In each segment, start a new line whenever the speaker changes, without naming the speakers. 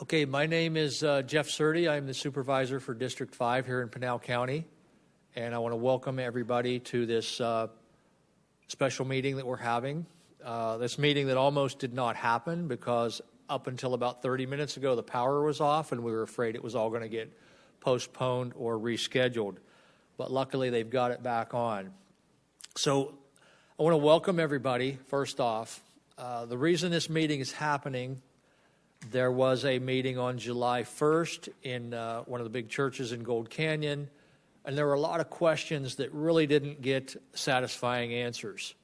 Okay, my name is Jeff Surdy. I'm the supervisor for District 5 here in Pinal County, and I want to welcome everybody to this special meeting that we're having. This meeting that almost did not happen because up until about 30 minutes ago the power was off and we were afraid it was all going to get postponed or rescheduled. But luckily they've got it back on. So I want to welcome everybody, first off. The reason this meeting is happening, there was a meeting on July 1st in one of the big churches in Gold Canyon, and there were a lot of questions that really didn't get satisfying answers.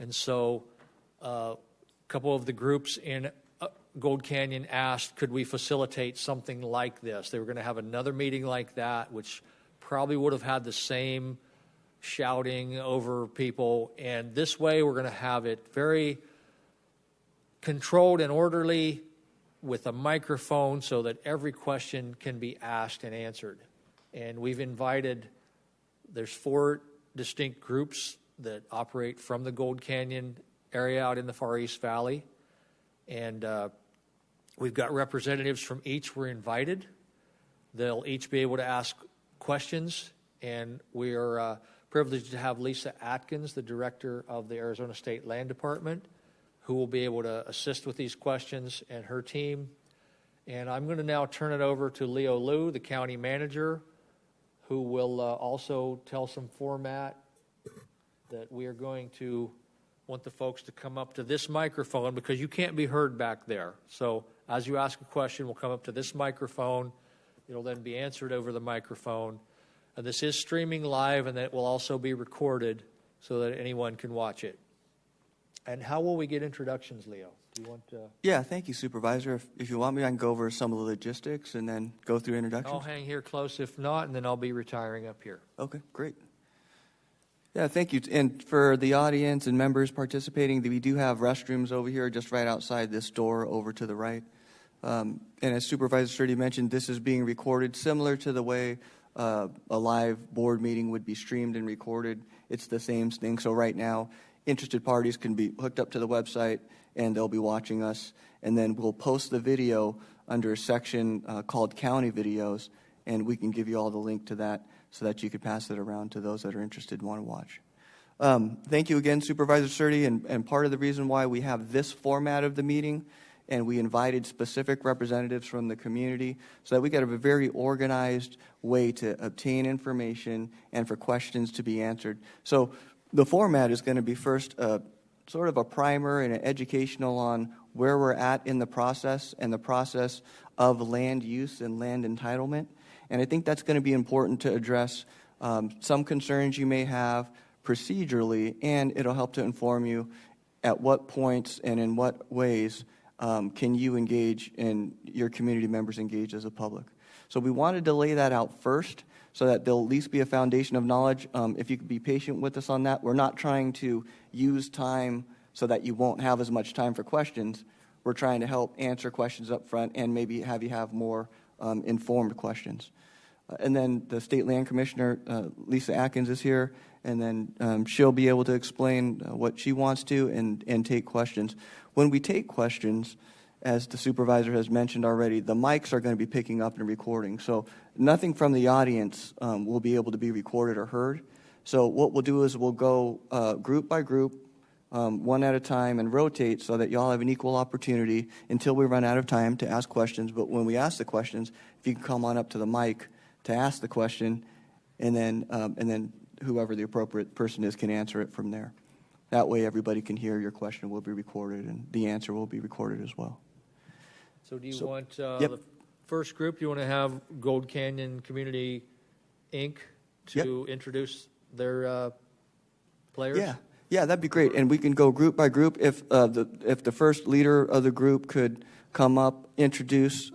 And so a couple of the groups in Gold Canyon asked, could we facilitate something like this? They were going to have another meeting like that, which probably would have had the same shouting over people. And this way we're going to have it very controlled and orderly with a microphone so that every question can be asked and answered. And we've invited, there's 4 distinct groups that operate from the Gold Canyon area out in the Far East Valley. And we've got representatives from each were invited. They'll each be able to ask questions. And we are privileged to have Lisa Atkins, the director of the Arizona State Land Department, who will be able to assist with these questions, and her team. And I'm going to now turn it over to Leo Liu, the county manager, who will also tell some format that we are going to want the folks to come up to this microphone because you can't be heard back there. So as you ask a question, we'll come up to this microphone. It'll then be answered over the microphone. And this is streaming live, and it will also be recorded so that anyone can watch it. And how will we get introductions, Leo? Do you want to?
Yeah, thank you, Supervisor. If you want me, I can go over some of the logistics and then go through introductions.
I'll hang here close if not, and then I'll be retiring up here.
Okay, great. Yeah, thank you. And for the audience and members participating, we do have restrooms over here just right outside this door over to the right. And as Supervisor Sturdy mentioned, this is being recorded similar to the way a live board meeting would be streamed and recorded. It's the same thing. So right now, interested parties can be hooked up to the website and they'll be watching us. And then we'll post the video under a section called County Videos, and we can give you all the link to that so that you could pass it around to those that are interested and want to watch. Thank you again, Supervisor Sturdy. And part of the reason why we have this format of the meeting, and we invited specific representatives from the community so that we got a very organized way to obtain information and for questions to be answered. So the format is going to be first sort of a primer and an educational on where we're at in the process and the process of land use and land entitlement. And I think that's going to be important to address some concerns you may have procedurally, and it'll help to inform you at what points and in what ways can you engage and your community members engage as a public. So we wanted to lay that out first so that there'll at least be a foundation of knowledge. If you could be patient with us on that, we're not trying to use time so that you won't have as much time for questions. We're trying to help answer questions up front and maybe have you have more informed questions. And then the State Land Commissioner, Lisa Atkins, is here, and then she'll be able to explain what she wants to and take questions. When we take questions, as the supervisor has mentioned already, the mics are going to be picking up and recording. So nothing from the audience will be able to be recorded or heard. So what we'll do is we'll go group by group, one at a time, and rotate so that y'all have an equal opportunity until we run out of time to ask questions. But when we ask the questions, if you can come on up to the mic to ask the question, and then whoever the appropriate person is can answer it from there. That way everybody can hear your question will be recorded, and the answer will be recorded as well.
So do you want the first group, you want to have Gold Canyon Community, Inc. to introduce their players?
Yeah, that'd be great. And we can go group by group. If the first leader of the group could come up, introduce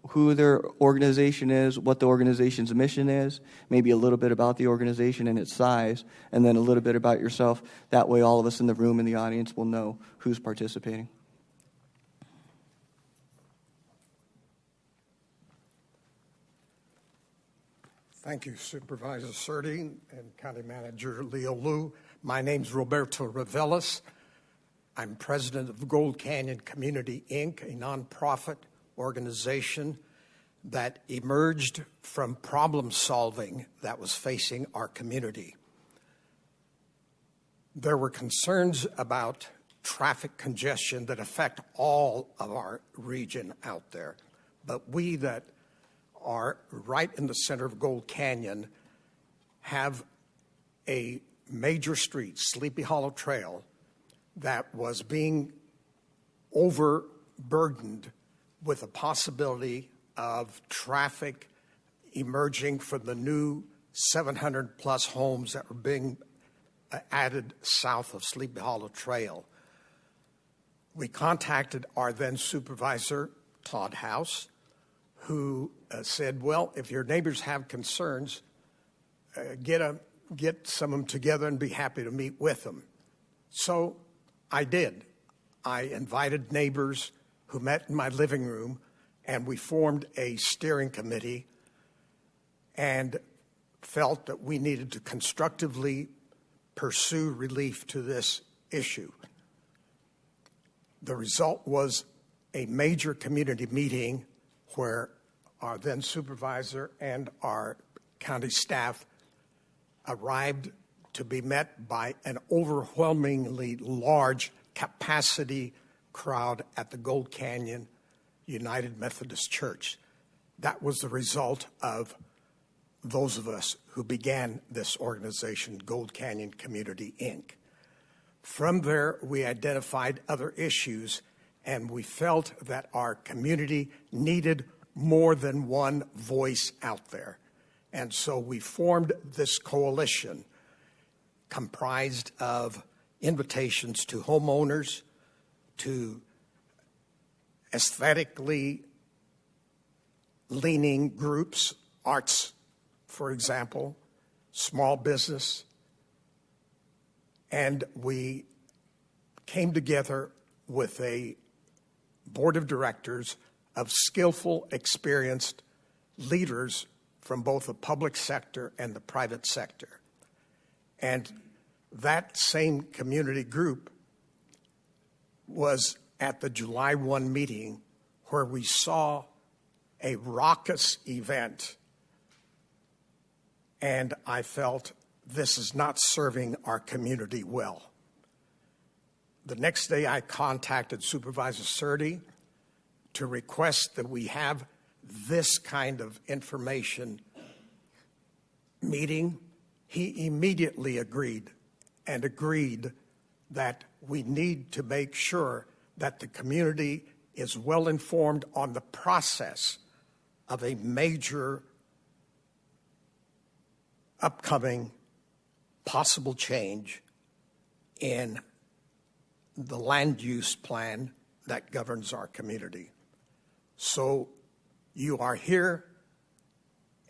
who their organization is, what the organization's mission is, maybe a little bit about the organization and its size, and then a little bit about yourself. That way all of us in the room and the audience will know who's participating.
Thank you, Supervisor Sturdy and County Manager Leo Liu. My name's Roberto Reveles. I'm president of Gold Canyon Community, Inc., a nonprofit organization that emerged from problem solving that was facing our community. There were concerns about traffic congestion that affect all of our region out there. But we that are right in the center of Gold Canyon have a major street, Sleepy Hollow Trail, that was being overburdened with the possibility of traffic emerging from the new 700 plus homes that were being added south of Sleepy Hollow Trail. We contacted our then supervisor, Todd House, who said, well, if your neighbors have concerns, get some of them together and be happy to meet with them. So I did. I invited neighbors who met in my living room, and we formed a steering committee and felt that we needed to constructively pursue relief to this issue. The result was a major community meeting where our then supervisor and our county staff arrived to be met by an overwhelmingly large capacity crowd at the Gold Canyon United Methodist Church. That was the result of those of us who began this organization, Gold Canyon Community, Inc. From there, we identified other issues, and we felt that our community needed more than one voice out there. And so we formed this coalition comprised of invitations to homeowners, to aesthetically leaning groups, arts, for example, small business. And we came together with a board of directors of skillful, experienced leaders from both the public sector and the private sector. And that same community group was at the July 1 meeting where we saw a raucous event. And I felt this is not serving our community well. The next day I contacted Supervisor Surdy to request that we have this kind of information meeting. He immediately agreed that we need to make sure that the community is well informed on the process of a major upcoming possible change in the land use plan that governs our community. So you are here,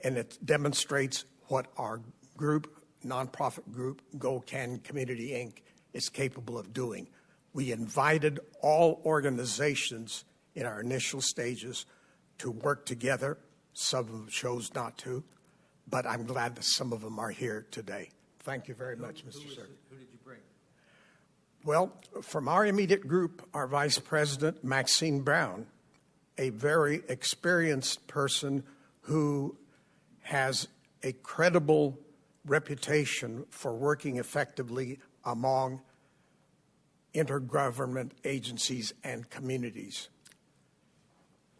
and it demonstrates what our group, nonprofit group, Gold Canyon Community, Inc., is capable of doing. We invited all organizations in our initial stages to work together. Some of them chose not to, but I'm glad that some of them are here today. Thank you very much, Mr. Sir.
Who did you bring?
Well, from our immediate group, our Vice President, Maxine Brown, a very experienced person who has a credible reputation for working effectively among intergovernment agencies and communities.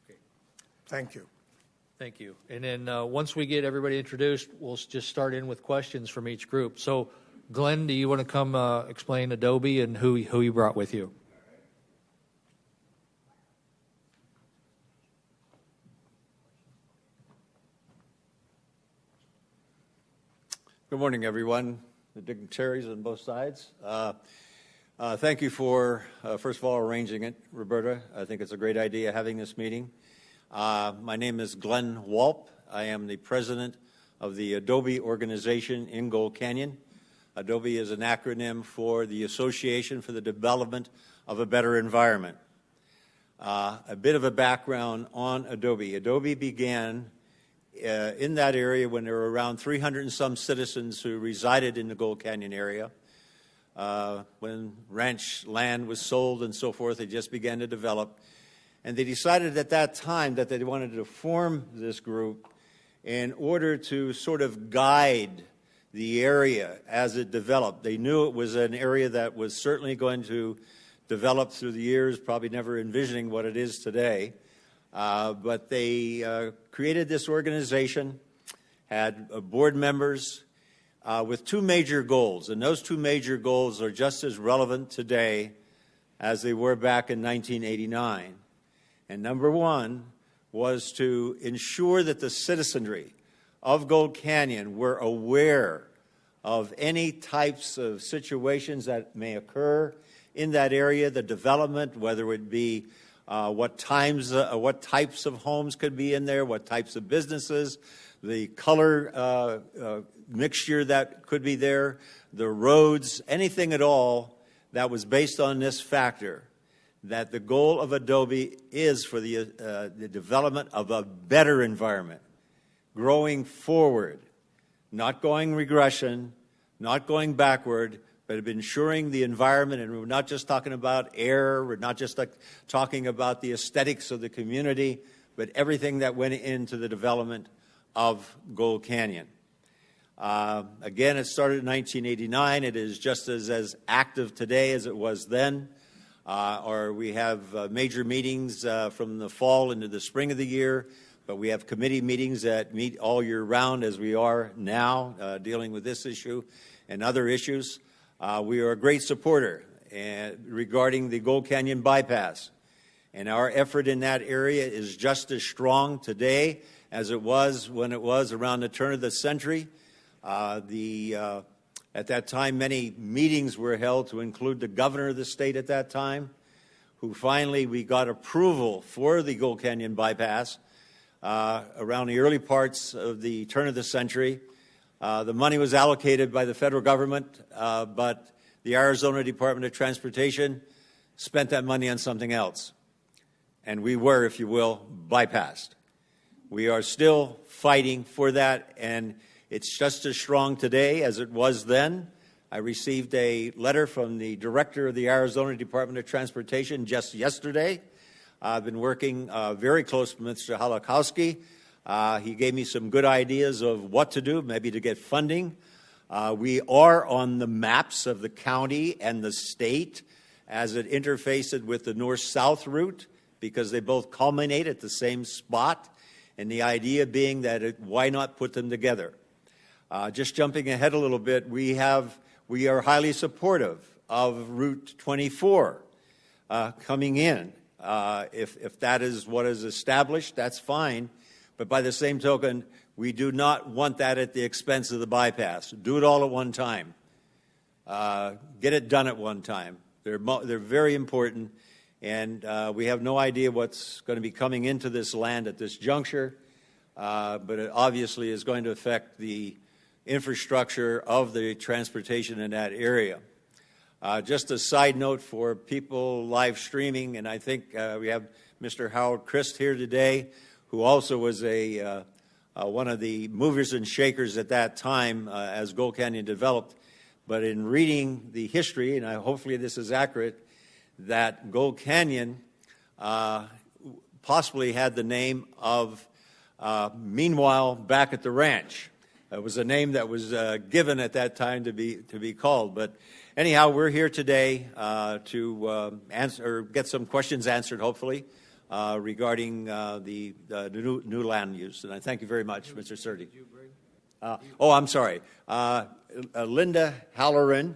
Okay.
Thank you.
Thank you. And then once we get everybody introduced, we'll just start in with questions from each group. So, Glenn, do you want to come explain Adobe and who you brought with you?
Good morning, everyone, the dignitaries on both sides. Thank you for, first of all, arranging it, Roberta. I think it's a great idea having this meeting. My name is Glenn Walp. I am the president of the Adobe organization in Gold Canyon. Adobe is an acronym for the Association for the Development of a Better Environment. A bit of a background on Adobe. Adobe began in that area when there were around 300 and some citizens who resided in the Gold Canyon area. When ranch land was sold and so forth, they just began to develop. And they decided at that time that they wanted to form this group in order to sort of guide the area as it developed. They knew it was an area that was certainly going to develop through the years, probably never envisioning what it is today. But they created this organization, had board members with two major goals, and those two major goals are just as relevant today as they were back in 1989. And number one was to ensure that the citizenry of Gold Canyon were aware of any types of situations that may occur in that area, the development, whether it be what types of homes could be in there, what types of businesses, the color mixture that could be there, the roads, anything at all that was based on this factor, that the goal of Adobe is for the development of a better environment, growing forward, not going regression, not going backward, but ensuring the environment. And we're not just talking about air, we're not just talking about the aesthetics of the community, but everything that went into the development of Gold Canyon. Again, it started in 1989. It is just as active today as it was then. Or we have major meetings from the fall into the spring of the year, but we have committee meetings that meet all year round as we are now, dealing with this issue and other issues. We are a great supporter regarding the Gold Canyon bypass, and our effort in that area is just as strong today as it was when it was around the turn of the century. At that time, many meetings were held to include the governor of the state at that time, who finally we got approval for the Gold Canyon bypass around the early parts of the turn of the century. The money was allocated by the federal government, but the Arizona Department of Transportation spent that money on something else. And we were, if you will, bypassed. We are still fighting for that, and it's just as strong today as it was then. I received a letter from the director of the Arizona Department of Transportation just yesterday. I've been working very close with Mr. Halakowski. He gave me some good ideas of what to do, maybe to get funding. We are on the maps of the county and the state as it interfaces with the north-south route, because they both culminate at the same spot, and the idea being that why not put them together? Just jumping ahead a little bit, we are highly supportive of Route 24 coming in. If that is what is established, that's fine. But by the same token, we do not want that at the expense of the bypass. Do it all at one time. Get it done at one time. They're very important, and we have no idea what's going to be coming into this land at this juncture, but it obviously is going to affect the infrastructure of the transportation in that area. Just a side note for people live streaming, and I think we have Mr. Howard Christ here today, who also was one of the movers and shakers at that time as Gold Canyon developed. But in reading the history, and hopefully this is accurate, that Gold Canyon possibly had the name of Meanwhile Back at the Ranch. It was a name that was given at that time to be called. But anyhow, we're here today to answer or get some questions answered, hopefully, regarding the new land use. And I thank you very much, Mr. Surdy. I'm sorry. Linda Halloran,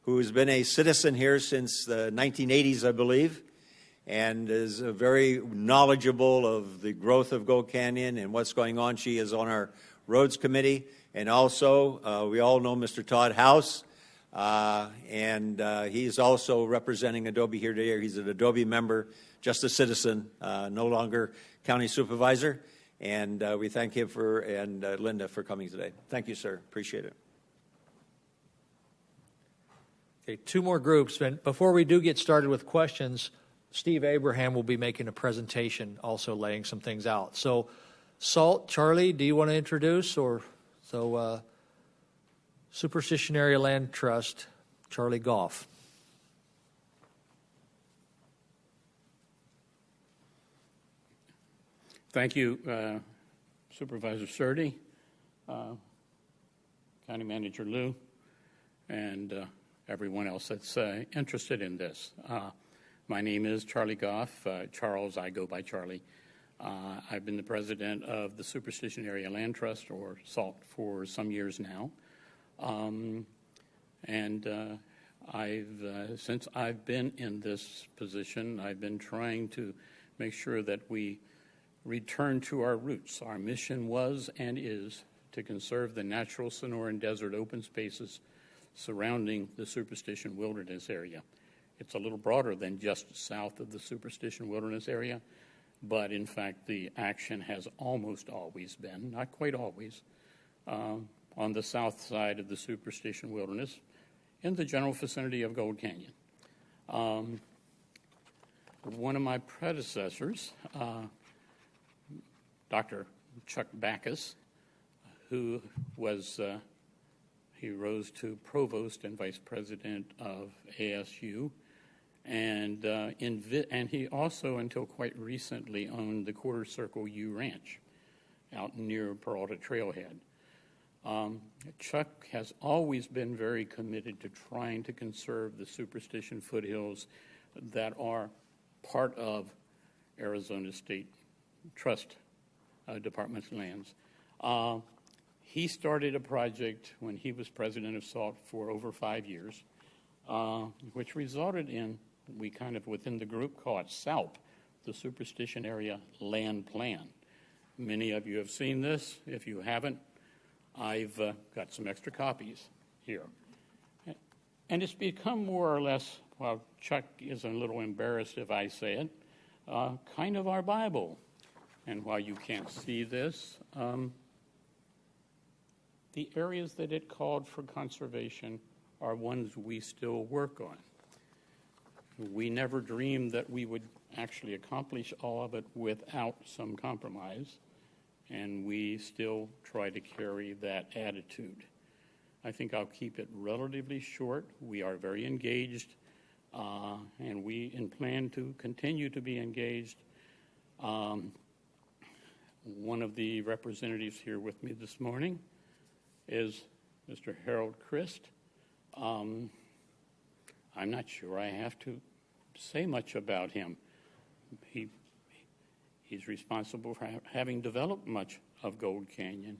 who has been a citizen here since the 1980s, I believe, and is very knowledgeable of the growth of Gold Canyon and what's going on. She is on our Roads Committee. And also, we all know Mr. Todd House, and he's also representing Adobe here today. He's an Adobe member, just a citizen, no longer county supervisor. And we thank him and Linda for coming today. Thank you, sir. Appreciate it.
Okay, two more groups. And before we do get started with questions, Steve Abraham will be making a presentation, also laying some things out. So, SALT, Charlie, do you want to introduce? Superstition Area Land Trust, Charlie Goff.
Thank you, Supervisor Surdy, County Manager Lou, and everyone else that's interested in this. My name is Charlie Goff. Charles, I go by Charlie. I've been the president of the Superstition Area Land Trust, or SALT, for some years now. Since I've been in this position, I've been trying to make sure that we return to our roots. Our mission was and is to conserve the natural Sonoran Desert open spaces surrounding the Superstition Wilderness area. It's a little broader than just south of the Superstition Wilderness area, but in fact the action has almost always been, not quite always, on the south side of the Superstition Wilderness in the general vicinity of Gold Canyon. One of my predecessors, Dr. Chuck Backus, who was, he rose to provost and vice president of ASU, and he also, until quite recently, owned the Quarter Circle U Ranch out near Peralta Trailhead. Chuck has always been very committed to trying to conserve the Superstition foothills that are part of Arizona State Trust Department's lands. He started a project when he was president of SALT for over 5 years, which resulted in, we kind of within the group call it SALP, the Superstition Area Land Plan. Many of you have seen this. If you haven't, I've got some extra copies here. And it's become more or less, well, Chuck is a little embarrassed if I say it, kind of our Bible. And while you can't see this, the areas that it called for conservation are ones we still work on. We never dreamed that we would actually accomplish all of it without some compromise, and we still try to carry that attitude. I think I'll keep it relatively short. We are very engaged, and we plan to continue to be engaged. One of the representatives here with me this morning is Mr. Harold Christ. I'm not sure I have to say much about him. He's responsible for having developed much of Gold Canyon.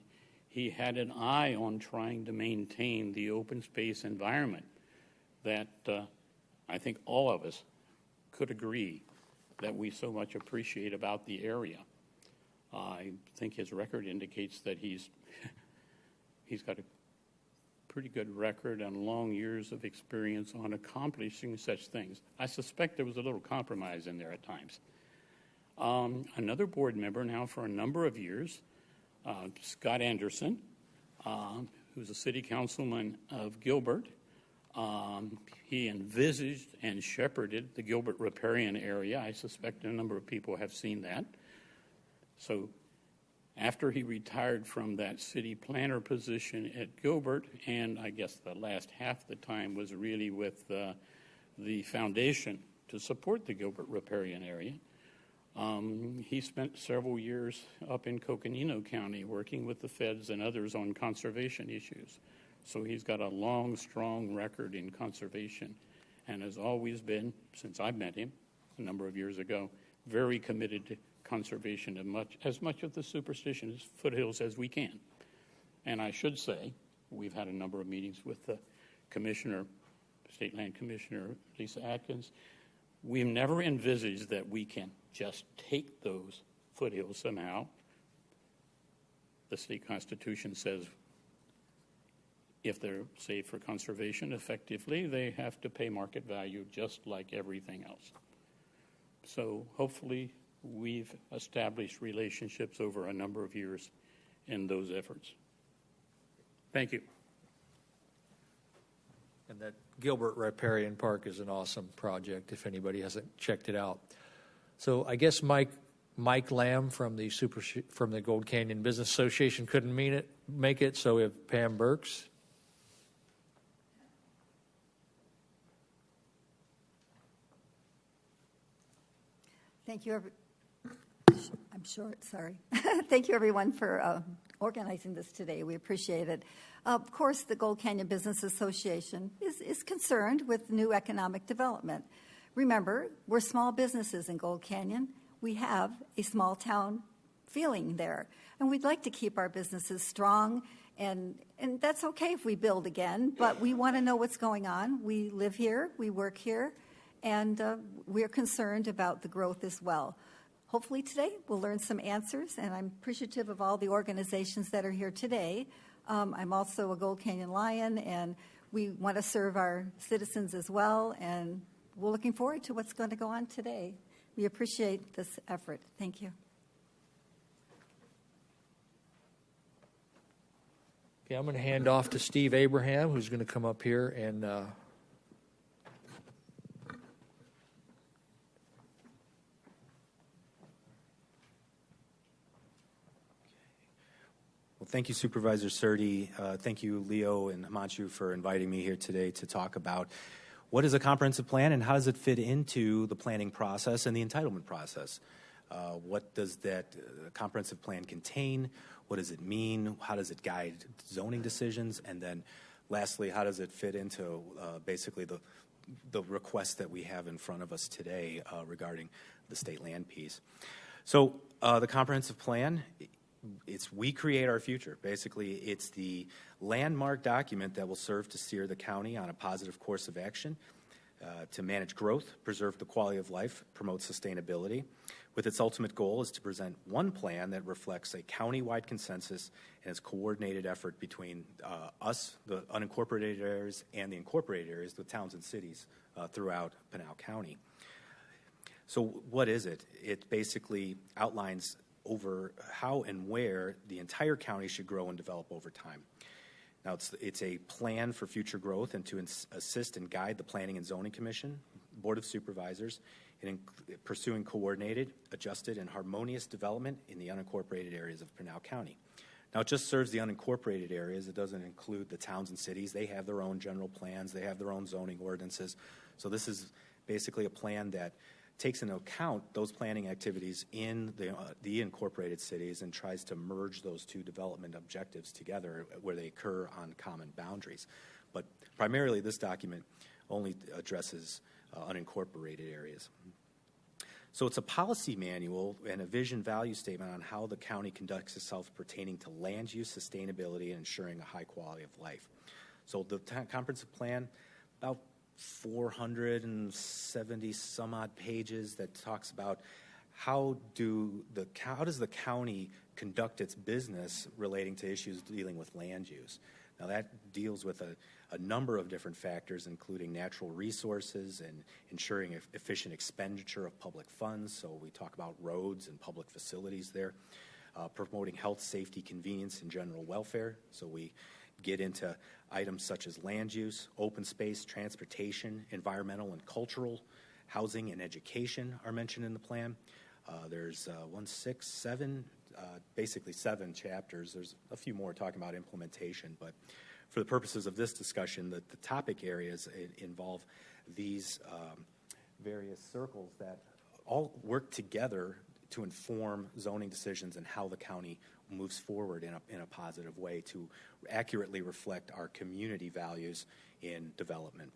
He had an eye on trying to maintain the open space environment that I think all of us could agree that we so much appreciate about the area. I think his record indicates that he's got a pretty good record and long years of experience on accomplishing such things. I suspect there was a little compromise in there at times. Another board member now for a number of years, Scott Anderson, who's a city councilman of Gilbert. He envisaged and shepherded the Gilbert riparian area. I suspect a number of people have seen that. So after he retired from that city planner position at Gilbert, and I guess the last half the time was really with the foundation to support the Gilbert riparian area, he spent several years up in Coconino County working with the feds and others on conservation issues. So he's got a long, strong record in conservation and has always been, since I met him a number of years ago, very committed to conservation of as much of the Superstition foothills as we can. And I should say, we've had a number of meetings with the commissioner, State Land Commissioner Lisa Atkins. We've never envisaged that we can just take those foothills somehow. The state constitution says if they're saved for conservation effectively, they have to pay market value just like everything else. So hopefully we've established relationships over a number of years in those efforts. Thank you.
And that Gilbert Riparian Park is an awesome project if anybody hasn't checked it out. So I guess Mike Lamb from the Gold Canyon Business Association couldn't make it, so we have Pam Burks.
Thank you. I'm I'm short, sorry. Thank you, everyone, for organizing this today. We appreciate it. Of course, the Gold Canyon Business Association is concerned with new economic development. Remember, we're small businesses in Gold Canyon. We have a small town feeling there, and we'd like to keep our businesses strong, and that's okay if we build again, but we want to know what's going on. We live here, we work here, and we're concerned about the growth as well. Hopefully today we'll learn some answers, and I'm appreciative of all the organizations that are here today. I'm also a Gold Canyon Lion, and we want to serve our citizens as well, and we're looking forward to what's going to go on today. We appreciate this effort. Thank you.
Okay, I'm going to hand off to Steve Abraham, who's going to come up here and
Well, thank you, Supervisor Surdy. Thank you, Leo and Himanshu, for inviting me here today to talk about what is a comprehensive plan and how does it fit into the planning process and the entitlement process. What does that comprehensive plan contain? What does it mean? How does it guide zoning decisions? And then lastly, how does it fit into basically the request that we have in front of us today regarding the state land piece? So the comprehensive plan, we create our future. Basically, it's the landmark document that will serve to steer the county on a positive course of action to manage growth, preserve the quality of life, promote sustainability, with its ultimate goal is to present one plan that reflects a county-wide consensus and its coordinated effort between us, the unincorporated areas, and the incorporated areas, the towns and cities throughout Pinal County. So what is it? It basically outlines over how and where the entire county should grow and develop over time. Now, it's a plan for future growth and to assist and guide the Planning and Zoning Commission, Board of Supervisors, in pursuing coordinated, adjusted, and harmonious development in the unincorporated areas of Pinal County. Now, it just serves the unincorporated areas. It doesn't include the towns and cities. They have their own general plans. They have their own zoning ordinances. So this is basically a plan that takes into account those planning activities in the incorporated cities and tries to merge those two development objectives together where they occur on common boundaries. But primarily, this document only addresses unincorporated areas. So it's a policy manual and a vision value statement on how the county conducts itself pertaining to land use, sustainability, and ensuring a high quality of life. So the comprehensive plan, about 470 some odd pages that talks about how does the county conduct its business relating to issues dealing with land use. Now that deals with a number of different factors, including natural resources and ensuring efficient expenditure of public funds. So we talk about roads and public facilities there, promoting health, safety, convenience, and general welfare. So we get into items such as land use, open space, transportation, environmental and cultural, housing and education are mentioned in the plan. There's basically 7 chapters. There's a few more talking about implementation, but for the purposes of this discussion, the topic areas involve these various circles that all work together to inform zoning decisions and how the county moves forward in a positive way to accurately reflect our community values in development.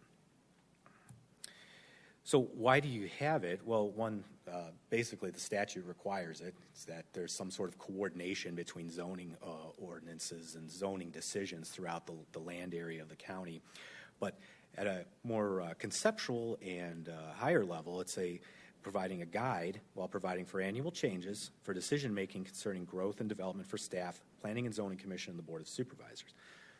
So why do you have it? Well, one, basically the statute requires it. It's that there's some sort of coordination between zoning ordinances and zoning decisions throughout the land area of the county. But at a more conceptual and higher level, it's providing a guide while providing for annual changes for decision-making concerning growth and development for staff, Planning and Zoning Commission, and the Board of Supervisors.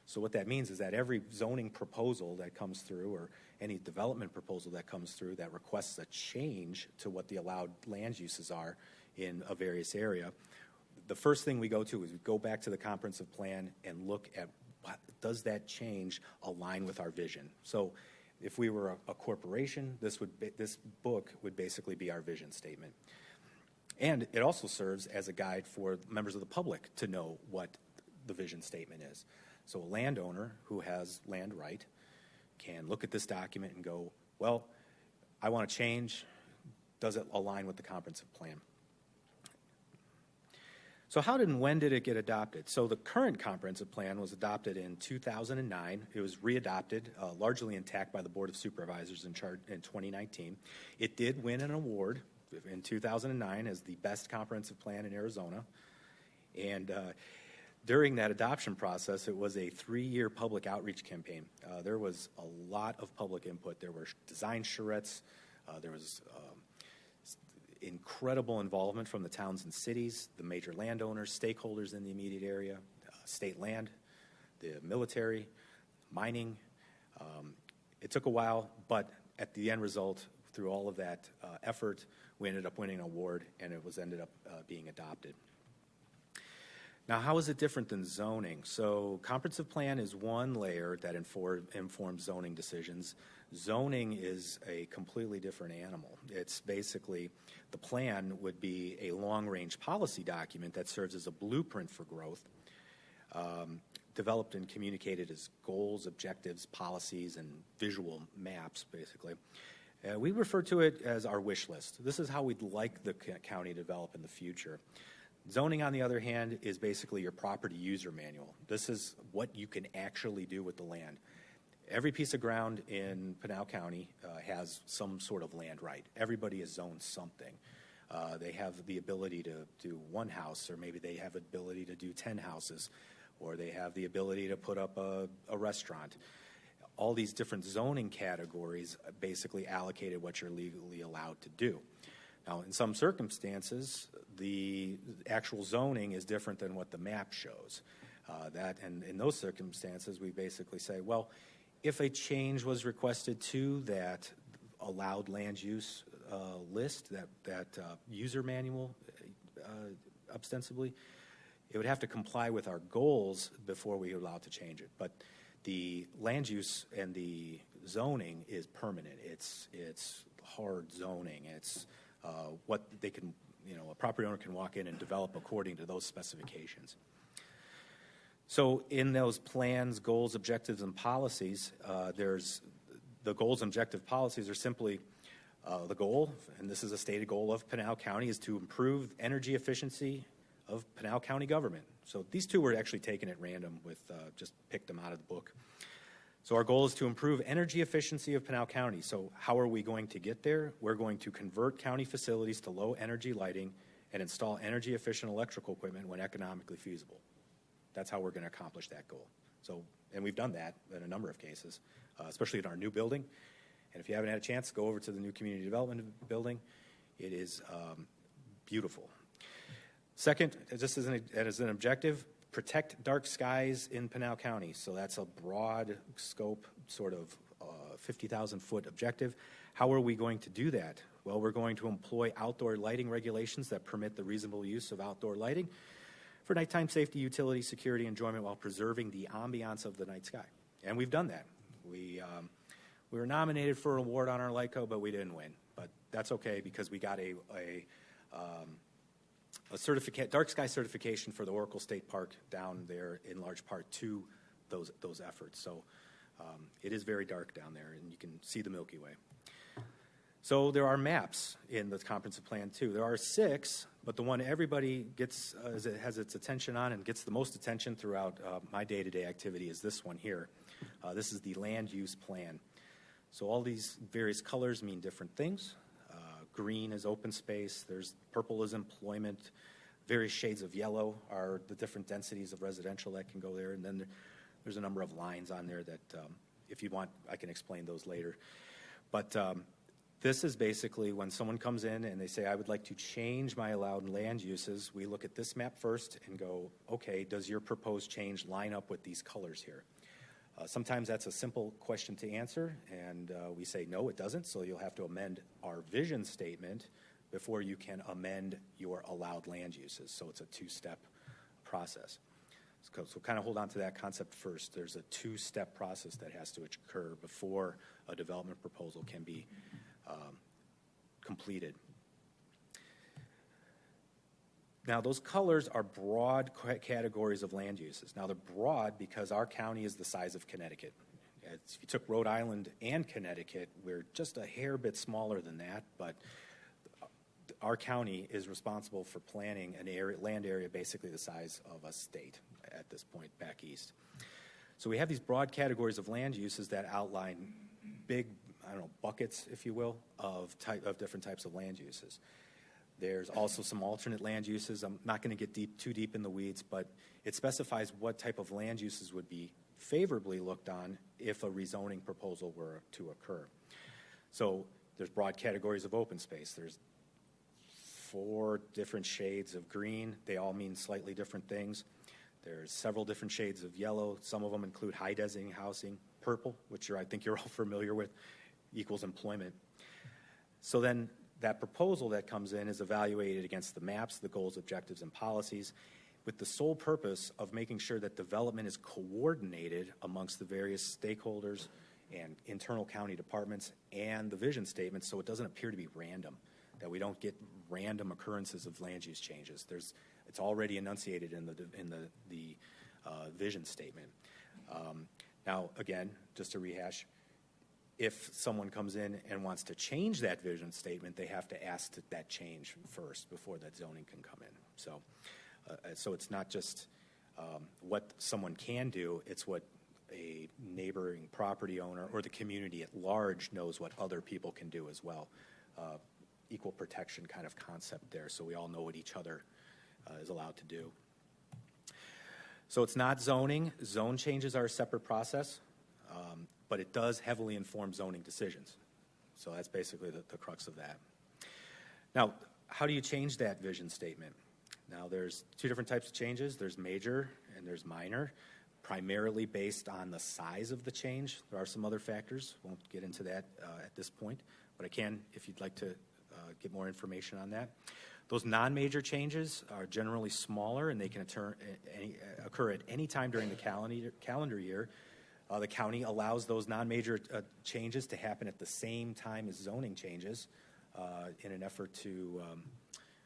So what that means is that every zoning proposal that comes through or any development proposal that comes through that requests a change to what the allowed land uses are in a various area, the first thing we go to is we go back to the comprehensive plan and look at does that change align with our vision. So if we were a corporation, this book would basically be our vision statement. And it also serves as a guide for members of the public to know what the vision statement is. So a landowner who has land right can look at this document and go, well, I want to change. Does it align with the comprehensive plan? So how did and when did it get adopted? So the current comprehensive plan was adopted in 2009. It was readopted, largely intact by the Board of Supervisors in 2019. It did win an award in 2009 as the best comprehensive plan in Arizona. And during that adoption process, it was a 3-year public outreach campaign. There was a lot of public input. There were design charrettes. There was incredible involvement from the towns and cities, the major landowners, stakeholders in the immediate area, state land, the military, mining. It took a while, but at the end result, through all of that effort, we ended up winning an award, and it ended up being adopted. Now, how is it different than zoning? So comprehensive plan is one layer that informs zoning decisions. Zoning is a completely different animal. It's basically, the plan would be a long-range policy document that serves as a blueprint for growth, developed and communicated as goals, objectives, policies, and visual maps, basically. We refer to it as our wish list. This is how we'd like the county to develop in the future. Zoning, on the other hand, is basically your property user manual. This is what you can actually do with the land. Every piece of ground in Pinal County has some sort of land right. Everybody is zoned something. They have the ability to do one house, or maybe they have the ability to do 10 houses, or they have the ability to put up a restaurant. All these different zoning categories basically allocated what you're legally allowed to do. Now, in some circumstances, the actual zoning is different than what the map shows. And in those circumstances, we basically say, well, if a change was requested to that allowed land use list, that user manual, ostensibly, it would have to comply with our goals before we are allowed to change it. But the land use and the zoning is permanent. It's hard zoning. It's what they can, a property owner can walk in and develop according to those specifications. So in those plans, goals, objectives, and policies, there's the goals and objective policies are simply the goal, and this is a stated goal of Pinal County, is to improve energy efficiency of Pinal County government. So these two were actually taken at random with just picked them out of the book. So our goal is to improve energy efficiency of Pinal County. So how are we going to get there? We're going to convert county facilities to low energy lighting and install energy efficient electrical equipment when economically feasible. That's how we're going to accomplish that goal. So, and we've done that in a number of cases, especially in our new building. And if you haven't had a chance, go over to the new community development building. It is beautiful. Second, just as an objective, protect dark skies in Pinal County. So that's a broad scope, sort of 50,000-foot objective. How are we going to do that? Well, we're going to employ outdoor lighting regulations that permit the reasonable use of outdoor lighting for nighttime safety, utility, security, enjoyment while preserving the ambiance of the night sky. And we've done that. We were nominated for an award on our light code, but we didn't win. But that's okay because we got a dark sky certification for the Oracle State Park down there, in large part to those efforts. So it is very dark down there, and you can see the Milky Way. So there are maps in the comprehensive plan too. There are 6, but the one everybody has its attention on and gets the most attention throughout my day-to-day activity is this one here. This is the land use plan. So all these various colors mean different things. Green is open space. Purple is employment. Various shades of yellow are the different densities of residential that can go there. And then there's a number of lines on there that, if you want, I can explain those later. But this is basically when someone comes in and they say, I would like to change my allowed land uses, we look at this map first and go, okay, does your proposed change line up with these colors here? Sometimes that's a simple question to answer, and we say, no, it doesn't, so you'll have to amend our vision statement before you can amend your allowed land uses. So it's a 2-step process. So kind of hold on to that concept first. There's a 2-step process that has to occur before a development proposal can be completed. Now, those colors are broad categories of land uses. Now, they're broad because our county is the size of Connecticut. If you took Rhode Island and Connecticut, we're just a hair bit smaller than that, but our county is responsible for planning an land area basically the size of a state at this point back east. So we have these broad categories of land uses that outline big, buckets, if you will, of different types of land uses. There's also some alternate land uses. I'm not going to get too deep in the weeds, but it specifies what type of land uses would be favorably looked on if a rezoning proposal were to occur. So there's broad categories of open space. There's 4 different shades of green. They all mean slightly different things. There's several different shades of yellow. Some of them include high density housing. Purple, which I think you're all familiar with, equals employment. So then that proposal that comes in is evaluated against the maps, the goals, objectives, and policies, with the sole purpose of making sure that development is coordinated amongst the various stakeholders and internal county departments and the vision statement, so it doesn't appear to be random, that we don't get random occurrences of land use changes. It's already enunciated in the vision statement. Now, again, just to rehash, if someone comes in and wants to change that vision statement, they have to ask that change first before that zoning can come in. So it's not just what someone can do, it's what a neighboring property owner or the community at large knows what other people can do as well. Equal protection kind of concept there, so we all know what each other is allowed to do. So it's not zoning. Zone changes are a separate process, but it does heavily inform zoning decisions. So that's basically the crux of that. Now, how do you change that vision statement? Now, there's 2 different types of changes. There's major and there's minor, primarily based on the size of the change. There are some other factors. Won't get into that at this point, but I can if you'd like to get more information on that. Those non-major changes are generally smaller, and they can occur at any time during the calendar year. The county allows those non-major changes to happen at the same time as zoning changes in an effort to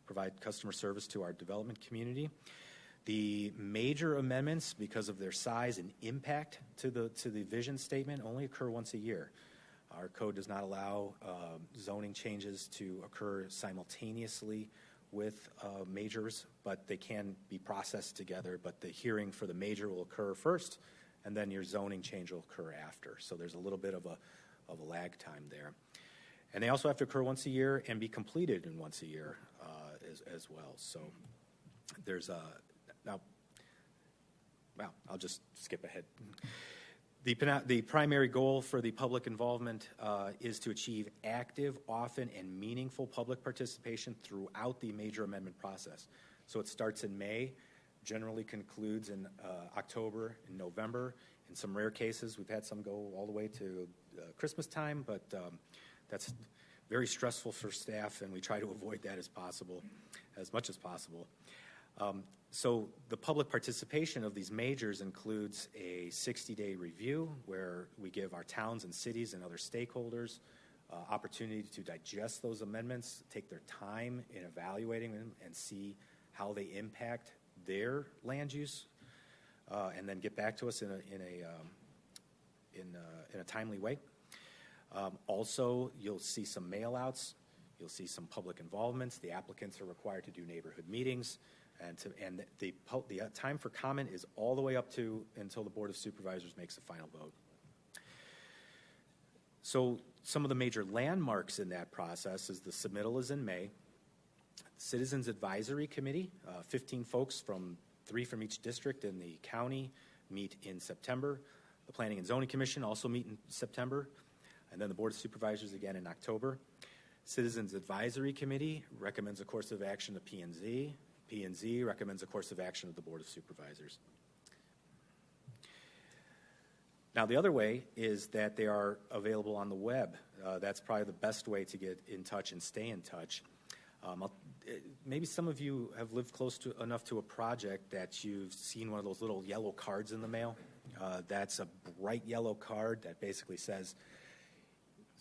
provide customer service to our development community. The major amendments, because of their size and impact to the vision statement, only occur once a year. Our code does not allow zoning changes to occur simultaneously with majors, but they can be processed together. But the hearing for the major will occur first, and then your zoning change will occur after. So there's a little bit of a lag time there. And they also have to occur once a year and be completed in once a year as well. So there's I'll just skip ahead. The primary goal for the public involvement is to achieve active, often, and meaningful public participation throughout the major amendment process. So it starts in May, generally concludes in October and November. In some rare cases, we've had some go all the way to Christmas time, but that's very stressful for staff, and we try to avoid that as much as possible. So the public participation of these majors includes a 60-day review where we give our towns and cities and other stakeholders opportunity to digest those amendments, take their time in evaluating them, and see how they impact their land use, and then get back to us in a timely way. Also, you'll see some mail-outs. You'll see some public involvements. The applicants are required to do neighborhood meetings. And the time for comment is all the way up to until the Board of Supervisors makes a final vote. So some of the major landmarks in that process is the submittal is in May. Citizens Advisory Committee, 15 folks 3 from each district in the county meet in September. The Planning and Zoning Commission also meet in September. And then the Board of Supervisors again in October. Citizens Advisory Committee recommends a course of action to P&Z. P&Z recommends a course of action of the Board of Supervisors. Now, the other way is that they are available on the web. That's probably the best way to get in touch and stay in touch. Maybe some of you have lived close enough to a project that you've seen one of those little yellow cards in the mail. That's a bright yellow card that basically says,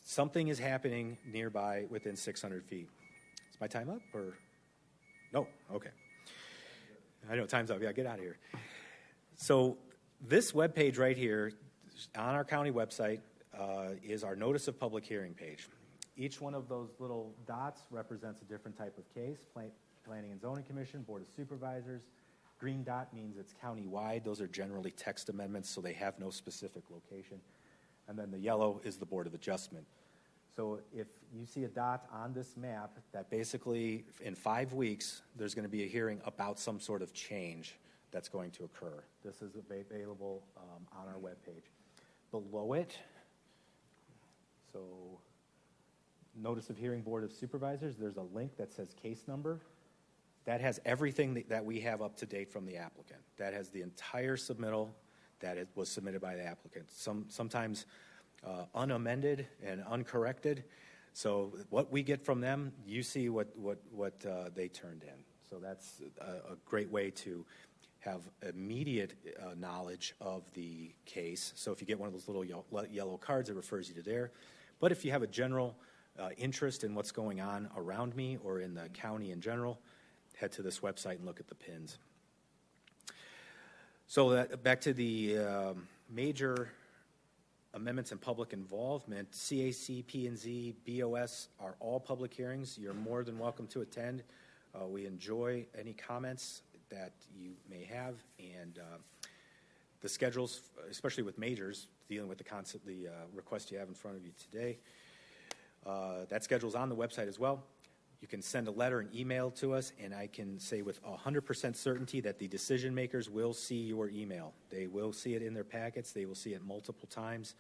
something is happening nearby within 600 feet. Is my time up, or? No, okay. I know, time's up. Yeah, get out of here. So this webpage right here on our county website is our notice of public hearing page. Each one of those little dots represents a different type of case. Planning and Zoning Commission, Board of Supervisors. Green dot means it's county-wide. Those are generally text amendments, so they have no specific location. And then the yellow is the Board of Adjustment. So if you see a dot on this map, that basically in 5 weeks, there's going to be a hearing about some sort of change that's going to occur. This is available on our webpage. Below it, so Notice of Hearing Board of Supervisors, there's a link that says case number. That has everything that we have up to date from the applicant. That has the entire submittal that it was submitted by the applicant. Sometimes unamended and uncorrected. So what we get from them, you see what they turned in. So that's a great way to have immediate knowledge of the case. So if you get one of those little yellow cards, it refers you to there. But if you have a general interest in what's going on around me or in the county in general, head to this website and look at the pins. So back to the major amendments and public involvement, CAC, P&Z, BOS are all public hearings. You're more than welcome to attend. We enjoy any comments that you may have, and the schedules, especially with majors, dealing with the request you have in front of you today, that schedule's on the website as well. You can send a letter and email to us, and I can say with 100% certainty that the decision makers will see your email. They will see it in their packets. They will see it multiple times.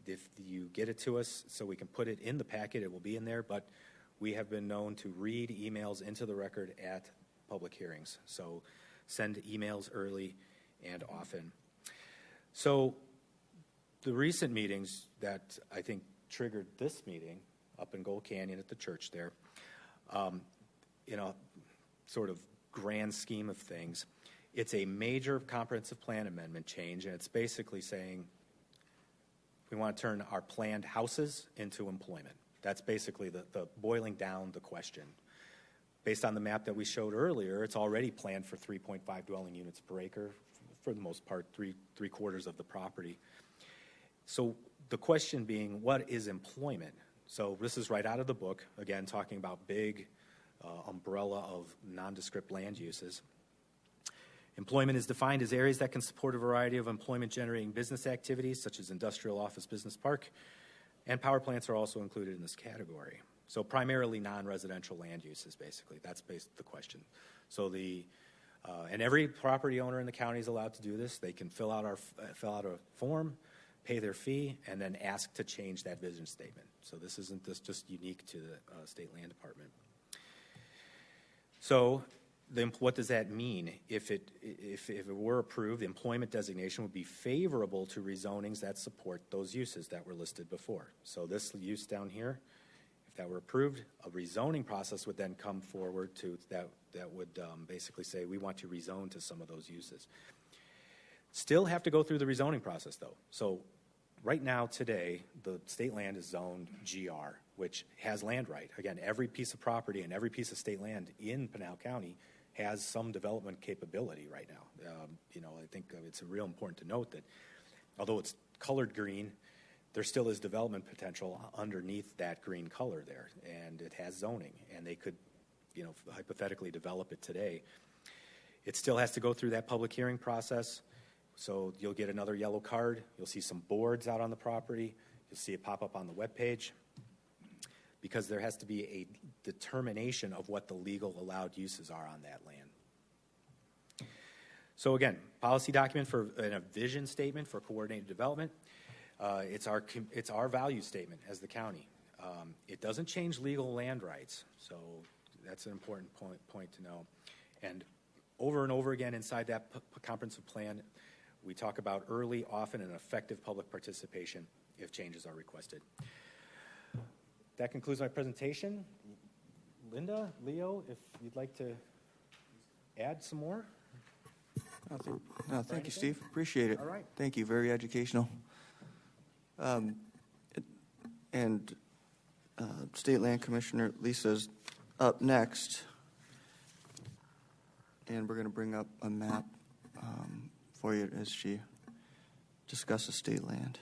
If you get it to us so we can put it in the packet, it will be in there, but we have been known to read emails into the record at public hearings. So send emails early and often. So the recent meetings that I think triggered this meeting up in Gold Canyon at the church there, in a sort of grand scheme of things, it's a major comprehensive plan amendment change, and it's basically saying we want to turn our planned houses into employment. That's basically the boiling down the question. Based on the map that we showed earlier, it's already planned for 3.5 dwelling units per acre, for the most part, three quarters of the property. So the question being, what is employment? So this is right out of the book, again, talking about big umbrella of nondescript land uses. Employment is defined as areas that can support a variety of employment-generating business activities, such as industrial, office, business park, and power plants are also included in this category. So primarily non-residential land uses, basically. That's the question. So and every property owner in the county is allowed to do this. They can fill out a form, pay their fee, and then ask to change that vision statement. So this isn't just unique to the State Land Department. So what does that mean? If it were approved, the employment designation would be favorable to rezonings that support those uses that were listed before. So this use down here, if that were approved, a rezoning process would then come forward that would basically say we want to rezone to some of those uses. Still have to go through the rezoning process, though. So right now, today, the state land is zoned GR, which has land right. Again, every piece of property and every piece of state land in Pinal County has some development capability right now. I think it's real important to note that although it's colored green, there still is development potential underneath that green color there, and it has zoning, and they could, hypothetically develop it today. It still has to go through that public hearing process. So you'll get another yellow card. You'll see some boards out on the property. You'll see it pop up on the webpage, because there has to be a determination of what the legal allowed uses are on that land. So again, policy document and a vision statement for coordinated development. It's our value statement as the county. It doesn't change legal land rights, so that's an important point to know. And over again inside that comprehensive plan, we talk about early, often, and effective public participation if changes are requested. That concludes my presentation. Linda, Leo, if you'd like to add some more.
No, thank you, Steve. Appreciate it.
All right.
Thank you. Very educational. And State Land Commissioner Lisa's up next, and we're going to bring up a map for you as she discusses state land.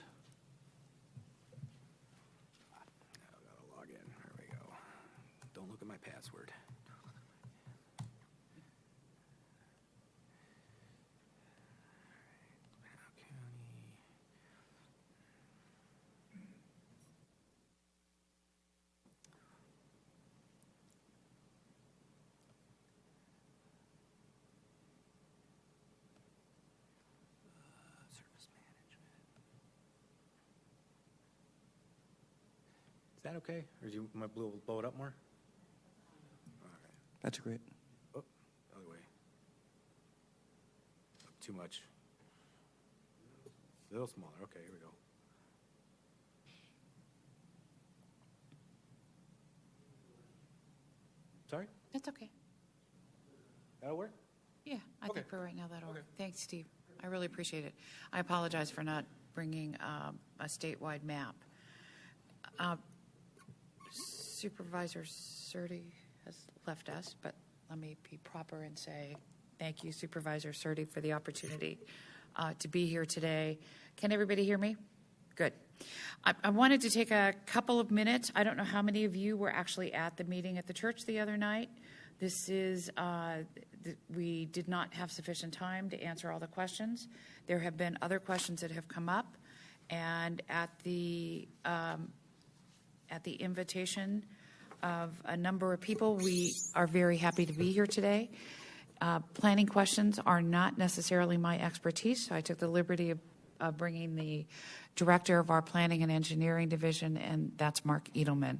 that okay? Or do you want to blow it up more?
That's great.
Oh, other way. Too much. A little smaller. Okay, here we go. Sorry?
That's okay.
That'll work?
Yeah, I
Okay.
think for right now that'll work.
Okay.
Thanks, Steve. I really appreciate it. I apologize for not bringing a statewide map. Supervisor Surtee has left us, but let me be proper and say thank you, Supervisor Surtee, for the opportunity to be here today. Can everybody hear me? Good. I wanted to take a couple of minutes. I don't know how many of you were actually at the meeting at the church the other night. This is, we did not have sufficient time to answer all the questions. There have been other questions that have come up, and at the invitation of a number of people, we are very happy to be here today. Planning questions are not necessarily my expertise, so I took the liberty of bringing the director of our planning and engineering division, and that's Mark Edelman.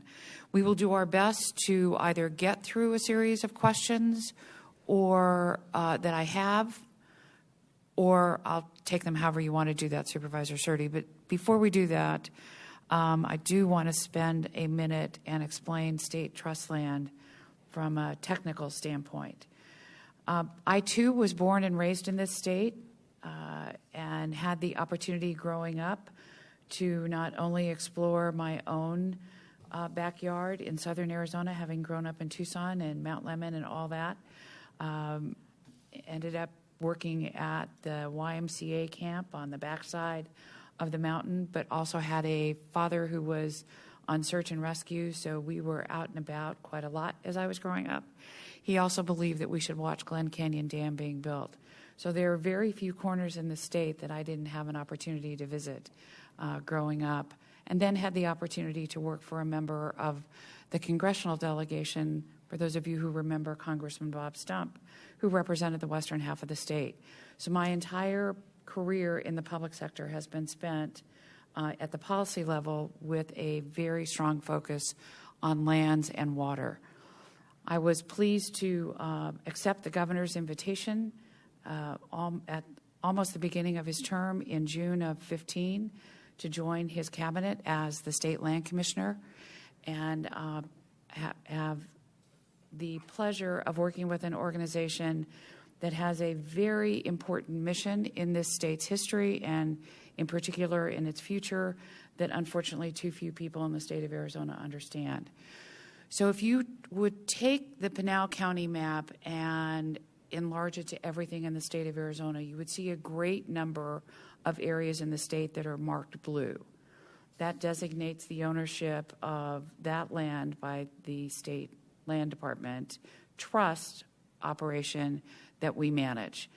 We will do our best to either get through a series of questions or that I have, or I'll take them however you want to do that, Supervisor Surtee. But before we do that, I do want to spend a minute and explain state trust land from a technical standpoint. I, too, was born and raised in this state and had the opportunity growing up to not only explore my own backyard in southern Arizona, having grown up in Tucson and Mount Lemmon and all that. Ended up working at the YMCA camp on the backside of the mountain, but also had a father who was on search and rescue, so we were out and about quite a lot as I was growing up. He also believed that we should watch Glen Canyon Dam being built. So there are very few corners in the state that I didn't have an opportunity to visit growing up, and then had the opportunity to work for a member of the congressional delegation, for those of you who remember Congressman Bob Stump, who represented the western half of the state. So my entire career in the public sector has been spent at the policy level with a very strong focus on lands and water. I was pleased to accept the governor's invitation at almost the beginning of his term in June of 15 to join his cabinet as the state land commissioner, and have the pleasure of working with an organization that has a very important mission in this state's history and in particular in its future that unfortunately too few people in the state of Arizona understand. So if you would take the Pinal County map and enlarge it to everything in the state of Arizona, you would see a great number of areas in the state that are marked blue. That designates the ownership of that land by the state land department trust operation that we manage.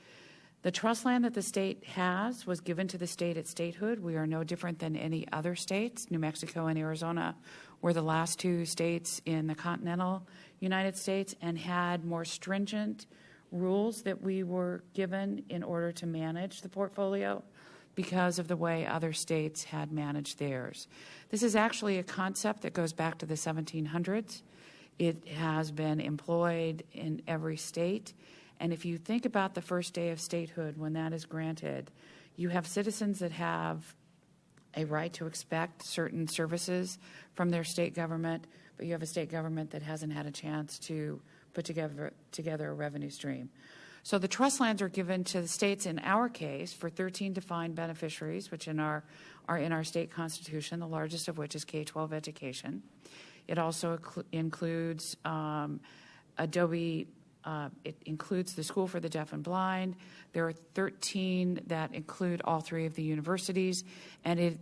The trust land that the state has was given to the state at statehood. We are no different than any other states. New Mexico and Arizona were the last two states in the continental United States and had more stringent rules that we were given in order to manage the portfolio because of the way other states had managed theirs. This is actually a concept that goes back to the 1700s. It has been employed in every state. And if you think about the first day of statehood, when that is granted, you have citizens that have a right to expect certain services from their state government, but you have a state government that hasn't had a chance to put together a revenue stream. So the trust lands are given to the states, in our case, for 13 defined beneficiaries, which are in our state constitution, the largest of which is K-12 education. It also includes Adobe. It includes the School for the Deaf and Blind. There are 13 that include all three of the universities, and it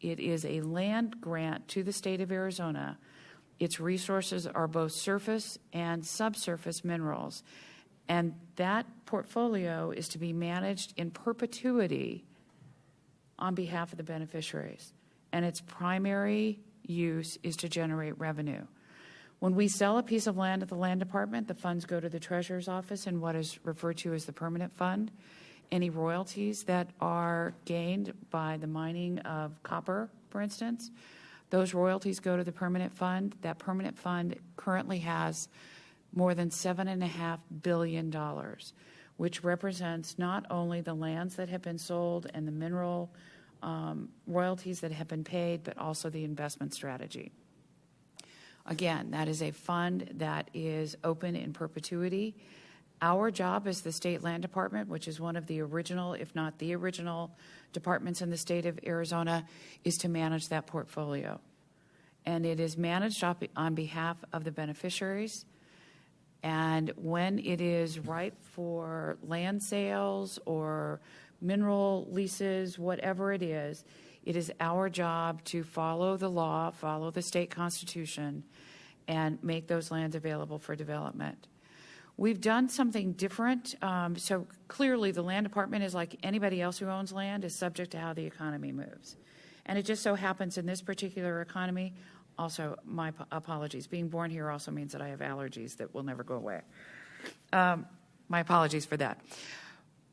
is a land grant to the state of Arizona. Its resources are both surface and subsurface minerals, and that portfolio is to be managed in perpetuity on behalf of the beneficiaries, and its primary use is to generate revenue. When we sell a piece of land at the land department, the funds go to the treasurer's office in what is referred to as the permanent fund. Any royalties that are gained by the mining of copper, for instance, Those royalties go to the permanent fund. That permanent fund currently has more than $7.5 billion, which represents not only the lands that have been sold and the mineral royalties that have been paid, but also the investment strategy. Again, that is a fund that is open in perpetuity. Our job as the State Land Department, which is one of the original, if not the original, departments in the state of Arizona, is to manage that portfolio. And it is managed on behalf of the beneficiaries. And when it is ripe for land sales or mineral leases, whatever it is our job to follow the law, follow the state constitution, and make those lands available for development. We've done something different. So clearly the land department is like anybody else who owns land, is subject to how the economy moves. And it just so happens in this particular economy, also my apologies, being born here also means that I have allergies that will never go away. My apologies for that.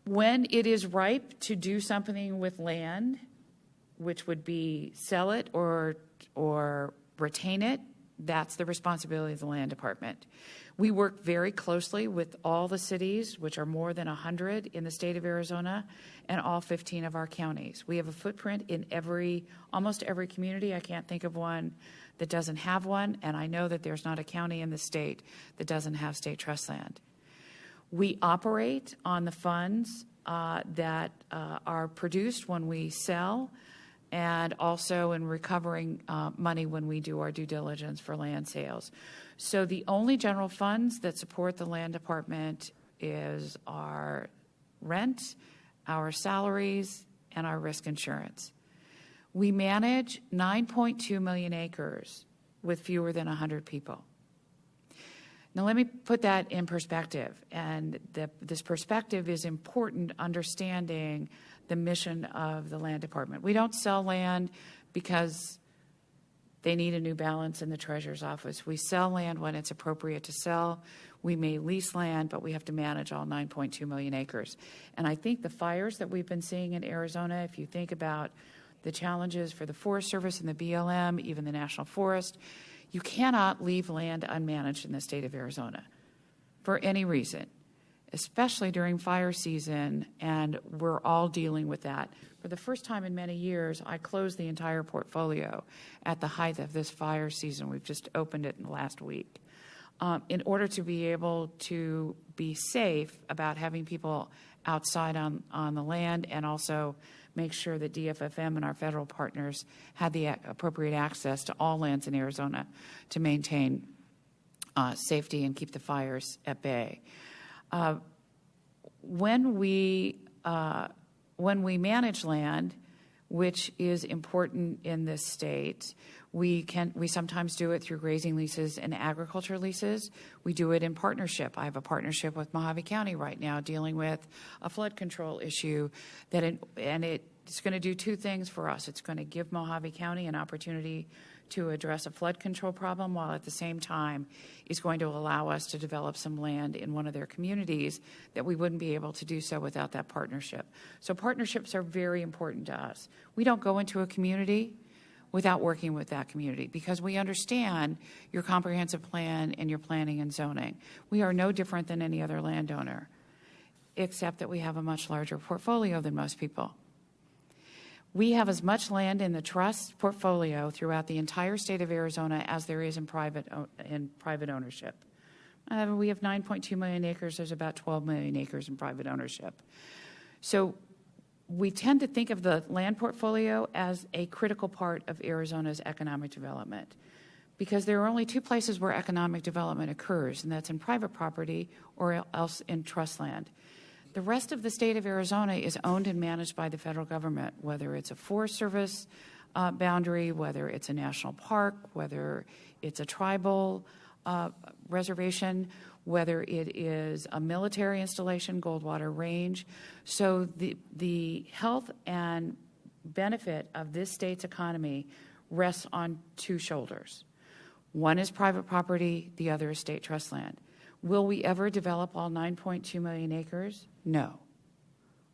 When it is ripe to do something with land, which would be sell it or retain it, that's the responsibility of the land department. We work very closely with all the cities, which are more than 100 in the state of Arizona, and all 15 of our counties. We have a footprint in almost every community. I can't think of one that doesn't have one, and I know that there's not a county in the state that doesn't have state trust land. We operate on the funds that are produced when we sell, and also in recovering money when we do our due diligence for land sales. So the only general funds that support the land department is our rent, our salaries, and our risk insurance. We manage 9.2 million acres with fewer than 100 people. Now let me put that in perspective, and this perspective is important understanding the mission of the land department. We don't sell land because they need a new balance in the treasurer's office. We sell land when it's appropriate to sell. We may lease land, but we have to manage all 9.2 million acres. And I think the fires that we've been seeing in Arizona, if you think about the challenges for the Forest Service and the BLM, even the National Forest, you cannot leave land unmanaged in the state of Arizona for any reason, especially during fire season, and we're all dealing with that. For the first time in many years, I closed the entire portfolio at the height of this fire season. We've just opened it in the last week. In order to be able to be safe about having people outside on the land, and also make sure that DFFM and our federal partners had the appropriate access to all lands in Arizona to maintain safety and keep the fires at bay. When we manage land, which is important in this state, we sometimes do it through grazing leases and agriculture leases. We do it in partnership. I have a partnership with Mojave County right now dealing with a flood control issue it's going to do two things for us. It's going to give Mojave County an opportunity to address a flood control problem, while at the same time is going to allow us to develop some land in one of their communities that we wouldn't be able to do so without that partnership. So partnerships are very important to us. We don't go into a community without working with that community, because we understand your comprehensive plan and your planning and zoning. We are no different than any other landowner, except that we have a much larger portfolio than most people. We have as much land in the trust portfolio throughout the entire state of Arizona as there is in private ownership. We have 9.2 million acres. There's about 12 million acres in private ownership. So we tend to think of the land portfolio as a critical part of Arizona's economic development, because there are only two places where economic development occurs, and that's in private property or else in trust land. The rest of the state of Arizona is owned and managed by the federal government, whether it's a Forest Service boundary, whether it's a national park, whether it's a tribal reservation, whether it is a military installation, Goldwater Range. So the health and benefit of this state's economy rests on two shoulders. One is private property, the other is state trust land. Will we ever develop all 9.2 million acres? No.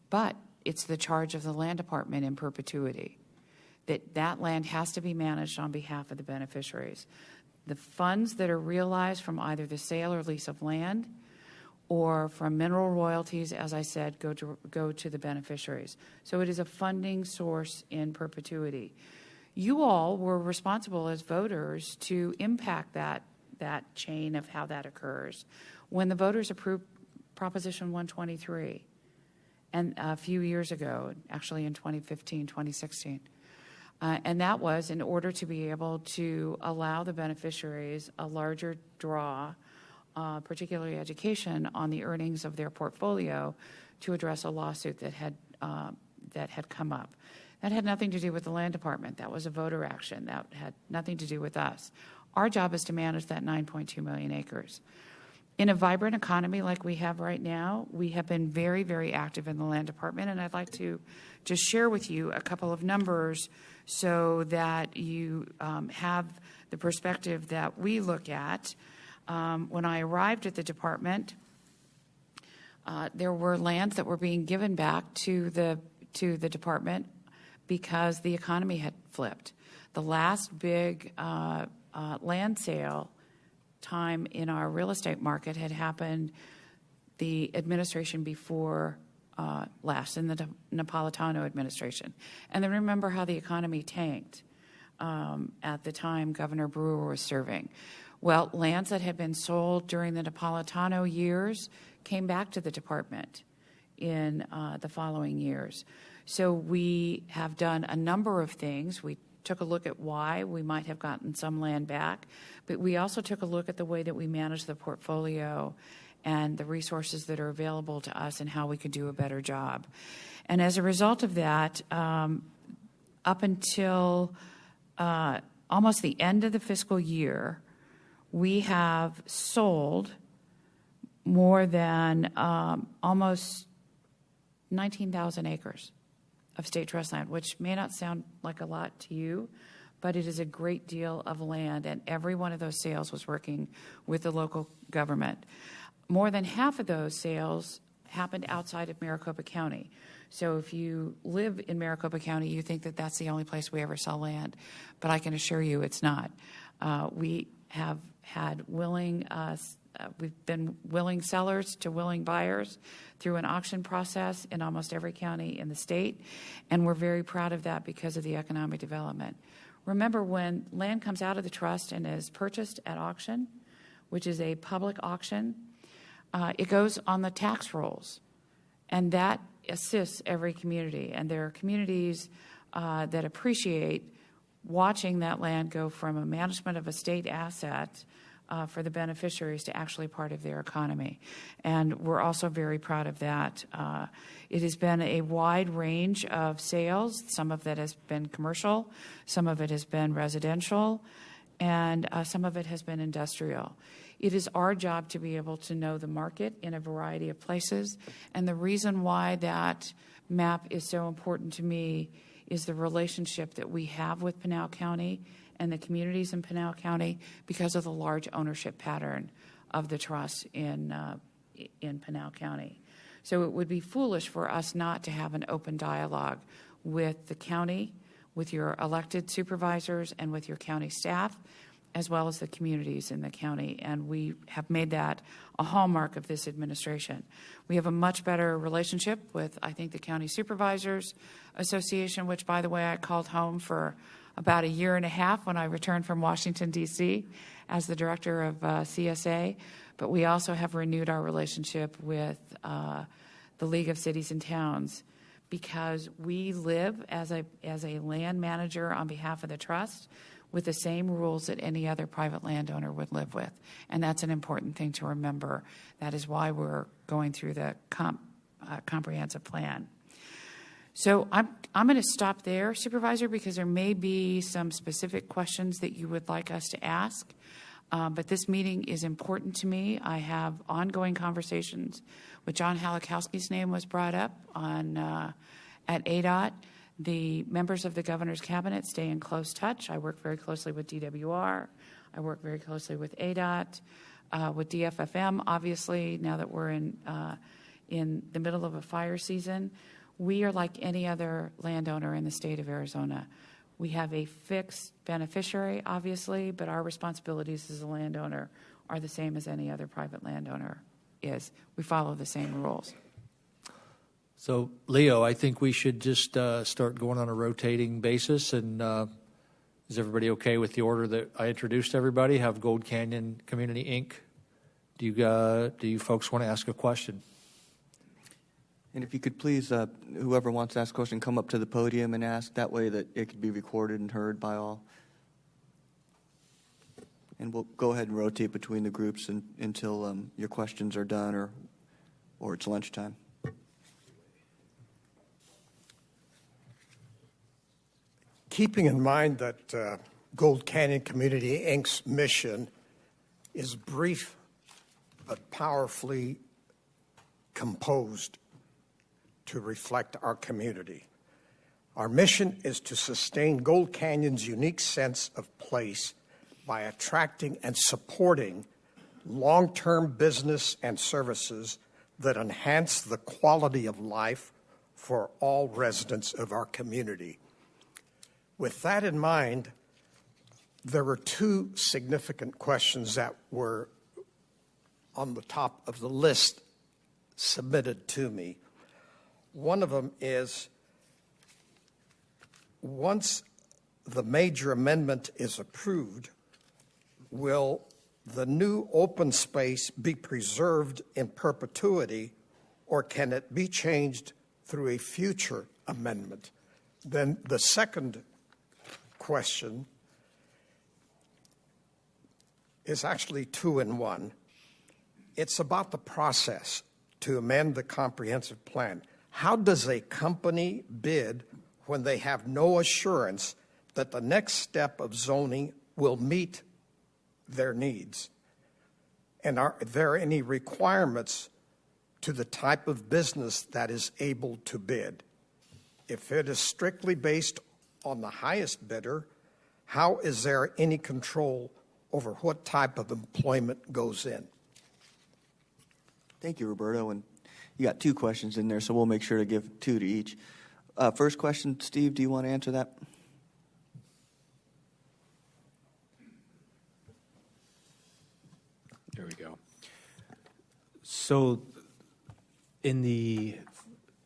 But it's the charge of the land department in perpetuity that land has to be managed on behalf of the beneficiaries. The funds that are realized from either the sale or lease of land or from mineral royalties, as I said, go to the beneficiaries. So it is a funding source in perpetuity. You all were responsible as voters to impact that chain of how that occurs. When the voters approved Proposition 123, and a few years ago, actually in 2015, 2016, and that was in order to be able to allow the beneficiaries a larger draw, particularly education, on the earnings of their portfolio to address a lawsuit that had come up. That had nothing to do with the land department. That was a voter action. That had nothing to do with us. Our job is to manage that 9.2 million acres. In a vibrant economy like we have right now, we have been very, very active in the land department, and I'd like to just share with you a couple of numbers so that you have the perspective that we look at. When I arrived at the department, there were lands that were being given back to the department because the economy had flipped. The last big land sale time in our real estate market had happened the administration before last, in the Napolitano administration. And then remember how the economy tanked at the time Governor Brewer was serving. Well, lands that had been sold during the Napolitano years came back to the department in the following years. So we have done a number of things. We took a look at why we might have gotten some land back, but we also took a look at the way that we manage the portfolio and the resources that are available to us and how we could do a better job. And as a result of that, up until almost the end of the fiscal year, we have sold more than almost 19,000 acres of state trust land, which may not sound like a lot to you, but it is a great deal of land, and every one of those sales was working with the local government. More than half of those sales happened outside of Maricopa County. So if you live in Maricopa County, you think that that's the only place we ever sell land, but I can assure you it's not. We have had we've been willing sellers to willing buyers through an auction process in almost every county in the state, and we're very proud of that because of the economic development. Remember, when land comes out of the trust and is purchased at auction, which is a public auction, it goes on the tax rolls, and that assists every community. And there are communities that appreciate watching that land go from a management of a state asset for the beneficiaries to actually part of their economy. And we're also very proud of that. It has been a wide range of sales. Some of that has been commercial, some of it has been residential, and some of it has been industrial. It is our job to be able to know the market in a variety of places. And the reason why that map is so important to me is the relationship that we have with Pinal County and the communities in Pinal County because of the large ownership pattern of the trust in Pinal County. So it would be foolish for us not to have an open dialogue with the county, with your elected supervisors, and with your county staff, as well as the communities in the county. And we have made that a hallmark of this administration. We have a much better relationship with, I think, the County Supervisors Association, which, by the way, I called home for about a year and a half when I returned from Washington, D.C. as the director of CSA. But we also have renewed our relationship with the League of Cities and Towns because we live as a land manager on behalf of the trust with the same rules that any other private landowner would live with. And that's an important thing to remember. That is why we're going through the comprehensive plan. So I'm going to stop there, Supervisor, because there may be some specific questions that you would like us to ask. But this meeting is important to me. I have ongoing conversations with John Halakowski's name was brought up at ADOT. The members of the governor's cabinet stay in close touch. I work very closely with DWR. I work very closely with ADOT, with DFFM, obviously, now that we're in the middle of a fire season. We are like any other landowner in the state of Arizona. We have a fixed beneficiary, obviously, but our responsibilities as a landowner are the same as any other private landowner is. We follow the same rules.
So, Leo, I think we should just start going on a rotating basis. And is everybody okay with the order that I introduced everybody? Have Gold Canyon Community Inc. Do you folks want to ask a question?
And if you could please, whoever wants to ask a question, come up to the podium and ask. That way that it could be recorded and heard by all. And we'll go ahead and rotate between the groups until your questions are done or it's lunchtime.
Keeping in mind that Gold Canyon Community Inc.'s mission is brief but powerfully composed to reflect our community. Our mission is to sustain Gold Canyon's unique sense of place by attracting and supporting long-term business and services that enhance the quality of life for all residents of our community. With that in mind, there were two significant questions that were on the top of the list submitted to me. One of them is, once the major amendment is approved, will the new open space be preserved in perpetuity, or can it be changed through a future amendment? Then the second question is actually two in one. It's about the process to amend the comprehensive plan. How does a company bid when they have no assurance that the next step of zoning will meet their needs? And are there any requirements to the type of business that is able to bid? If it is strictly based on the highest bidder, how is there any control over what type of employment goes in?
Thank you, Roberto. And you got two questions in there, so we'll make sure to give two to each. First question, Steve, do you want to answer that?
There we go. So in the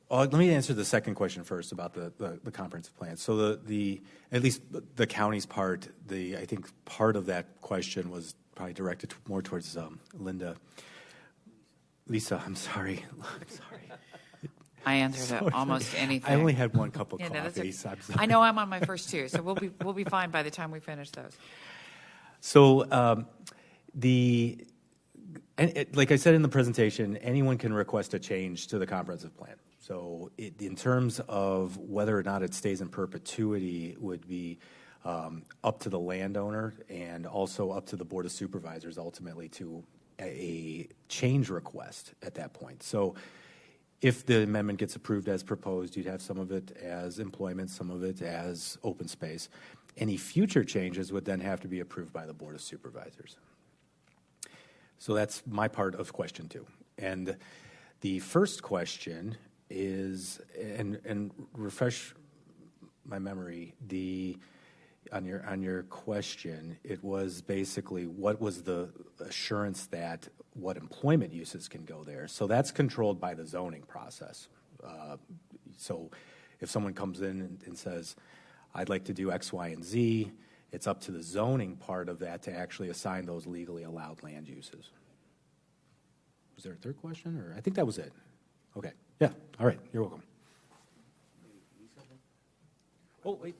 let me answer the second question first about the comprehensive plan. So the at least the county's part, I think part of that question was probably directed more towards Linda. Lisa, I'm sorry. I'm sorry.
I answered almost anything.
I only had one cup of
Yeah, no, that's
coffee.
okay.
So I'm sorry.
I know I'm on my first two, so we'll be fine by the time we finish those.
So like I said in the presentation, anyone can request a change to the comprehensive plan. So in terms of whether or not it stays in perpetuity would be up to the landowner and also up to the Board of Supervisors ultimately to a change request at that point. So if the amendment gets approved as proposed, you'd have some of it as employment, some of it as open space. Any future changes would then have to be approved by the Board of Supervisors. So that's my part of question two. And the first question is, and refresh my memory, on your question, it was basically what was the assurance that what employment uses can go there. So that's controlled by the zoning process. So if someone comes in and says, I'd like to do X, Y, and Z, it's up to the zoning part of that to actually assign those legally allowed land uses. Was there a third question? Or I think that was it. Okay. Yeah. All right. You're welcome. Oh, wait.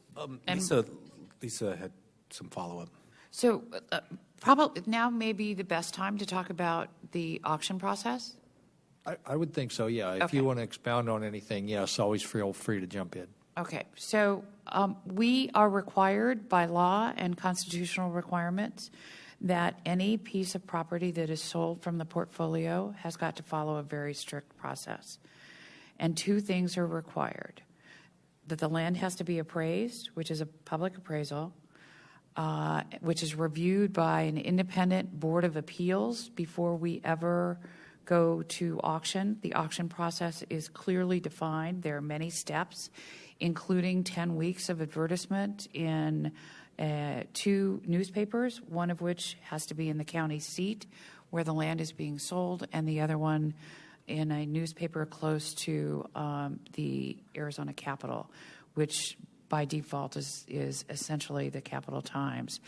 Lisa had some follow-up.
So probably now may be the best time to talk about the auction process.
I would think so, yeah. If
Okay.
you want to expound on anything, yes, always feel free to jump in.
Okay, so we are required by law and constitutional requirements that any piece of property that is sold from the portfolio has got to follow a very strict process. And two things are required. That the land has to be appraised, which is a public appraisal, which is reviewed by an independent board of appeals before we ever go to auction. The auction process is clearly defined. There are many steps, including 10 weeks of advertisement in 2 newspapers, one of which has to be in the county seat where the land is being sold, and the other one in a newspaper close to the Arizona Capitol, which by default is essentially the Capitol Times.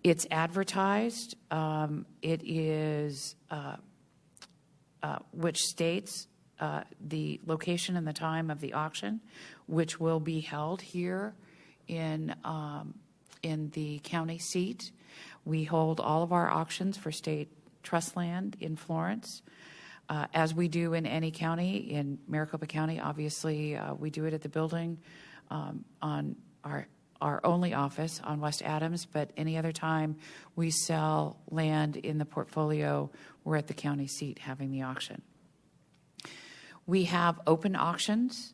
It's advertised. It is which states the location and the time of the auction, which will be held here in the county seat. We hold all of our auctions for state trust land in Florence, as we do in any county. In Maricopa County, obviously, we do it at the building on our only office on West Adams, but any other time we sell land in the portfolio, we're at the county seat having the auction. We have open auctions.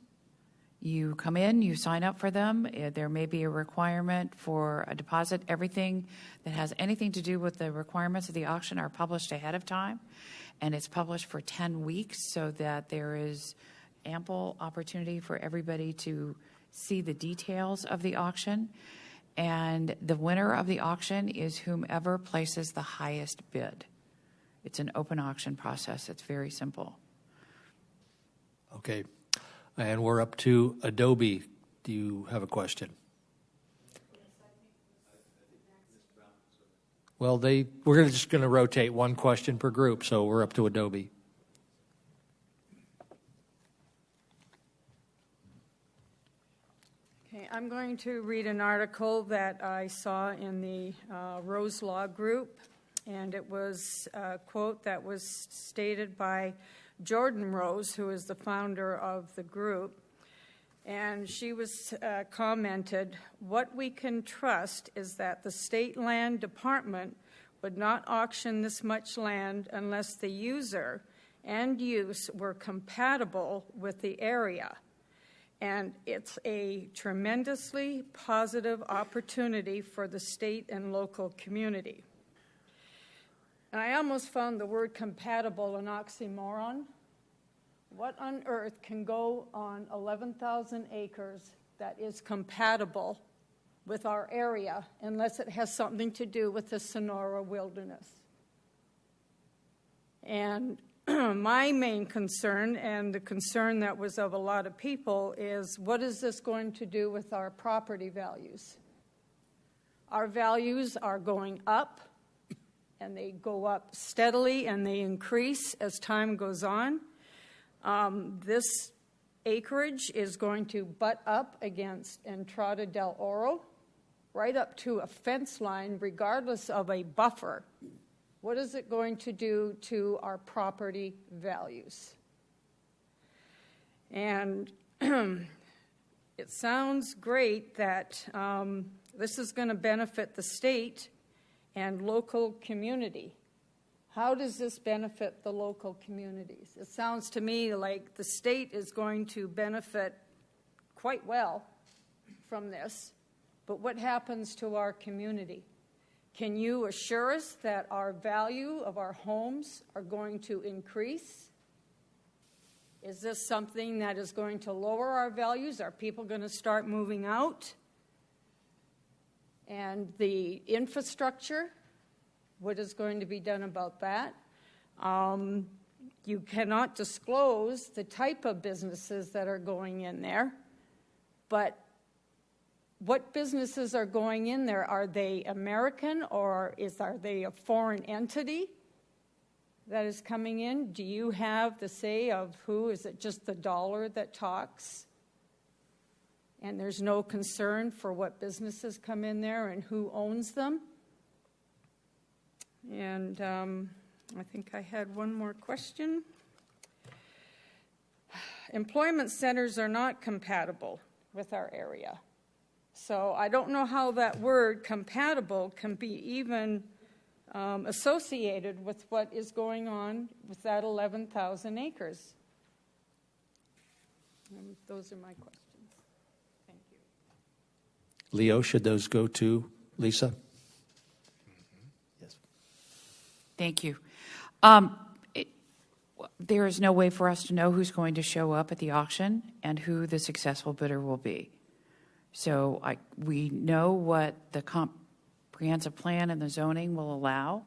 You come in, you sign up for them. There may be a requirement for a deposit. Everything that has anything to do with the requirements of the auction are published ahead of time, and it's published for 10 weeks so that there is ample opportunity for everybody to see the details of the auction. And the winner of the auction is whomever places the highest bid. It's an open auction process. It's very simple.
Okay. And we're up to Adobe. Do you have a question? Well, we're just going to rotate one question per group, so we're up to Adobe.
Okay, I'm going to read an article that I saw in the Rose Law Group, and it was a quote that was stated by Jordan Rose, who is the founder of the group, and she was commented, "What we can trust is that the State Land Department would not auction this much land unless the user and use were compatible with the area. And it's a tremendously positive opportunity for the state and local community." And I almost found the word compatible an oxymoron. What on earth can go on 11,000 acres that is compatible with our area unless it has something to do with the Sonora wilderness? And my main concern, and the concern that was of a lot of people, is what is this going to do with our property values? Our values are going up, and they go up steadily, and they increase as time goes on. This acreage is going to butt up against Entrada del Oro, right up to a fence line, regardless of a buffer. What is it going to do to our property values? And it sounds great that this is going to benefit the state and local community. How does this benefit the local communities? It sounds to me like the state is going to benefit quite well from this, but what happens to our community? Can you assure us that our value of our homes are going to increase? Is this something that is going to lower our values? Are people going to start moving out? And the infrastructure, what is going to be done about that? You cannot disclose the type of businesses that are going in there, but what businesses are going in there? Are they American, or are they a foreign entity that is coming in? Do you have the say of who? Is it just the dollar that talks? And there's no concern for what businesses come in there and who owns them? And I think I had one more question. Employment centers are not compatible with our area. So I don't know how that word compatible can be even associated with what is going on with that 11,000 acres. And those are my questions. Thank you.
Leo, should those go to Lisa?
Yes.
Thank you. there is no way for us to know who's going to show up at the auction and who the successful bidder will be. So we know what the comprehensive plan and the zoning will allow,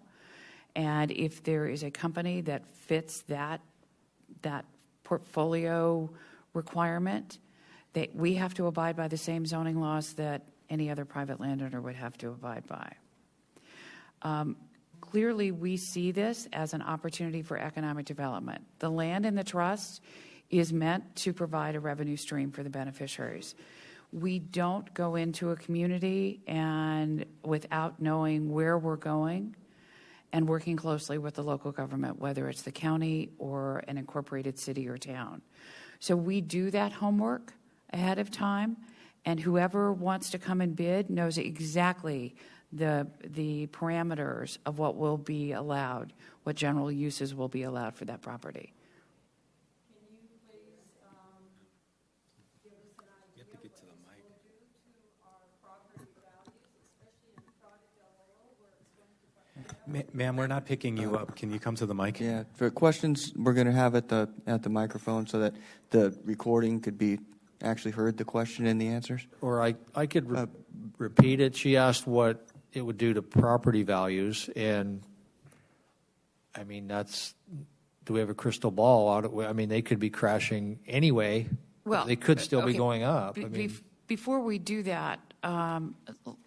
and if there is a company that fits that portfolio requirement, that we have to abide by the same zoning laws that any other private landowner would have to abide by. Clearly, we see this as an opportunity for economic development. The land in the trust is meant to provide a revenue stream for the beneficiaries. We don't go into a community and without knowing where we're going and working closely with the local government, whether it's the county or an incorporated city or town. So we do that homework ahead of time, and whoever wants to come and bid knows exactly the parameters of what will be allowed, what general uses will be allowed for that property.
Can you please give us an idea of what this will do to our property values, especially in Prado del Oro, where it's going to...
Ma'am, we're not picking you up. Can you come to the mic?
Yeah, for questions we're going to have at the microphone so that the recording could be actually heard, the question and the answers.
Or I could repeat it. She asked what it would do to property values, and I mean, do we have a crystal ball? I mean, they could be crashing anyway.
Well,
they could still be
okay.
going up. I mean,
Before we do that,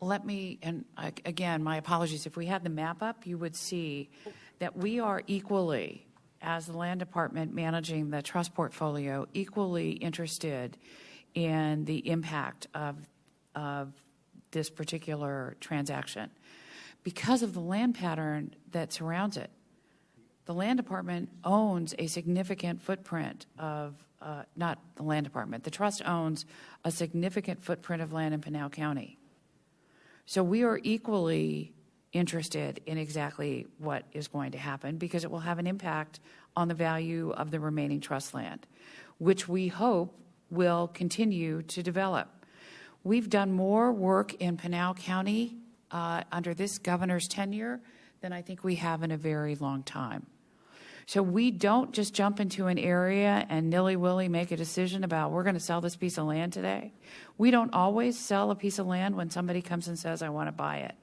let me, and again, my apologies, if we had the map up, you would see that we are equally, as the land department managing the trust portfolio, equally interested in the impact of this particular transaction because of the land pattern that surrounds it. The land department owns a significant footprint of, not the land department, the trust owns a significant footprint of land in Pinal County. So we are equally interested in exactly what is going to happen because it will have an impact on the value of the remaining trust land, which we hope will continue to develop. We've done more work in Pinal County under this governor's tenure than I think we have in a very long time. So we don't just jump into an area and nilly-willy make a decision about we're going to sell this piece of land today. We don't always sell a piece of land when somebody comes and says, I want to buy it.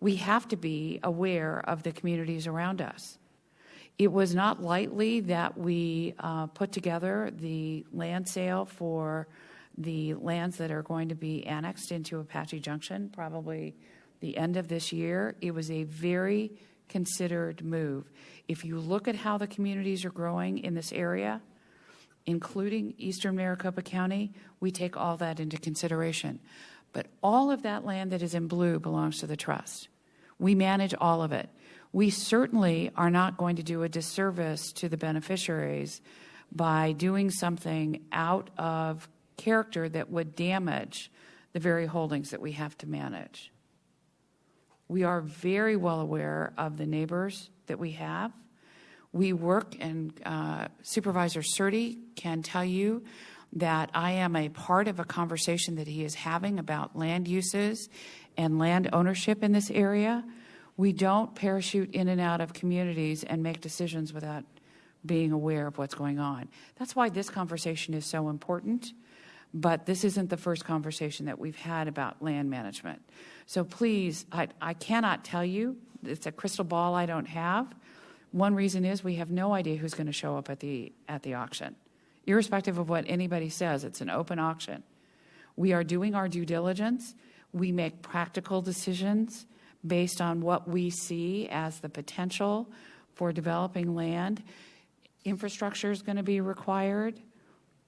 We have to be aware of the communities around us. It was not lightly that we put together the land sale for the lands that are going to be annexed into Apache Junction, probably the end of this year. It was a very considered move. If you look at how the communities are growing in this area, including eastern Maricopa County, we take all that into consideration. But all of that land that is in blue belongs to the trust. We manage all of it. We certainly are not going to do a disservice to the beneficiaries by doing something out of character that would damage the very holdings that we have to manage. We are very well aware of the neighbors that we have. We work, and Supervisor Surtee can tell you that I am a part of a conversation that he is having about land uses and land ownership in this area. We don't parachute in and out of communities and make decisions without being aware of what's going on. That's why this conversation is so important, but this isn't the first conversation that we've had about land management. So please, I cannot tell you. It's a crystal ball I don't have. One reason is we have no idea who's going to show up at the auction. Irrespective of what anybody says, it's an open auction. We are doing our due diligence. We make practical decisions based on what we see as the potential for developing land. Infrastructure is going to be required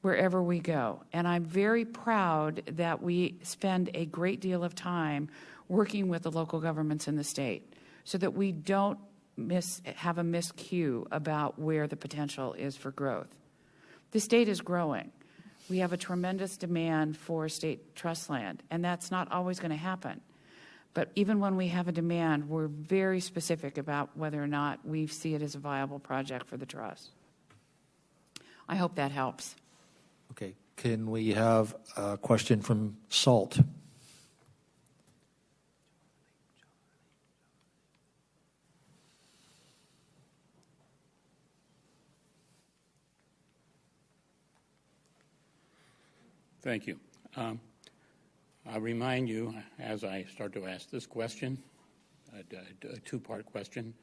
wherever we go. And I'm very proud that we spend a great deal of time working with the local governments in the state so that we don't have a miscue about where the potential is for growth. The state is growing. We have a tremendous demand for state trust land, and that's not always going to happen. But even when we have a demand, we're very specific about whether or not we see it as a viable project for the trust. I hope that helps.
okay, can we have a question from SALT?
Thank you. I remind you, as I start to ask this question, a two-part question.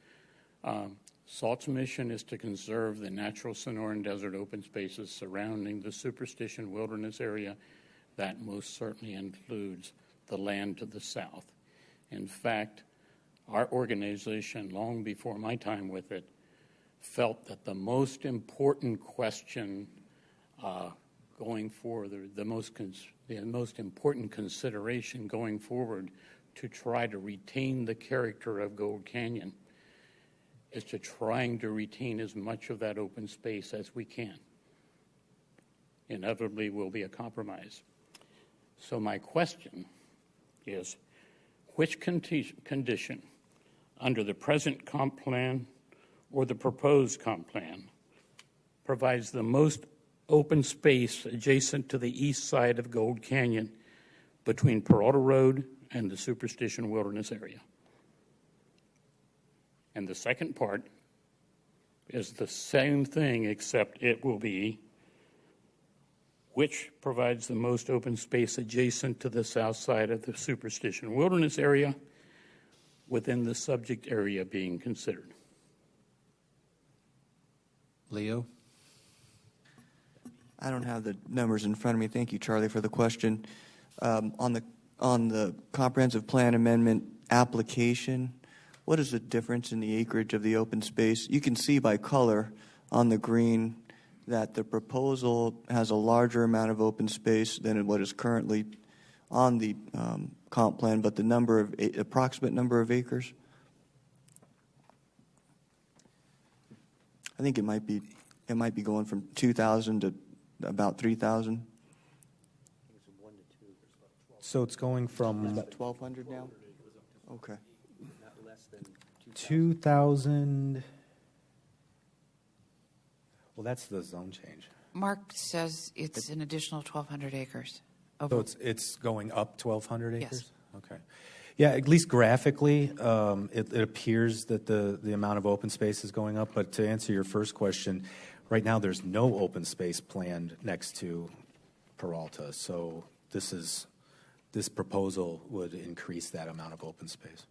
SALT's mission is to conserve the natural Sonoran Desert open spaces surrounding the Superstition Wilderness area. That most certainly includes the land to the south. In fact, our organization, long before my time with it, felt that the most important question going forward, the most important consideration going forward to try to retain the character of Gold Canyon is to trying to retain as much of that open space as we can. Inevitably will be a compromise. So my question is, which condition under the present comp plan or the proposed comp plan provides the most open space adjacent to the east side of Gold Canyon between Peralta Road and the Superstition Wilderness area? And the second part is the same thing, except it will be which provides the most open space adjacent to the south side of the Superstition Wilderness area within the subject area being considered.
Leo?
I don't have the numbers in front of me. Thank you, Charlie, for the question. On the comprehensive plan amendment application, what is the difference in the acreage of the open space? You can see by color on the green that the proposal has a larger amount of open space than what is currently on the comp plan, but the approximate number of acres, I think it might be going from 2,000 to about 3,000.
So it's going from
1,200 now? Okay.
2,000. Well, that's the zone change.
Mark says it's an additional 1,200 acres.
So it's going up 1,200 acres?
Yes.
Okay. Yeah, at least graphically, it appears that the amount of open space is going up. But to answer your first question, right now there's no open space planned next to Peralta. So this proposal would increase that amount of open space.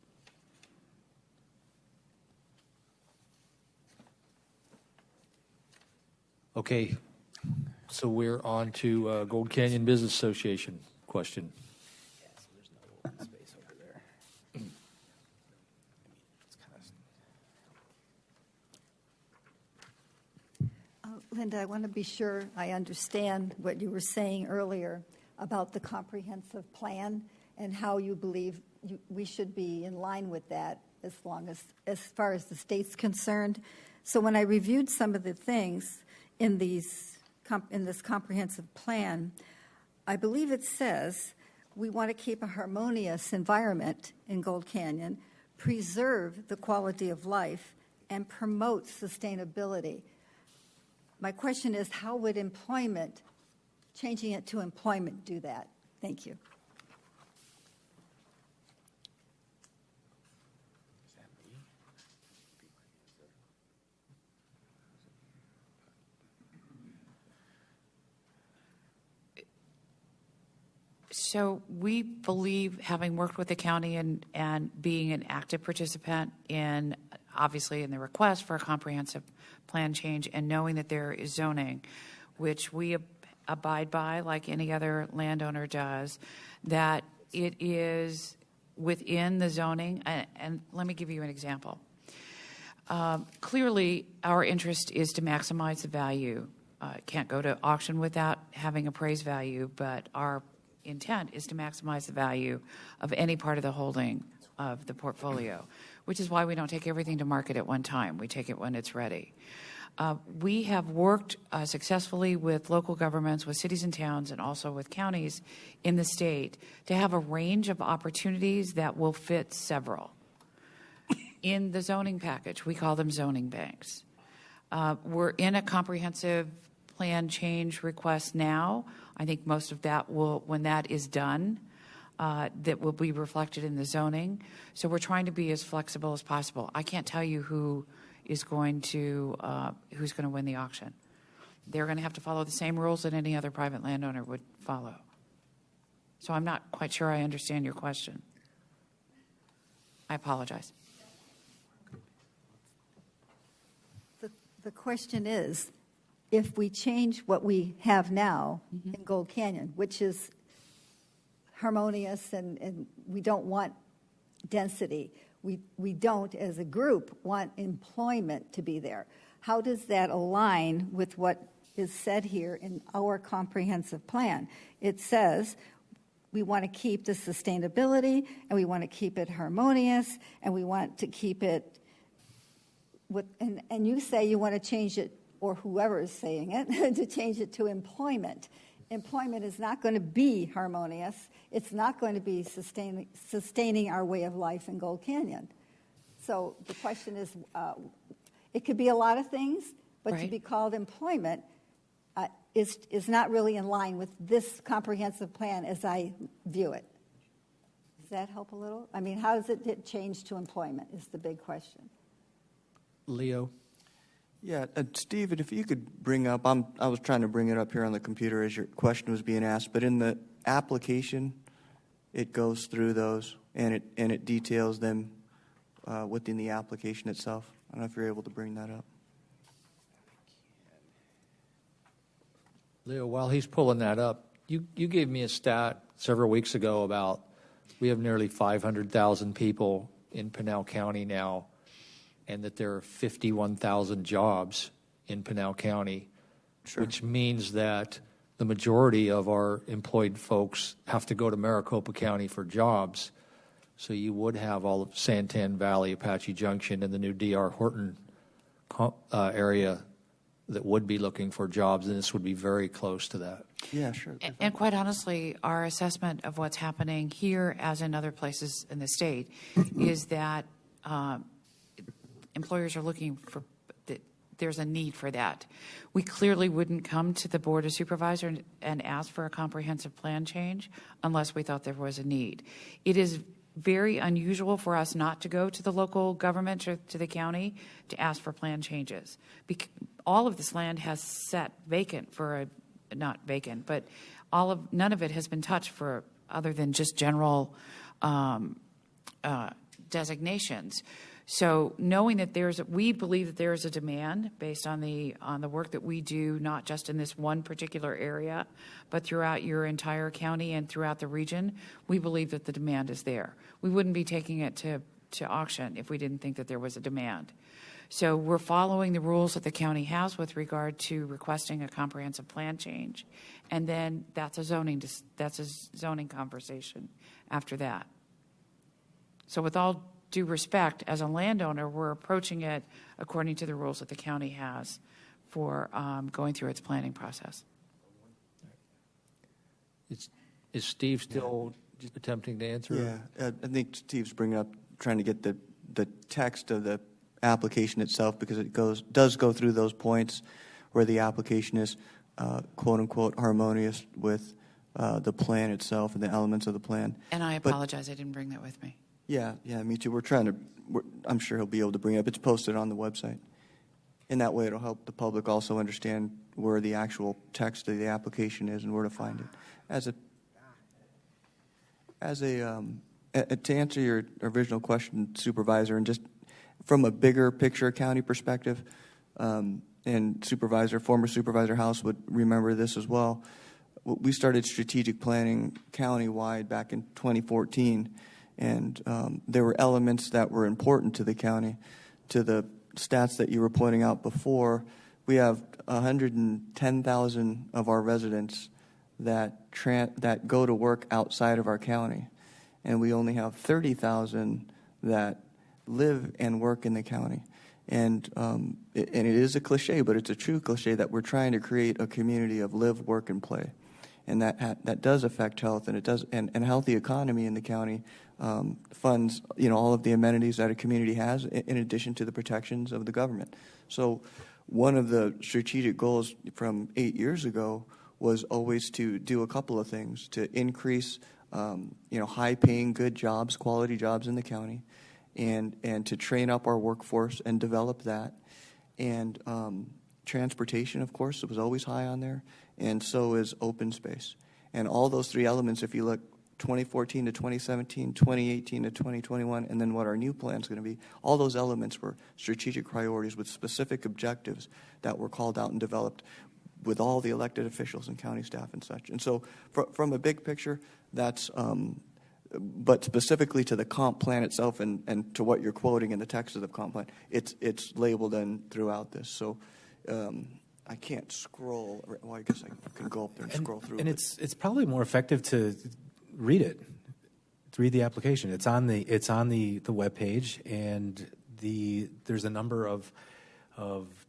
Okay, so we're on to Gold Canyon Business Association question.
Yeah, so there's no open space over there.
Linda, I want to be sure I understand what you were saying earlier about the comprehensive plan and how you believe we should be in line with that as far as the state's concerned. So when I reviewed some of the things in this comprehensive plan, I believe it says we want to keep a harmonious environment in Gold Canyon, preserve the quality of life, and promote sustainability. My question is, how would changing it to employment do that? Thank you.
So we believe, having worked with the county and being an active participant in, obviously, in the request for a comprehensive plan change, and knowing that there is zoning, which we abide by like any other landowner does, that it is within the zoning. And let me give you an example. Clearly, our interest is to maximize the value. Can't go to auction without having appraised value, but our intent is to maximize the value of any part of the holding of the portfolio, which is why we don't take everything to market at one time. We take it when it's ready. We have worked successfully with local governments, with cities and towns, and also with counties in the state to have a range of opportunities that will fit several. In the zoning package, we call them zoning banks. We're in a comprehensive plan change request now. I think most of that will, when that is done, that will be reflected in the zoning. So we're trying to be as flexible as possible. I can't tell you who's going to win the auction. they're going to have to follow the same rules that any other private landowner would follow. So I'm not quite sure I understand your question. I apologize.
The question is, if we change what we have now in Gold Canyon, which is harmonious and we don't want density, we don't, as a group, want employment to be there. How does that align with what is said here in our comprehensive plan? It says we want to keep the sustainability, and we want to keep it harmonious, and we want to keep it with, and you say you want to change it, or whoever is saying it, to change it to employment. Employment is not going to be harmonious. It's not going to be sustaining our way of life in Gold Canyon. So the question is, it could be a lot of things, but to be called employment is not really in line with this comprehensive plan as I view it. Does that help a little? I mean, how does it change to employment is the big question.
Leo?
Yeah, Steve, if you could bring up, I was trying to bring it up here on the computer as your question was being asked, but in the application, it goes through those and it details them within the application itself. I don't know if you're able to bring that up.
Leo, while he's pulling that up, you gave me a stat several weeks ago about we have nearly 500,000 people in Pinal County now, and that there are 51,000 jobs in Pinal County, which means that the majority of our employed folks have to go to Maricopa County for jobs. So you would have all of Santan Valley, Apache Junction, and the new D.R. Horton area that would be looking for jobs, and this would be very close to that.
Yeah, sure.
And quite honestly, our assessment of what's happening here, as in other places in the state, is that employers are looking for, there's a need for that. We clearly wouldn't come to the Board of Supervisors and ask for a comprehensive plan change unless we thought there was a need. It is very unusual for us not to go to the local government or to the county to ask for plan changes. All of this land has sat vacant for not vacant, but none of it has been touched for other than just general designations. So knowing that we believe that there is a demand based on the work that we do, not just in this one particular area, but throughout your entire county and throughout the region, we believe that the demand is there. We wouldn't be taking it to auction if we didn't think that there was a demand. So we're following the rules that the county has with regard to requesting a comprehensive plan change, and then that's a zoning conversation after that. So with all due respect, as a landowner, we're approaching it according to the rules that the county has for going through its planning process.
Is Steve still attempting to answer?
Yeah, I think Steve's trying to get the text of the application itself, because it does go through those points where the application is quote unquote harmonious with the plan itself and the elements of the plan.
And I apologize, I didn't bring that with me.
Yeah, me too. I'm sure he'll be able to bring it up. It's posted on the website. In that way, it'll help the public also understand where the actual text of the application is and where to find it. To answer your original question, Supervisor, and just from a bigger picture county perspective, and former Supervisor House would remember this as well. We started strategic planning countywide back in 2014. And there were elements that were important to the county. To the stats that you were pointing out before, we have 110,000 of our residents that go to work outside of our county, and we only have 30,000 that live and work in the county. And it is a cliche, but it's a true cliche that we're trying to create a community of live, work, and play. And that does affect health, and it does, and a healthy economy in the county funds all of the amenities that a community has, in addition to the protections of the government. So one of the strategic goals from 8 years ago was always to do a couple of things: to increase high-paying, good jobs, quality jobs in the county, and to train up our workforce and develop that, and transportation, of course, it was always high on there, and so is open space. And all those three elements, if you look 2014 to 2017, 2018 to 2021, and then what our new plan is going to be, all those elements were strategic priorities with specific objectives that were called out and developed with all the elected officials and county staff and such. And so from a big picture, that's, but specifically to the comp plan itself and to what you're quoting in the text of the comp plan, it's labeled in throughout this. So I can't scroll. Well, I guess I can go up there and scroll through.
And it's probably more effective to read it, to read the application. It's on the web page, and there's a number of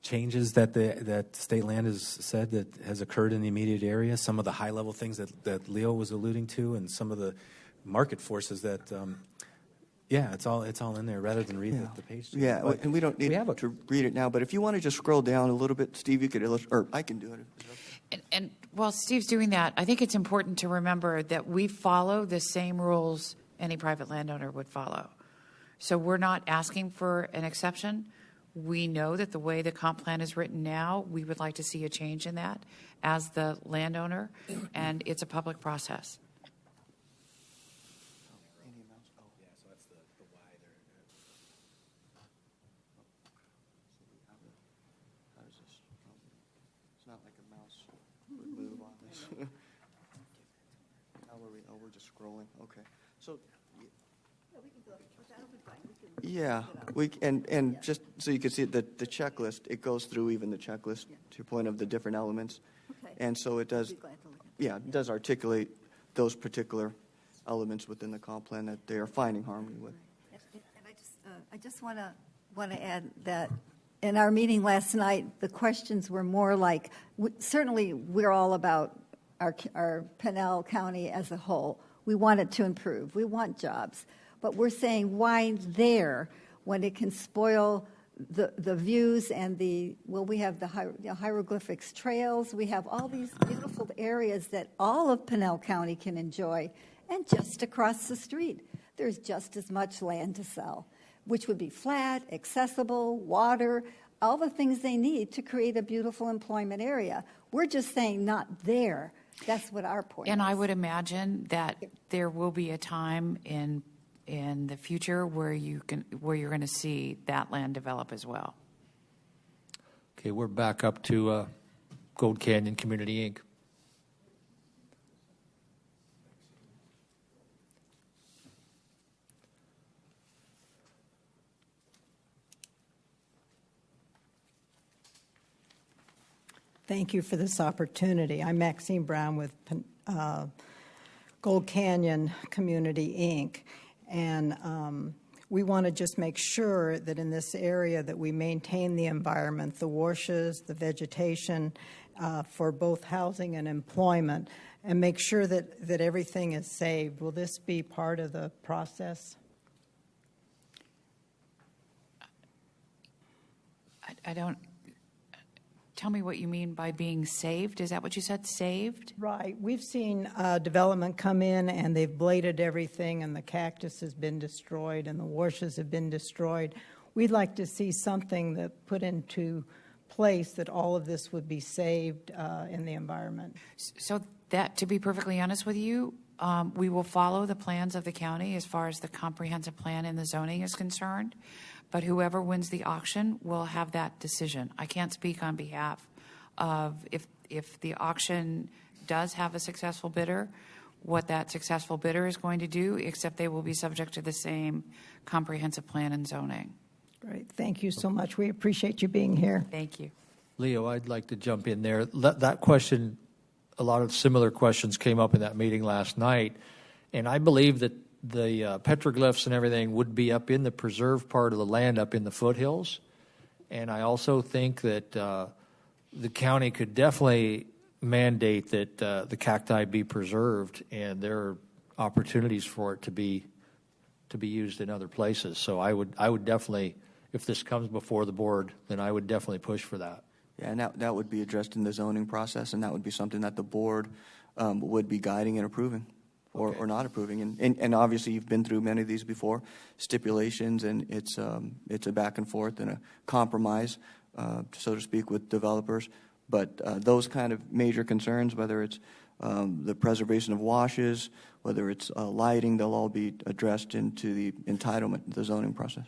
changes that state land has said that has occurred in the immediate area. Some of the high level things that Leo was alluding to, and some of the market forces that. It's all in there rather than read the page.
Yeah,
but
and we don't need to read it now. But if you want to just scroll down a little bit, Steve, you could illustrate, or I can do it.
And while Steve's doing that, I think it's important to remember that we follow the same rules any private landowner would follow. So we're not asking for an exception. We know that the way the comp plan is written now, we would like to see a change in that as the landowner, and it's a public process.
It's not like a mouse would move on this. We're just scrolling. Okay. So. Yeah, and just so you can see the checklist, it goes through even the checklist to your point of the different elements.
Okay.
And so it does, it does articulate those particular elements within the comp plan that they are finding harmony with.
And I just want to add that in our meeting last night, the questions were more like, certainly we're all about our Pinal County as a whole. We want it to improve. We want jobs. But we're saying why there when it can spoil the views and we have the hieroglyphics trails. We have all these beautiful areas that all of Pinal County can enjoy. And just across the street, there's just as much land to sell, which would be flat, accessible, water, all the things they need to create a beautiful employment area. We're just saying not there. That's what our point is.
And I would imagine that there will be a time in the future where you're going to see that land develop as well.
Okay, we're back up to Gold Canyon Community, Inc.
Thank you for this opportunity. I'm Maxine Brown with Gold Canyon Community, Inc., and we want to just make sure that in this area that we maintain the environment, the washes, the vegetation for both housing and employment, and make sure that everything is saved. Will this be part of the process?
I don't... Tell me what you mean by being saved. Is that what you said, saved?
Right. We've seen development come in and they've bladed everything and the cactus has been destroyed and the washes have been destroyed. We'd like to see something that put into place that all of this would be saved in the environment.
So that, to be perfectly honest with you, we will follow the plans of the county as far as the comprehensive plan and the zoning is concerned. But whoever wins the auction will have that decision. I can't speak on behalf of if the auction does have a successful bidder, what that successful bidder is going to do, except they will be subject to the same comprehensive plan and zoning.
Great. Thank you so much. We appreciate you being here.
Thank you.
Leo, I'd like to jump in there. That question, a lot of similar questions came up in that meeting last night, and I believe that the petroglyphs and everything would be up in the preserved part of the land up in the foothills. And I also think that the county could definitely mandate that the cacti be preserved, and there are opportunities for it to be used in other places. So I would definitely, if this comes before the board, then I would definitely push for that.
Yeah, and that would be addressed in the zoning process, and that would be something that the board would be guiding and approving. Or not approving, and obviously you've been through many of these before, stipulations, and it's a back and forth and a compromise. so to speak, with developers. But those kind of major concerns, whether it's the preservation of washes, whether it's lighting, they'll all be addressed into the entitlement, the zoning process.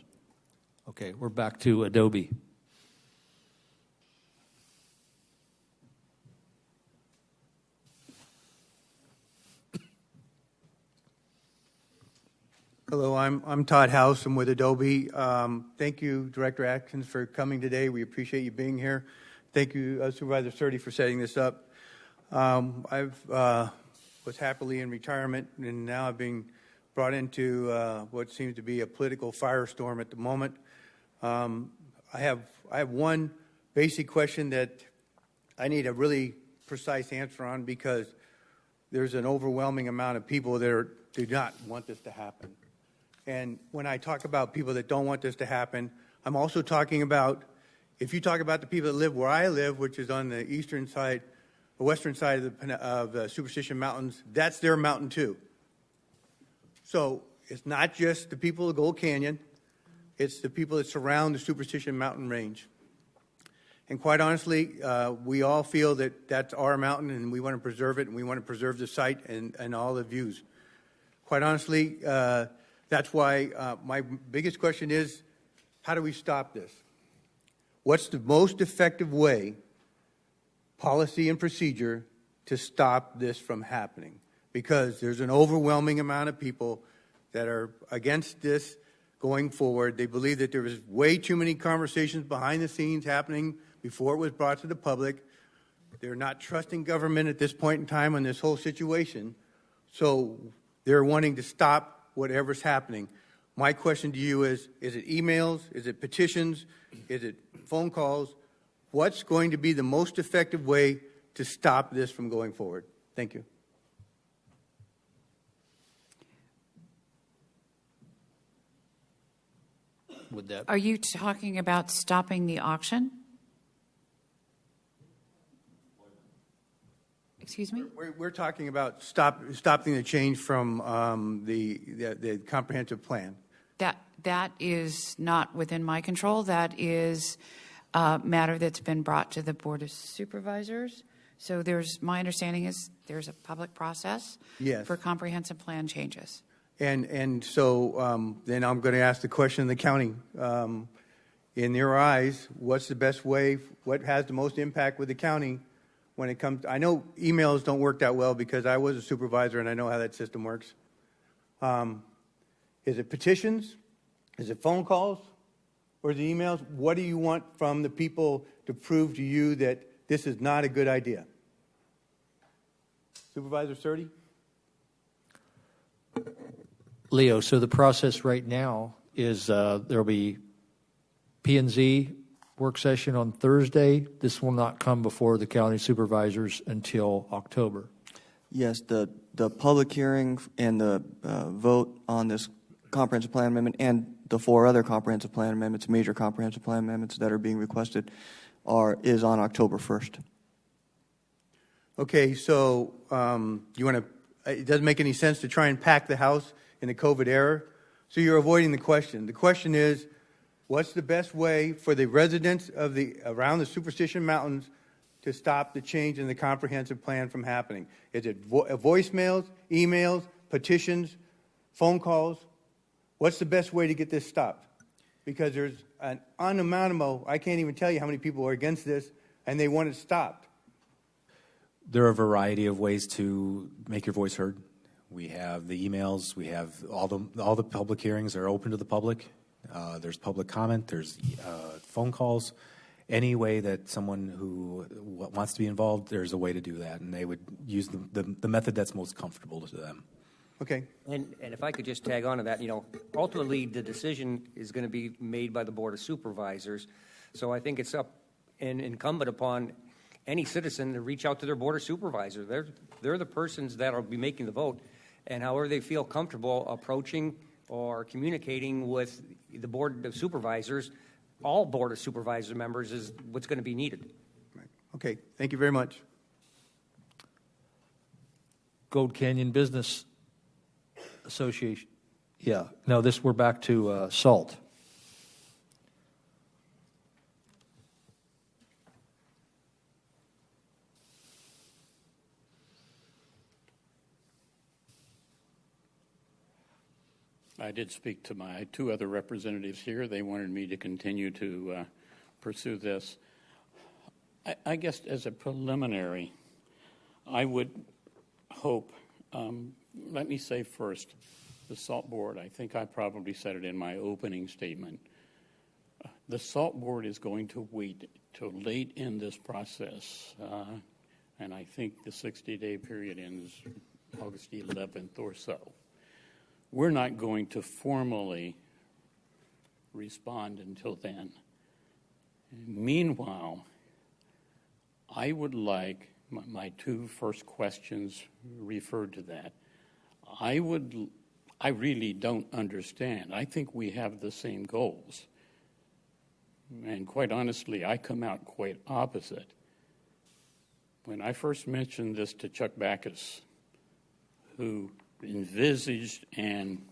Okay, we're back to Adobe.
Hello, I'm Todd House. I'm with Adobe. Thank you, Director Atkins, for coming today. We appreciate you being here. Thank you, Supervisor Sturdy, for setting this up. I was happily in retirement, and now I'm being brought into what seems to be a political firestorm at the moment. I have one basic question that I need a really precise answer on, because there's an overwhelming amount of people that do not want this to happen. And when I talk about people that don't want this to happen, I'm also talking about, if you talk about the people that live where I live, which is on the eastern side, the western side of the Superstition Mountains, that's their mountain too. So it's not just the people of Gold Canyon, it's the people that surround the Superstition Mountain range. And quite honestly, we all feel that that's our mountain, and we want to preserve it, and we want to preserve the site and all the views. Quite honestly, that's why my biggest question is, how do we stop this? What's the most effective way, policy and procedure, to stop this from happening? Because there's an overwhelming amount of people that are against this going forward. They believe that there was way too many conversations behind the scenes happening before it was brought to the public. They're not trusting government at this point in time on this whole situation. So they're wanting to stop whatever's happening. My question to you is it emails? Is it petitions? Is it phone calls? What's going to be the most effective way to stop this from going forward? Thank you.
Would that
Are you talking about stopping the auction? Excuse me?
We're talking about stopping the change from the comprehensive plan.
That is not within my control. That is a matter that's been brought to the Board of Supervisors. So my understanding is there's a public process for comprehensive plan changes.
And so then I'm going to ask the question of the county. In your eyes, what's the best way, what has the most impact with the county when it comes, I know emails don't work that well because I was a supervisor and I know how that system works. Is it petitions? Is it phone calls? Or is it emails? What do you want from the people to prove to you that this is not a good idea? Supervisor Sturdy?
Leo, so the process right now is there'll be P&Z work session on Thursday. This will not come before the county supervisors until October.
Yes, the public hearing and the vote on this comprehensive plan amendment and the 4 other comprehensive plan amendments, major comprehensive plan amendments that are being requested, is on October 1st.
Okay, so you want to, it doesn't make any sense to try and pack the house in the COVID era. So you're avoiding the question. The question is, what's the best way for the residents of around the Superstition Mountains to stop the change in the comprehensive plan from happening? Is it voicemails, emails, petitions, phone calls? What's the best way to get this stopped? Because there's an unimaginable, I can't even tell you how many people are against this, and they want it stopped.
There are a variety of ways to make your voice heard. We have the emails. We have all the public hearings are open to the public. There's public comment. There's phone calls. Any way that someone who wants to be involved, there's a way to do that, and they would use the method that's most comfortable to them.
Okay.
And if I could just tag on to that, ultimately the decision is going to be made by the Board of Supervisors. So I think it's up and incumbent upon any citizen to reach out to their Board of Supervisors. They're the persons that will be making the vote, and however they feel comfortable approaching or communicating with the Board of Supervisors, all Board of Supervisor members, is what's going to be needed.
Right. Okay. Thank you very much.
Gold Canyon Business Association. Yeah. No, we're back to SALT.
I did speak to my two other representatives here. They wanted me to continue to pursue this. I guess as a preliminary, I would hope, let me say first, the Salt Board, I think I probably said it in my opening statement, the Salt Board is going to wait till late in this process, and I think the 60-day period ends August 11th or so. We're not going to formally respond until then. Meanwhile, I would like, my two first questions referred to that. I really don't understand. I think we have the same goals. And quite honestly, I come out quite opposite. When I first mentioned this to Chuck Backus, who envisaged and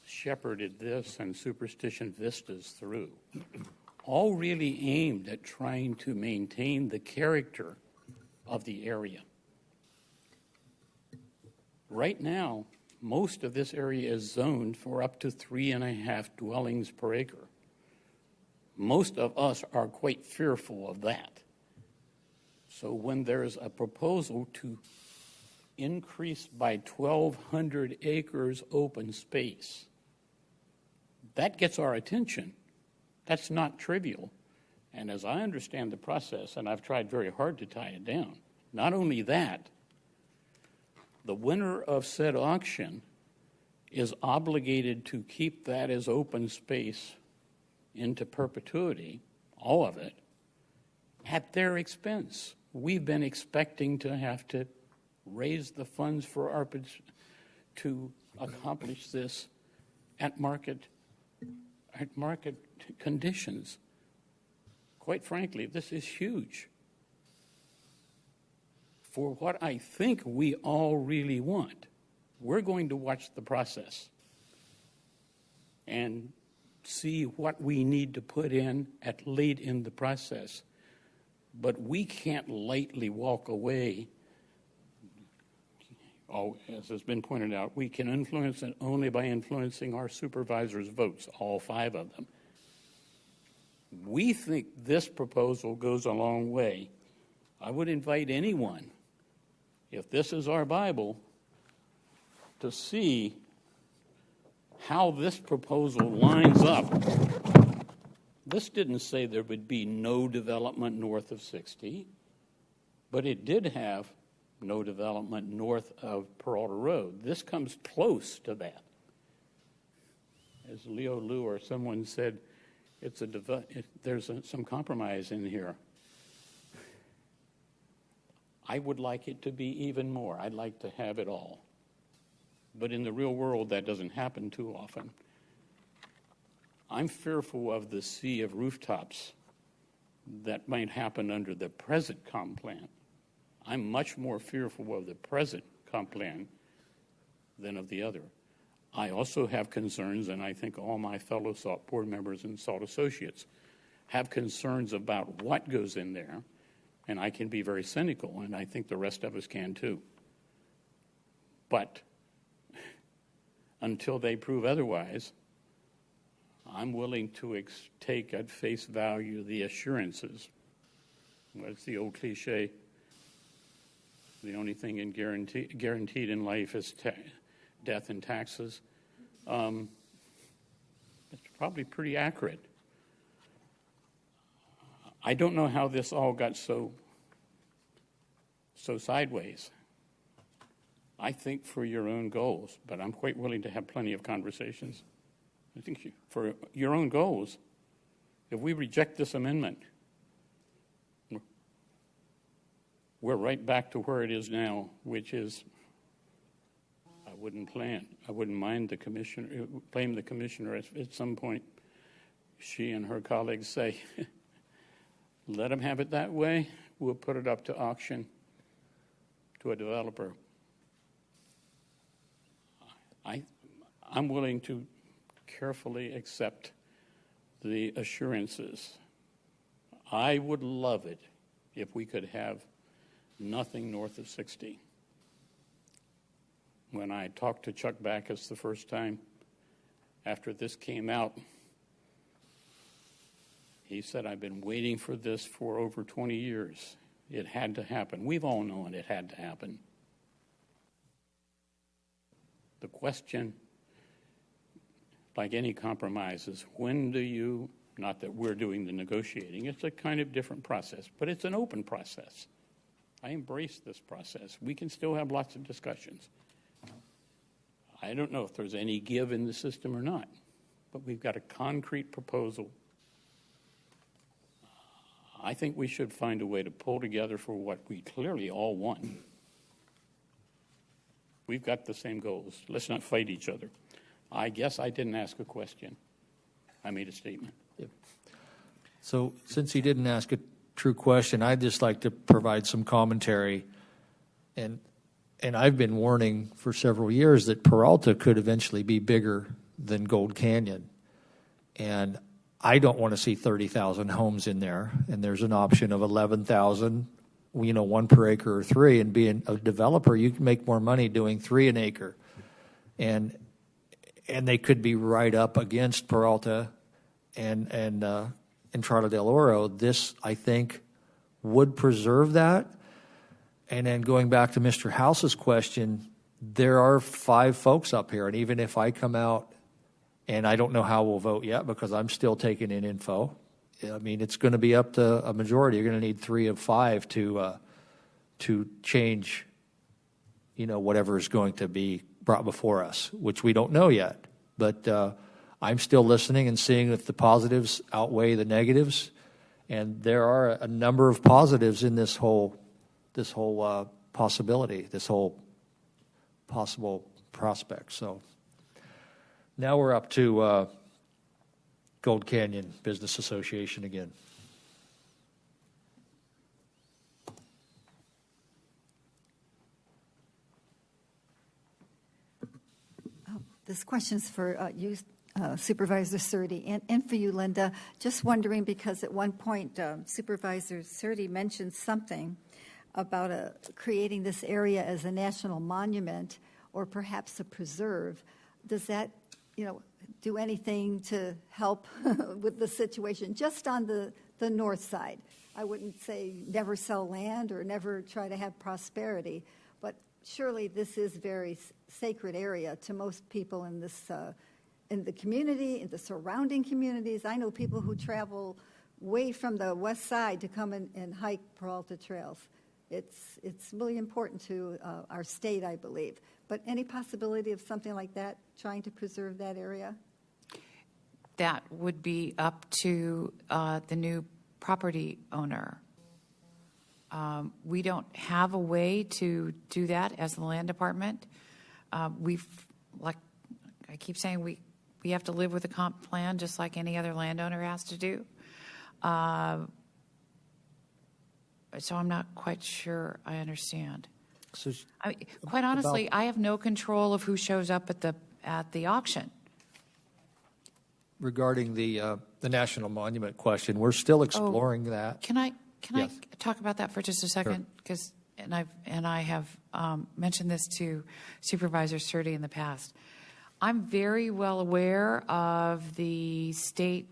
shepherded this and Superstition Vistas through, all really aimed at trying to maintain the character of the area. Right now, most of this area is zoned for up to 3.5 dwellings per acre. Most of us are quite fearful of that. So when there's a proposal to increase by 1,200 acres open space, that gets our attention. That's not trivial. And as I understand the process, and I've tried very hard to tie it down, not only that, the winner of said auction is obligated to keep that as open space into perpetuity, all of it, at their expense. We've been expecting to have to raise the funds for to accomplish this at market conditions. Quite frankly, this is huge for what I think we all really want. We're going to watch the process and see what we need to put in at late in the process. But we can't lightly walk away. Oh, as has been pointed out, we can influence it only by influencing our supervisors' votes, all 5 of them. We think this proposal goes a long way. I would invite anyone, if this is our Bible, to see how this proposal lines up. This didn't say there would be no development north of 60, but it did have no development north of Peralta Road. This comes close to that. As Leo Liu or someone said, there's some compromise in here. I would like it to be even more. I'd like to have it all. But in the real world, that doesn't happen too often. I'm fearful of the sea of rooftops that might happen under the present comp plan. I'm much more fearful of the present comp plan than of the other. I also have concerns, and I think all my fellow SALT board members and SALT associates have concerns about what goes in there, and I can be very cynical, and I think the rest of us can too. But until they prove otherwise, I'm willing to take at face value the assurances. What's the old cliche? The only thing guaranteed in life is death and taxes. It's probably pretty accurate. I don't know how this all got so sideways. I think for your own goals, but I'm quite willing to have plenty of conversations. I think for your own goals, if we reject this amendment, we're right back to where it is now, which is, I wouldn't mind the commissioner, blame the commissioner at some point. She and her colleagues say, let them have it that way, we'll put it up to auction to a developer. I'm willing to carefully accept the assurances. I would love it if we could have nothing north of 60. When I talked to Chuck Backus the first time, after this came out, he said, I've been waiting for this for over 20 years. It had to happen. We've all known it had to happen. The question, like any compromise, is when do you, not that we're doing the negotiating, it's a kind of different process, but it's an open process. I embrace this process. We can still have lots of discussions. I don't know if there's any give in the system or not, but we've got a concrete proposal. I think we should find a way to pull together for what we clearly all want. We've got the same goals. Let's not fight each other. I guess I didn't ask a question. I made a statement.
So since he didn't ask a true question, I'd just like to provide some commentary. And I've been warning for several years that Peralta could eventually be bigger than Gold Canyon. And I don't want to see 30,000 homes in there. And there's an option of 11,000, you know, 1 per acre or 3. And being a developer, you can make more money doing 3 an acre. And they could be right up against Peralta and Entrada del Oro. This, I think, would preserve that. And then going back to Mr. House's question, there are 5 folks up here. And even if I come out, and I don't know how we'll vote yet because I'm still taking in info. I mean, it's going to be up to a majority. You're going to need 3 of 5 to change, you know, whatever is going to be brought before us, which we don't know yet. But I'm still listening and seeing if the positives outweigh the negatives. And there are a number of positives in this whole possibility, this whole possible prospect. So now we're up to Gold Canyon Business Association again.
This question's for you, Supervisor Surtee, and for you, Linda. Just wondering, because at one point Supervisor Surtee mentioned something about creating this area as a national monument or perhaps a preserve. Does that, you know, do anything to help with the situation just on the north side? I wouldn't say never sell land or never try to have prosperity, but surely this is very sacred area to most people in this in the community, in the surrounding communities. I know people who travel way from the west side to come and hike Peralta trails. It's really important to our state, I believe. But any possibility of something like that, trying to preserve that area?
That would be up to the new property owner. We don't have a way to do that as the land department. Like I keep saying, we have to live with a comp plan just like any other landowner has to do. So I'm not quite sure I understand.
So
quite honestly, I have no control of who shows up at the auction.
Regarding the National Monument question, we're still exploring that.
Can I
Yes.
talk about that for just a second? Because I have mentioned this to Supervisor Surtee in the past. I'm very well aware of the state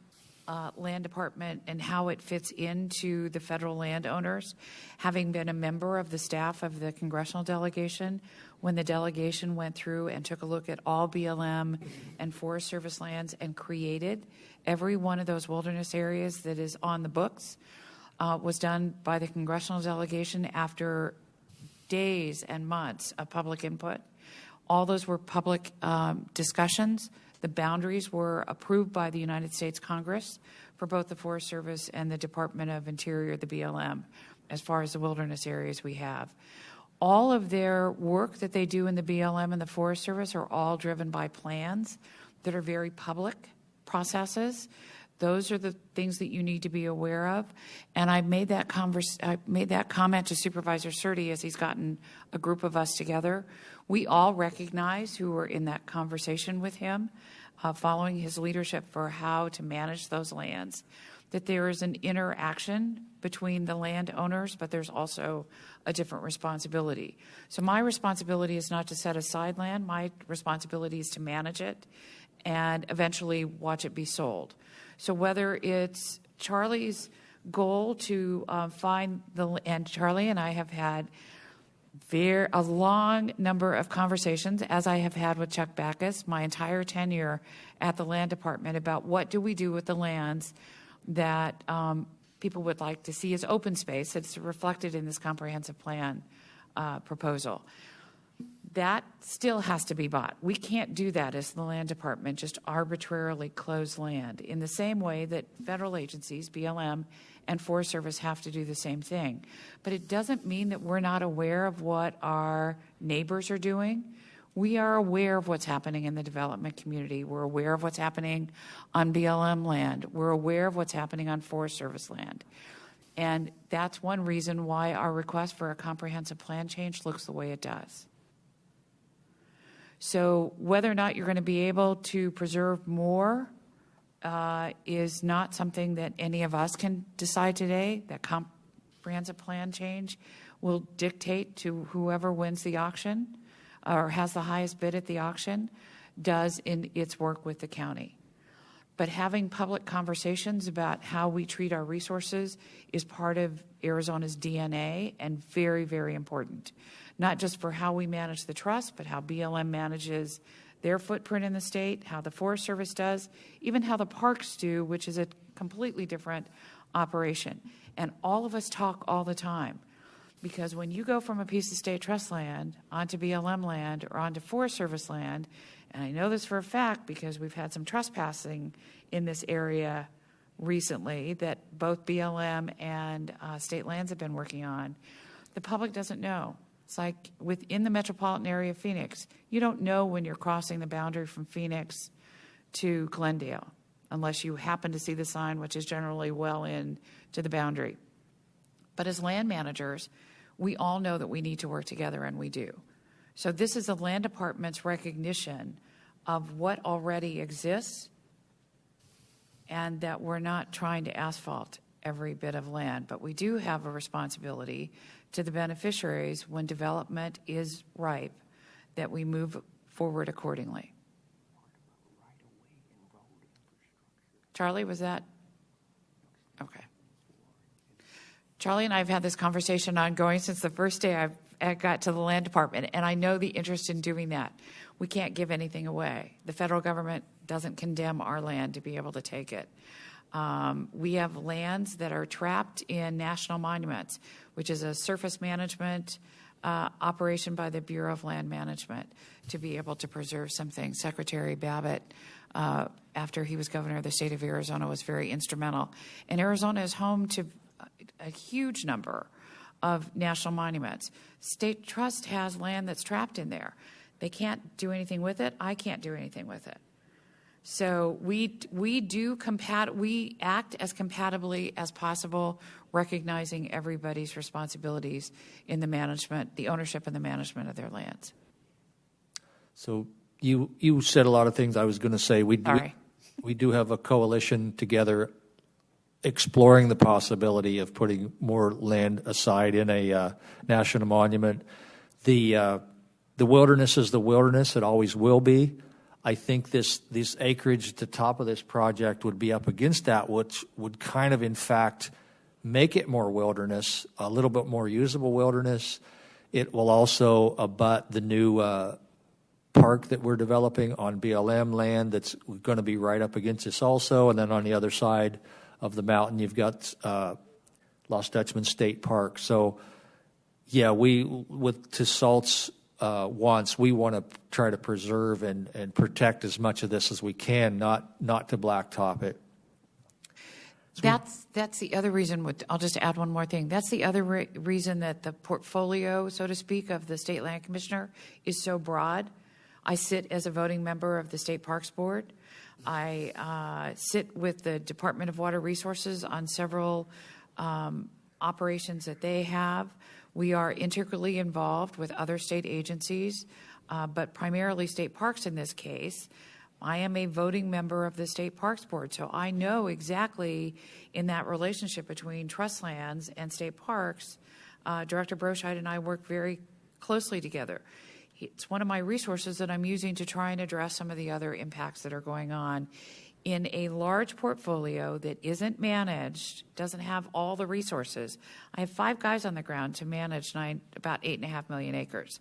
land department and how it fits into the federal landowners, having been a member of the staff of the congressional delegation when the delegation went through and took a look at all BLM and Forest Service lands and created every one of those wilderness areas that is on the books. Was done by the congressional delegation after days and months of public input. All those were public discussions. The boundaries were approved by the United States Congress for both the Forest Service and the Department of Interior, the BLM, as far as the wilderness areas we have. All of their work that they do in the BLM and the Forest Service are all driven by plans that are very public processes. Those are the things that you need to be aware of. And I made that comment to Supervisor Surtee as he's gotten a group of us together. We all recognize, who were in that conversation with him, following his leadership for how to manage those lands, that there is an interaction between the landowners, but there's also a different responsibility. So my responsibility is not to set aside land. My responsibility is to manage it and eventually watch it be sold. So whether it's Charlie's goal to find and Charlie and I have had a long number of conversations, as I have had with Chuck Backus my entire tenure at the Land Department, about what do we do with the lands that people would like to see as open space that's reflected in this comprehensive plan proposal. That still has to be bought. We can't do that as the Land Department, just arbitrarily close land, in the same way that federal agencies, BLM and Forest Service, have to do the same thing. But it doesn't mean that we're not aware of what our neighbors are doing. We are aware of what's happening in the development community. We're aware of what's happening on BLM land. We're aware of what's happening on Forest Service land. And that's one reason why our request for a comprehensive plan change looks the way it does. So whether or not you're going to be able to preserve more is not something that any of us can decide today. That comprehensive plan change will dictate to whoever wins the auction or has the highest bid at the auction does in its work with the county. But having public conversations about how we treat our resources is part of Arizona's DNA and very, very important. Not just for how we manage the trust, but how BLM manages their footprint in the state, how the Forest Service does, even how the parks do, which is a completely different operation. And all of us talk all the time, because when you go from a piece of state trust land onto BLM land or onto Forest Service land, and I know this for a fact because we've had some trespassing in this area recently that both BLM and state lands have been working on, the public doesn't know. It's like within the metropolitan area of Phoenix, you don't know when you're crossing the boundary from Phoenix to Glendale unless you happen to see the sign, which is generally well into the boundary. But as land managers, we all know that we need to work together, and we do. So this is the Land Department's recognition of what already exists and that we're not trying to asphalt every bit of land, but we do have a responsibility to the beneficiaries when development is ripe, that we move forward accordingly. Charlie, was that? Okay. Charlie and I have had this conversation ongoing since the first day I got to the Land Department, and I know the interest in doing that. We can't give anything away. The federal government doesn't condemn our land to be able to take it. We have lands that are trapped in national monuments, which is a surface management operation by the Bureau of Land Management to be able to preserve something. Secretary Babbitt, after he was governor of the state of Arizona, was very instrumental. And Arizona is home to a huge number of national monuments. State Trust has land that's trapped in there. They can't do anything with it. I can't do anything with it. So we act as compatibly as possible, recognizing everybody's responsibilities in the management, the ownership and the management of their lands.
So you said a lot of things I was going to say. We do have a coalition together exploring the possibility of putting more land aside in a national monument. The wilderness is the wilderness. It always will be. I think this acreage at the top of this project would be up against that, which would kind of, in fact, make it more wilderness, a little bit more usable wilderness. It will also abut the new park that we're developing on BLM land that's going to be right up against this also. And then on the other side of the mountain, you've got Lost Dutchman State Park. So, yeah, to Salt's wants, we want to try to preserve and protect as much of this as we can, not to blacktop it.
That's the other reason. I'll just add one more thing. That's the other reason that the portfolio, so to speak, of the State Land Commissioner is so broad. I sit as a voting member of the State Parks Board. I sit with the Department of Water Resources on several operations that they have. We are integrally involved with other state agencies, but primarily state parks in this case. I am a voting member of the State Parks Board, so I know exactly in that relationship between trust lands and state parks. Director Broscheid and I work very closely together. It's one of my resources that I'm using to try and address some of the other impacts that are going on in a large portfolio that isn't managed, doesn't have all the resources. I have 5 guys on the ground to manage about 8.5 million acres.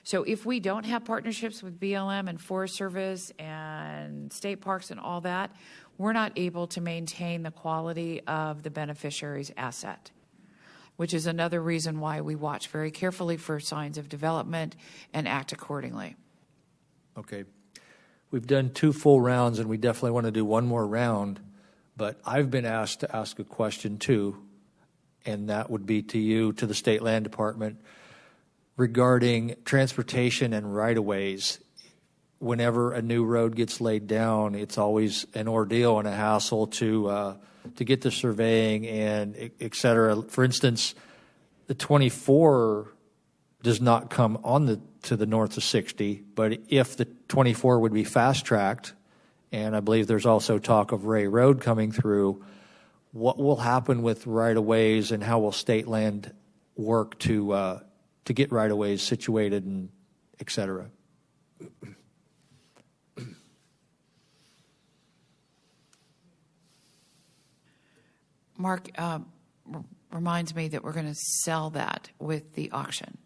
So if we don't have partnerships with BLM and Forest Service and state parks and all that, we're not able to maintain the quality of the beneficiary's asset, which is another reason why we watch very carefully for signs of development and act accordingly.
Okay. We've done 2 full rounds, and we definitely want to do one more round, but I've been asked to ask a question too, and that would be to you, to the State Land Department, regarding transportation and right-of-ways. Whenever a new road gets laid down, it's always an ordeal and a hassle to get the surveying and et cetera. For instance, the 24 does not come on to the north of 60, but if the 24 would be fast-tracked, and I believe there's also talk of Ray Road coming through, what will happen with right-of-ways and how will state land work to get right-of-ways situated and et cetera?
Mark reminds me that we're going to sell that with the auction,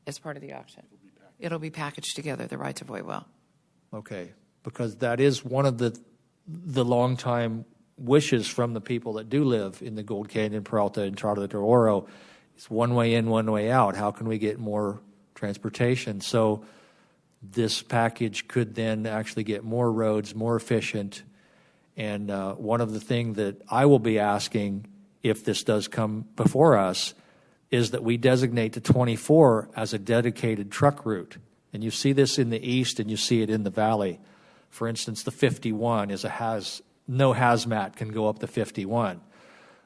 as part of the auction. It'll be packaged together, the rights of way will.
Okay, because that is one of the longtime wishes from the people that do live in the Gold Canyon, Peralta, and Entrada de Oro. It's one way in, one way out. How can we get more transportation? So this package could then actually get more roads, more efficient. And one of the things that I will be asking, if this does come before us, is that we designate the 24 as a dedicated truck route. And you see this in the east and you see it in the valley. For instance, the 51 is no hazmat can go up the 51.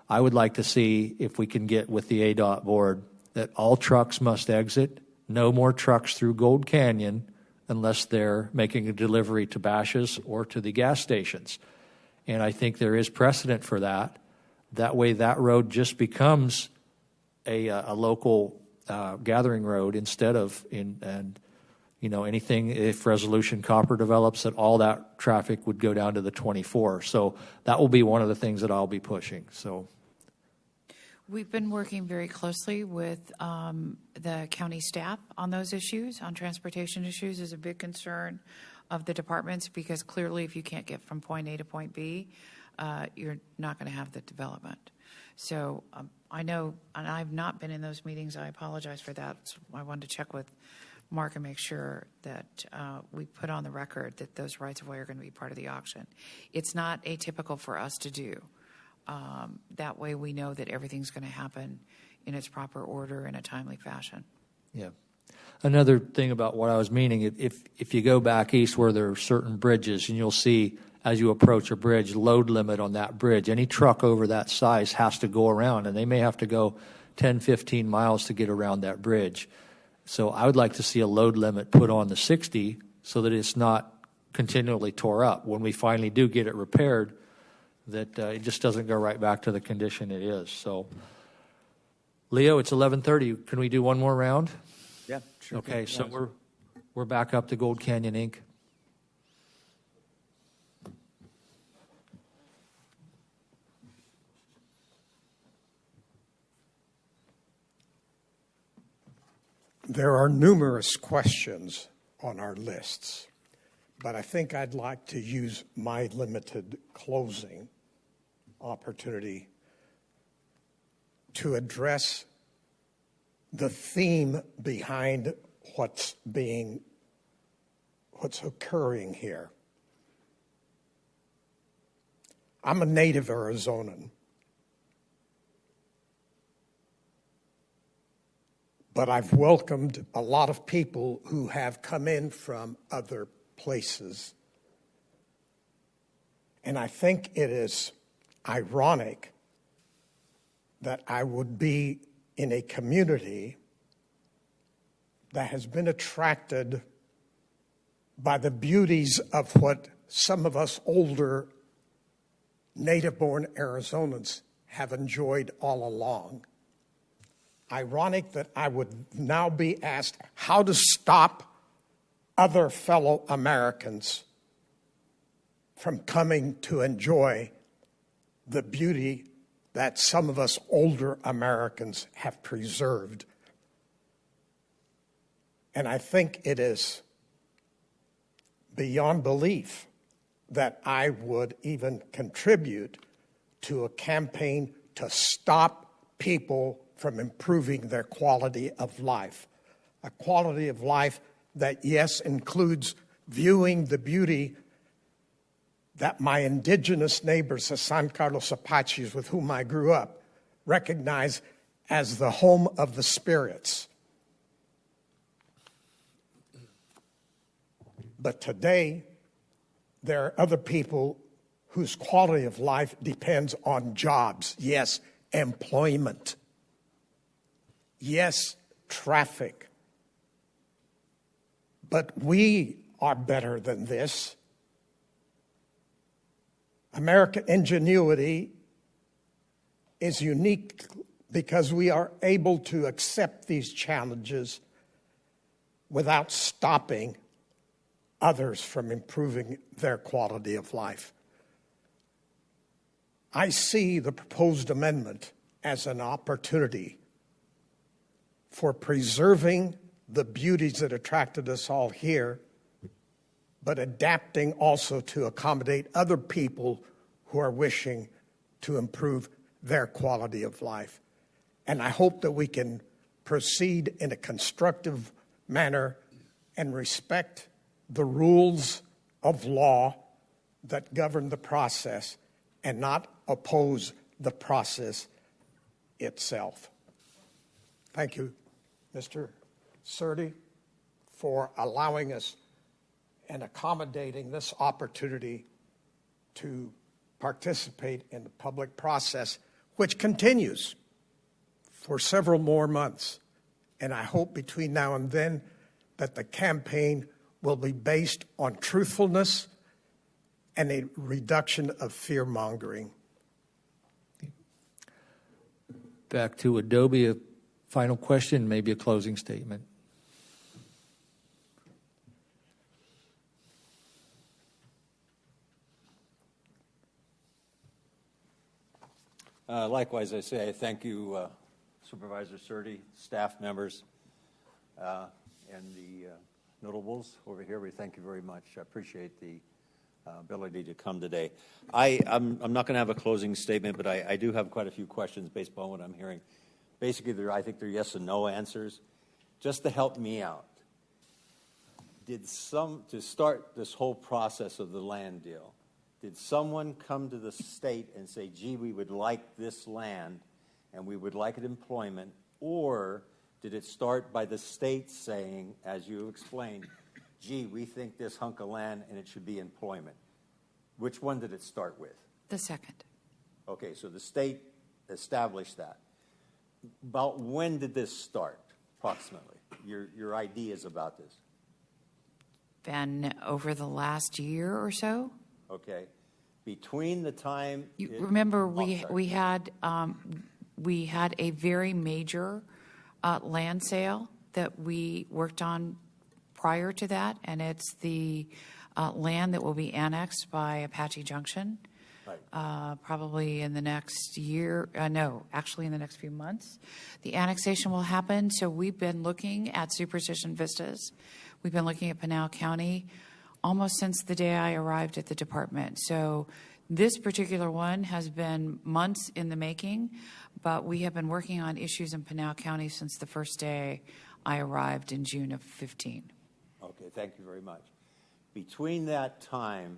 I would like to see if we can get with the ADOT board that all trucks must exit, no more trucks through Gold Canyon unless they're making a delivery to Bashas' or to the gas stations. And I think there is precedent for that. That way that road just becomes a local gathering road instead of anything, if Resolution Copper develops, that all that traffic would go down to the 24. So that will be one of the things that I'll be pushing. So
we've been working very closely with the county staff on those issues. On transportation issues is a big concern of the departments, because clearly if you can't get from point A to point B, you're not going to have the development. So I know, and I've not been in those meetings, I apologize for that. So I wanted to check with Mark and make sure that we put on the record that those rights of way are going to be part of the auction. It's not atypical for us to do. That way we know that everything's going to happen in its proper order in a timely fashion.
yeah. Another thing about what I was meaning, if you go back east where there are certain bridges, and you'll see as you approach a bridge, load limit on that bridge. Any truck over that size has to go around, and they may have to go 10, 15 miles to get around that bridge. So I would like to see a load limit put on the 60 so that it's not continually tore up. When we finally do get it repaired, that it just doesn't go right back to the condition it is. So, Leo, it's 11:30. Can we do one more round?
Yeah, sure.
Okay, so we're back up to Gold Canyon Inc.
There are numerous questions on our lists, but I think I'd like to use my limited closing opportunity to address the theme behind what's occurring here. I'm a native Arizonan, but I've welcomed a lot of people who have come in from other places. And I think it is ironic that I would be in a community that has been attracted by the beauties of what some of us older native-born Arizonans have enjoyed all along. ironic that I would now be asked how to stop other fellow Americans from coming to enjoy the beauty that some of us older Americans have preserved. And I think it is beyond belief that I would even contribute to a campaign to stop people from improving their quality of life. A quality of life that, yes, includes viewing the beauty that my indigenous neighbors, the San Carlos Apaches, with whom I grew up, recognize as the home of the spirits. But today, there are other people whose quality of life depends on jobs. Yes, employment. Yes, traffic. But we are better than this. American ingenuity is unique because we are able to accept these challenges without stopping others from improving their quality of life. I see the proposed amendment as an opportunity for preserving the beauties that attracted us all here, but adapting also to accommodate other people who are wishing to improve their quality of life. And I hope that we can proceed in a constructive manner and respect the rules of law that govern the process and not oppose the process itself. Thank you, Mr. Surdy, for allowing us and accommodating this opportunity to participate in the public process, which continues for several more months. And I hope between now and then that the campaign will be based on truthfulness and a reduction of fear-mongering.
Back to Adobe, a final question, maybe a closing statement.
Likewise, I say I thank you, Supervisor Surdy, staff members, and the notables over here. We thank you very much. I appreciate the ability to come today. I'm not going to have a closing statement, but I do have quite a few questions based upon what I'm hearing. Basically, I think they're yes and no answers. Just to help me out, to start this whole process of the land deal, did someone come to the state and say, gee, we would like this land and we would like it employment, or did it start by the state saying, as you explained, gee, we think this hunk of land and it should be employment? Which one did it start with?
The second.
Okay, so the state established that. About when did this start, approximately? Your ideas about this?
Been over the last year or so.
Okay. Between the time...
Remember, we had a very major land sale that we worked on prior to that, and it's the land that will be annexed by Apache Junction. Right. Probably in the next year, actually in the next few months. The annexation will happen, so we've been looking at Superstition Vistas. We've been looking at Pinal County almost since the day I arrived at the department. So this particular one has been months in the making, but we have been working on issues in Pinal County since the first day I arrived in June of 15.
Okay, thank you very much. Between that time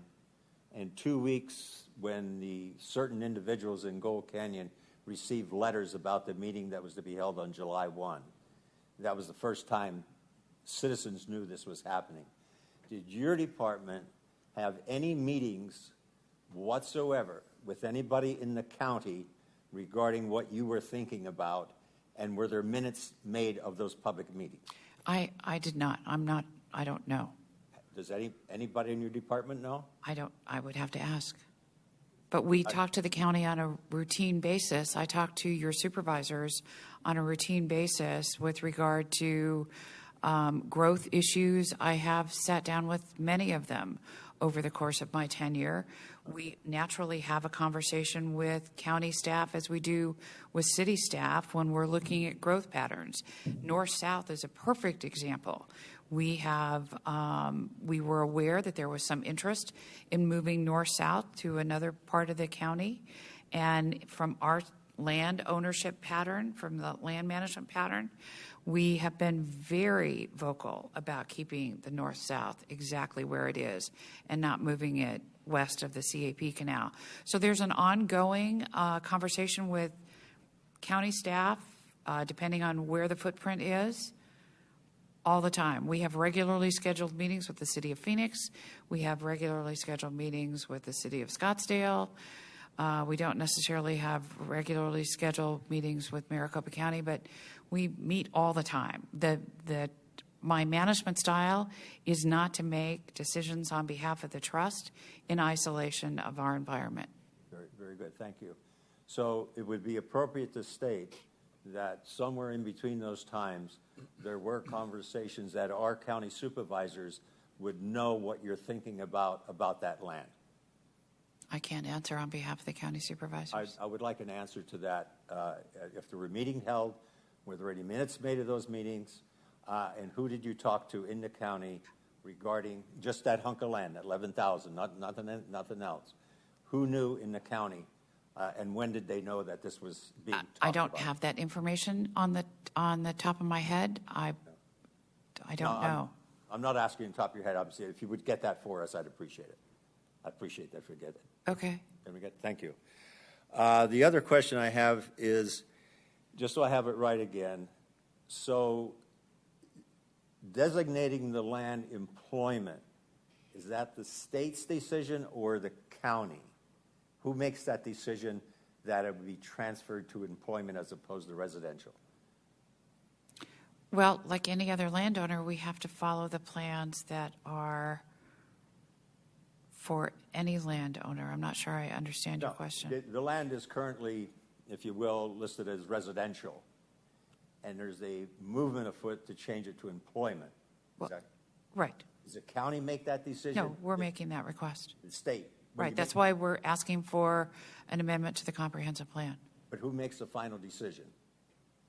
and 2 weeks when the certain individuals in Gold Canyon received letters about the meeting that was to be held on July 1, that was the first time citizens knew this was happening. Did your department have any meetings whatsoever with anybody in the county regarding what you were thinking about, and were there minutes made of those public meetings?
I did not. I don't know.
Does anybody in your department know?
I would have to ask. But we talk to the county on a routine basis. I talk to your supervisors on a routine basis with regard to growth issues. I have sat down with many of them over the course of my tenure. We naturally have a conversation with county staff as we do with city staff when we're looking at growth patterns. North-south is a perfect example. We were aware that there was some interest in moving north-south to another part of the county. And from our land ownership pattern, from the land management pattern, we have been very vocal about keeping the north-south exactly where it is and not moving it west of the CAP canal. So there's an ongoing conversation with county staff, depending on where the footprint is, all the time. We have regularly scheduled meetings with the City of Phoenix. We have regularly scheduled meetings with the City of Scottsdale. We don't necessarily have regularly scheduled meetings with Maricopa County, but we meet all the time. My management style is not to make decisions on behalf of the trust in isolation of our environment.
Very, very good. Thank you. So it would be appropriate to state that somewhere in between those times, there were conversations that our county supervisors would know what you're thinking about that land.
I can't answer on behalf of the county supervisors.
I would like an answer to that. If there were meetings held, were there any minutes made of those meetings? And who did you talk to in the county regarding just that hunk of land, that 11,000, nothing else? Who knew in the county, and when did they know that this was being talked about?
I don't have that information on the top of my head. I don't know.
I'm not asking on top of your head, obviously. If you would get that for us, I'd appreciate it. I appreciate that if you get it.
Okay.
Thank you. The other question I have is, just so I have it right again, so designating the land employment, is that the state's decision or the county? Who makes that decision that it would be transferred to employment as opposed to residential?
Well, like any other landowner, we have to follow the plans that are for any landowner. I'm not sure I understand your question.
The land is currently, if you will, listed as residential, and there's a movement afoot to change it to employment.
Right.
Does the county make that decision?
No, we're making that request.
The state?
Right. That's why we're asking for an amendment to the comprehensive plan.
But who makes the final decision?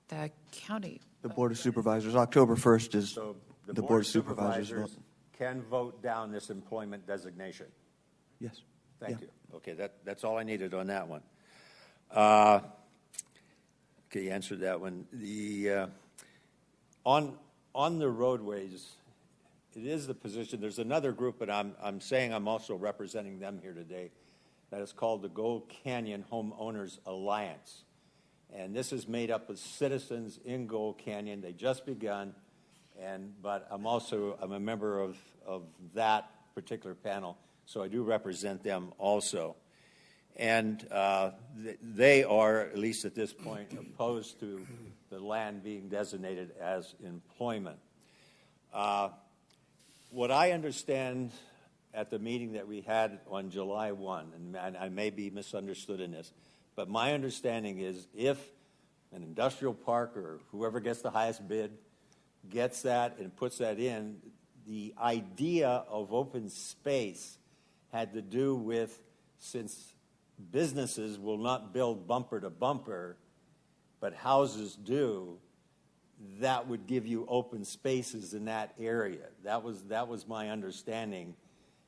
The county.
The Board of Supervisors. October 1st is
So
the Board of Supervisors vote.
can vote down this employment designation.
Yes.
Thank you. Okay, that's all I needed on that one. Okay, you answered that one. The on the roadways, it is the position. There's another group, but I'm saying I'm also representing them here today. That is called the Gold Canyon Homeowners Alliance, and this is made up of citizens in Gold Canyon. They just begun, but I'm a member of that particular panel, so I do represent them also. And they are, at least at this point, opposed to the land being designated as employment. What I understand at the meeting that we had on July 1, and I may be misunderstood in this, but my understanding is if an industrial park or whoever gets the highest bid gets that and puts that in, the idea of open space had to do with, since businesses will not build bumper to bumper, but houses do, that would give you open spaces in that area. That was my understanding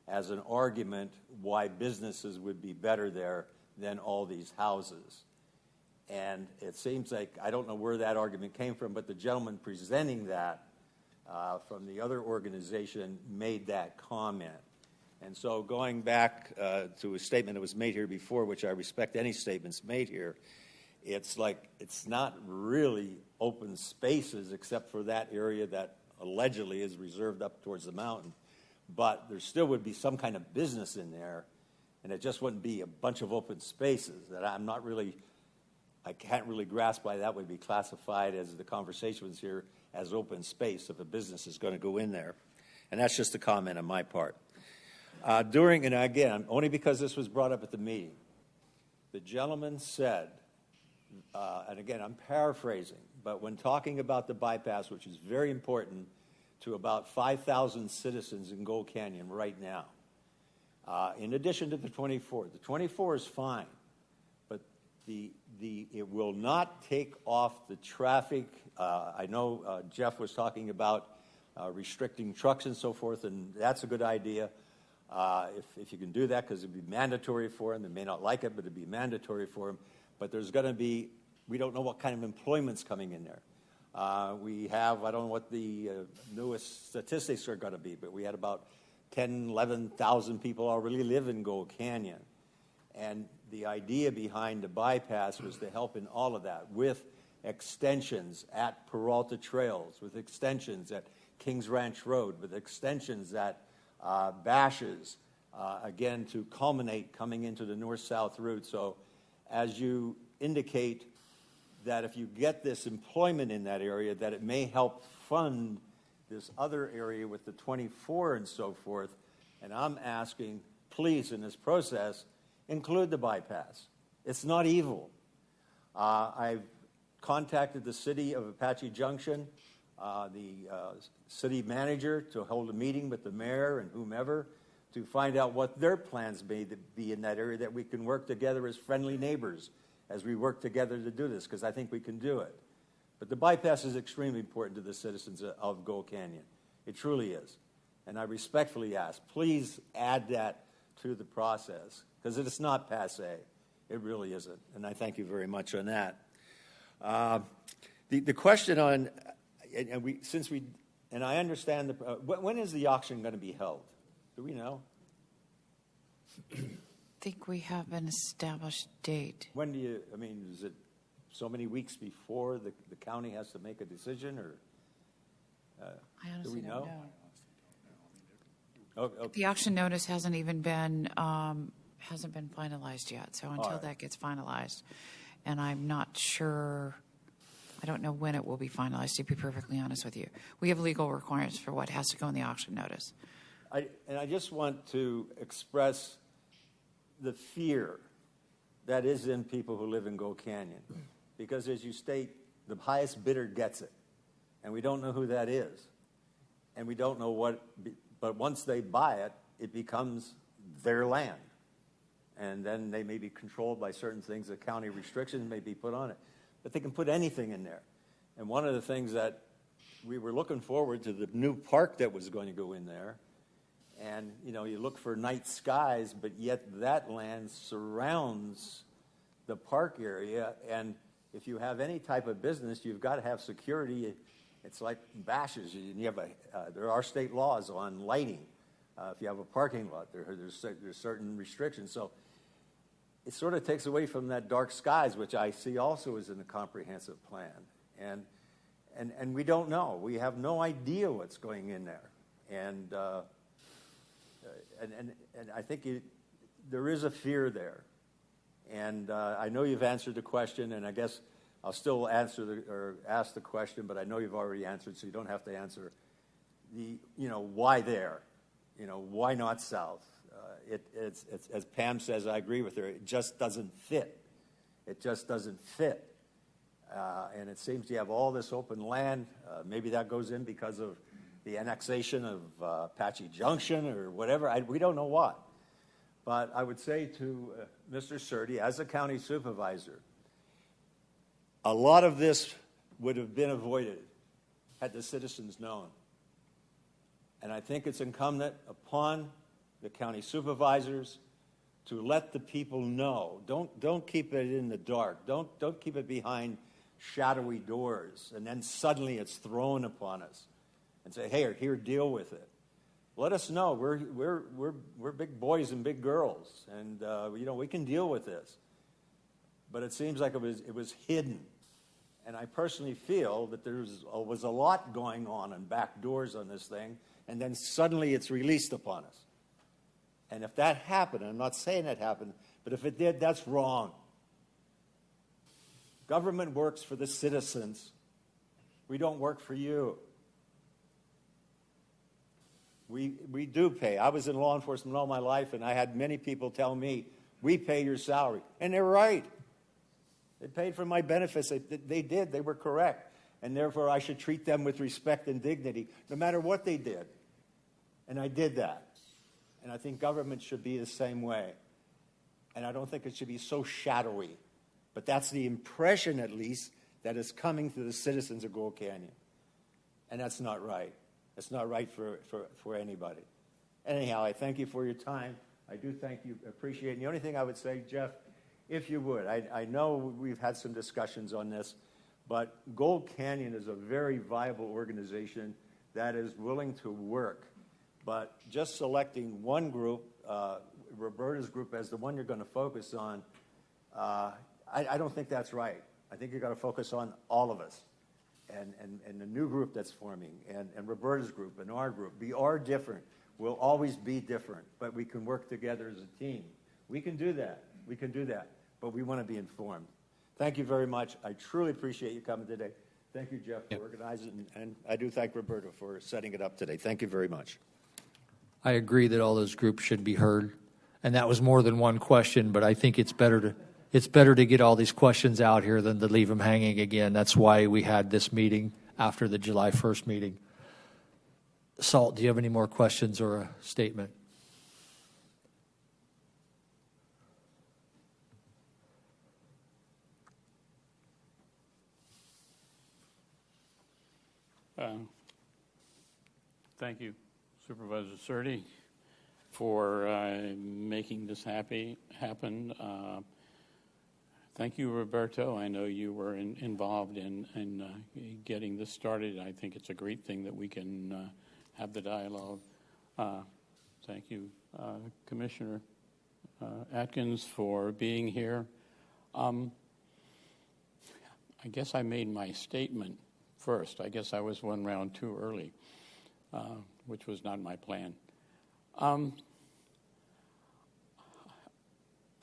as an argument why businesses would be better there than all these houses. And it seems like, I don't know where that argument came from, but the gentleman presenting that from the other organization made that comment. And so going back to a statement that was made here before, which I respect any statements made here, it's like it's not really open spaces except for that area that allegedly is reserved up towards the mountain. But there still would be some kind of business in there, and it just wouldn't be a bunch of open spaces. That I can't really grasp why that would be classified, as the conversation was here, as open space if a business is going to go in there. And that's just a comment on my part. And again, only because this was brought up at the meeting, the gentleman said, and again, I'm paraphrasing, but when talking about the bypass, which is very important to about 5,000 citizens in Gold Canyon right now, in addition to the 24 is fine, but it will not take off the traffic. I know Jeff was talking about restricting trucks and so forth, and that's a good idea. If you can do that, because it'd be mandatory for them. They may not like it, but it'd be mandatory for them. But there's going to be, we don't know what kind of employment's coming in there. We have, I don't know what the newest statistics are going to be, but we had about 10, 11,000 people already live in Gold Canyon. And the idea behind the bypass was to help in all of that, with extensions at Peralta Trails, with extensions at Kings Ranch Road, with extensions at Bashes, again, to culminate coming into the north-south route. So as you indicate that if you get this employment in that area, that it may help fund this other area with the 24 and so forth. And I'm asking, please, in this process, include the bypass. It's not evil. I've contacted the city of Apache Junction, the city manager, to hold a meeting with the mayor and whomever to find out what their plans may be in that area, that we can work together as friendly neighbors as we work together to do this, because I think we can do it. But the bypass is extremely important to the citizens of Gold Canyon. It truly is. And I respectfully ask, please add that to the process, because it's not passé. It really isn't. And I thank you very much on that. The question on, and I understand, when is the auction going to be held? Do we know?
I think we have an established date.
When do you, is it so many weeks before the county has to make a decision, or
I honestly
do we
don't
know?
know.
Okay.
The auction notice hasn't even been finalized yet. So until
right.
that gets finalized, and I'm not sure, I don't know when it will be finalized, to be perfectly honest with you. We have legal requirements for what has to go in the auction notice.
I just want to express the fear that is in people who live in Gold Canyon, because as you state, the highest bidder gets it, and we don't know who that is, and we don't know what, but once they buy it, it becomes their land, and then they may be controlled by certain things, the county restrictions may be put on it, but they can put anything in there. And one of the things that we were looking forward to, the new park that was going to go in there, and you look for night skies, but yet that land surrounds the park area, and if you have any type of business, you've got to have security. It's like Bashes. You have there are state laws on lighting. If you have a parking lot, there's certain restrictions. So it sort of takes away from that dark skies, which I see also is in the comprehensive plan. And we don't know. We have no idea what's going in there. And I think there is a fear there. And I know you've answered the question, and I guess I'll still ask the question, but I know you've already answered, so you don't have to answer why there? Why not south? It's as Pam says, I agree with her. It just doesn't fit. It just doesn't fit. And it seems you have all this open land. Maybe that goes in because of the annexation of Apache Junction or whatever. We don't know what. But I would say to Mr. Surdy, as a county supervisor, a lot of this would have been avoided had the citizens known. And I think it's incumbent upon the county supervisors to let the people know. Don't keep it in the dark. Don't keep it behind shadowy doors, and then suddenly it's thrown upon us, and say, "Hey, here, deal with it." Let us know. We're big boys and big girls, and we can deal with this. But it seems like it was hidden, and I personally feel that there was a lot going on and back doors on this thing, and then suddenly it's released upon us. And if that happened, and I'm not saying it happened, but if it did, that's wrong. Government works for the citizens. We don't work for you. We do pay. I was in law enforcement all my life, and I had many people tell me, We pay your salary. And they're right. They paid for my benefits. They did. They were correct. And therefore, I should treat them with respect and dignity, no matter what they did. And I did that. And I think government should be the same way. And I don't think it should be so shadowy. But that's the impression, at least, that is coming to the citizens of Gold Canyon. And that's not right. It's not right for anybody. Anyhow, I thank you for your time. I do thank you, appreciate it. And the only thing I would say, Jeff, if you would, I know we've had some discussions on this, but Gold Canyon is a very viable organization that is willing to work. But just selecting one group, Roberta's group, as the one you're going to focus on, I don't think that's right. I think you've got to focus on all of us and the new group that's forming, and Roberta's group and our group. We are different. We'll always be different, but we can work together as a team. We can do that. We can do that, but we want to be informed. Thank you very much. I truly appreciate you coming today. Thank you, Jeff, for organizing, and I do thank Roberta for setting it up today. Thank you very much.
I agree that all those groups should be heard, and that was more than one question, but I think it's better to get all these questions out here than to leave them hanging again. That's why we had this meeting after the July 1st meeting. Salt, do you have any more questions or a statement?
Thank you, Supervisor Surdy, for making this happen. Thank you, Roberto. I know you were involved in getting this started. I think it's a great thing that we can have the dialogue. Thank you, Commissioner Atkins, for being here. I guess I made my statement first. I guess I was one round too early, which was not my plan. I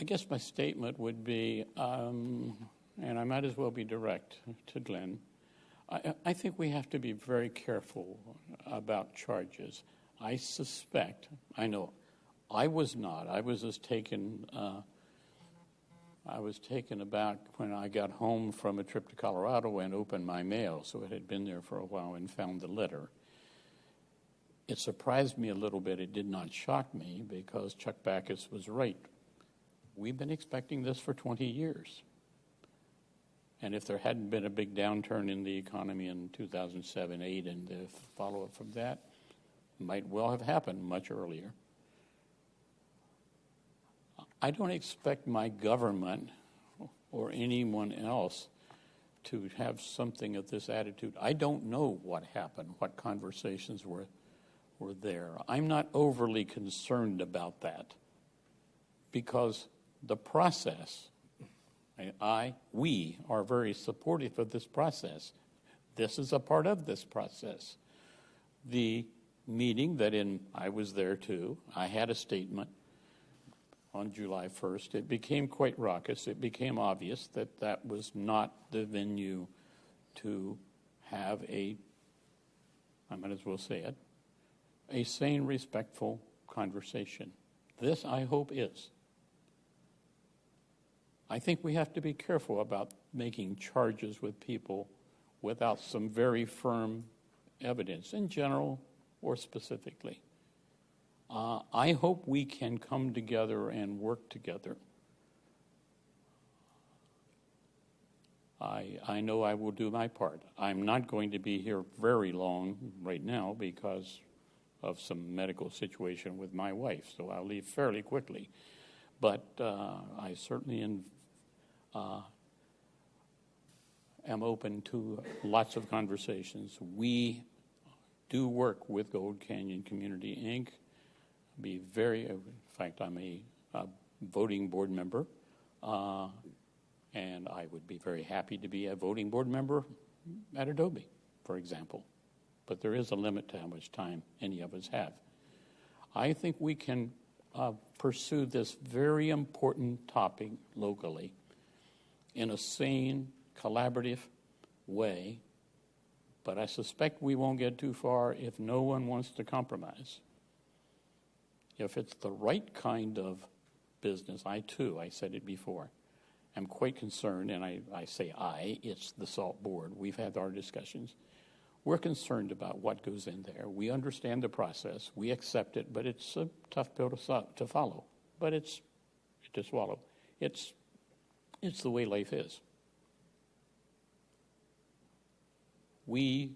guess my statement would be, and I might as well be direct to Glenn, I think we have to be very careful about charges. I suspect, I know, I was not. I was as taken aback when I got home from a trip to Colorado and opened my mail, so it had been there for a while, and found the letter. It surprised me a little bit. It did not shock me, because Chuck Backus was right. We've been expecting this for 20 years. And if there hadn't been a big downturn in the economy in 2007-8 and the follow-up from that, might well have happened much earlier. I don't expect my government or anyone else to have something of this attitude. I don't know what happened, what conversations were there. I'm not overly concerned about that, because the process, we are very supportive of this process. This is a part of this process. The meeting I was there too, I had a statement on July 1st. It became quite raucous. It became obvious that that was not the venue to have I might as well say it, a sane, respectful conversation. This, I hope, is. I think we have to be careful about making charges with people without some very firm evidence, in general or specifically. I hope we can come together and work together. I know I will do my part. I'm not going to be here very long right now because of some medical situation with my wife, so I'll leave fairly quickly. But I certainly am open to lots of conversations. We do work with Gold Canyon Community, Inc. In fact, I'm a voting board member, and I would be very happy to be a voting board member at Adobe, for example. But there is a limit to how much time any of us have. I think we can pursue this very important topic locally in a sane, collaborative way, but I suspect we won't get too far if no one wants to compromise. If it's the right kind of business, I said it before, am quite concerned, and I say it's the SALT board. We've had our discussions. We're concerned about what goes in there. We understand the process. We accept it, but it's a tough pill to follow. But it's to swallow. It's the way life is. We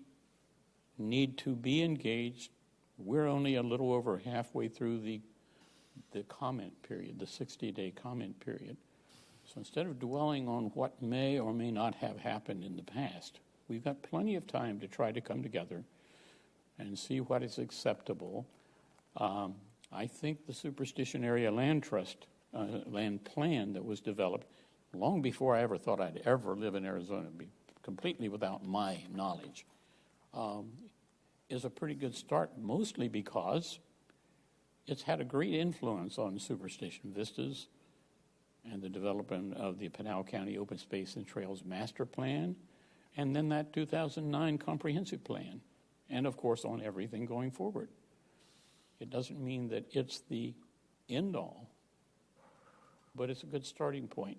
need to be engaged. We're only a little over halfway through the comment period, the 60-day comment period. So instead of dwelling on what may or may not have happened in the past, we've got plenty of time to try to come together and see what is acceptable. I think the Superstition Area Land Trust land plan that was developed long before I ever thought I'd ever live in Arizona, be completely without my knowledge, is a pretty good start, mostly because it's had a great influence on Superstition Vistas and the development of the Pinal County Open Space and Trails Master Plan, and then that 2009 Comprehensive Plan, and of course on everything going forward. It doesn't mean that it's the end-all, but it's a good starting point.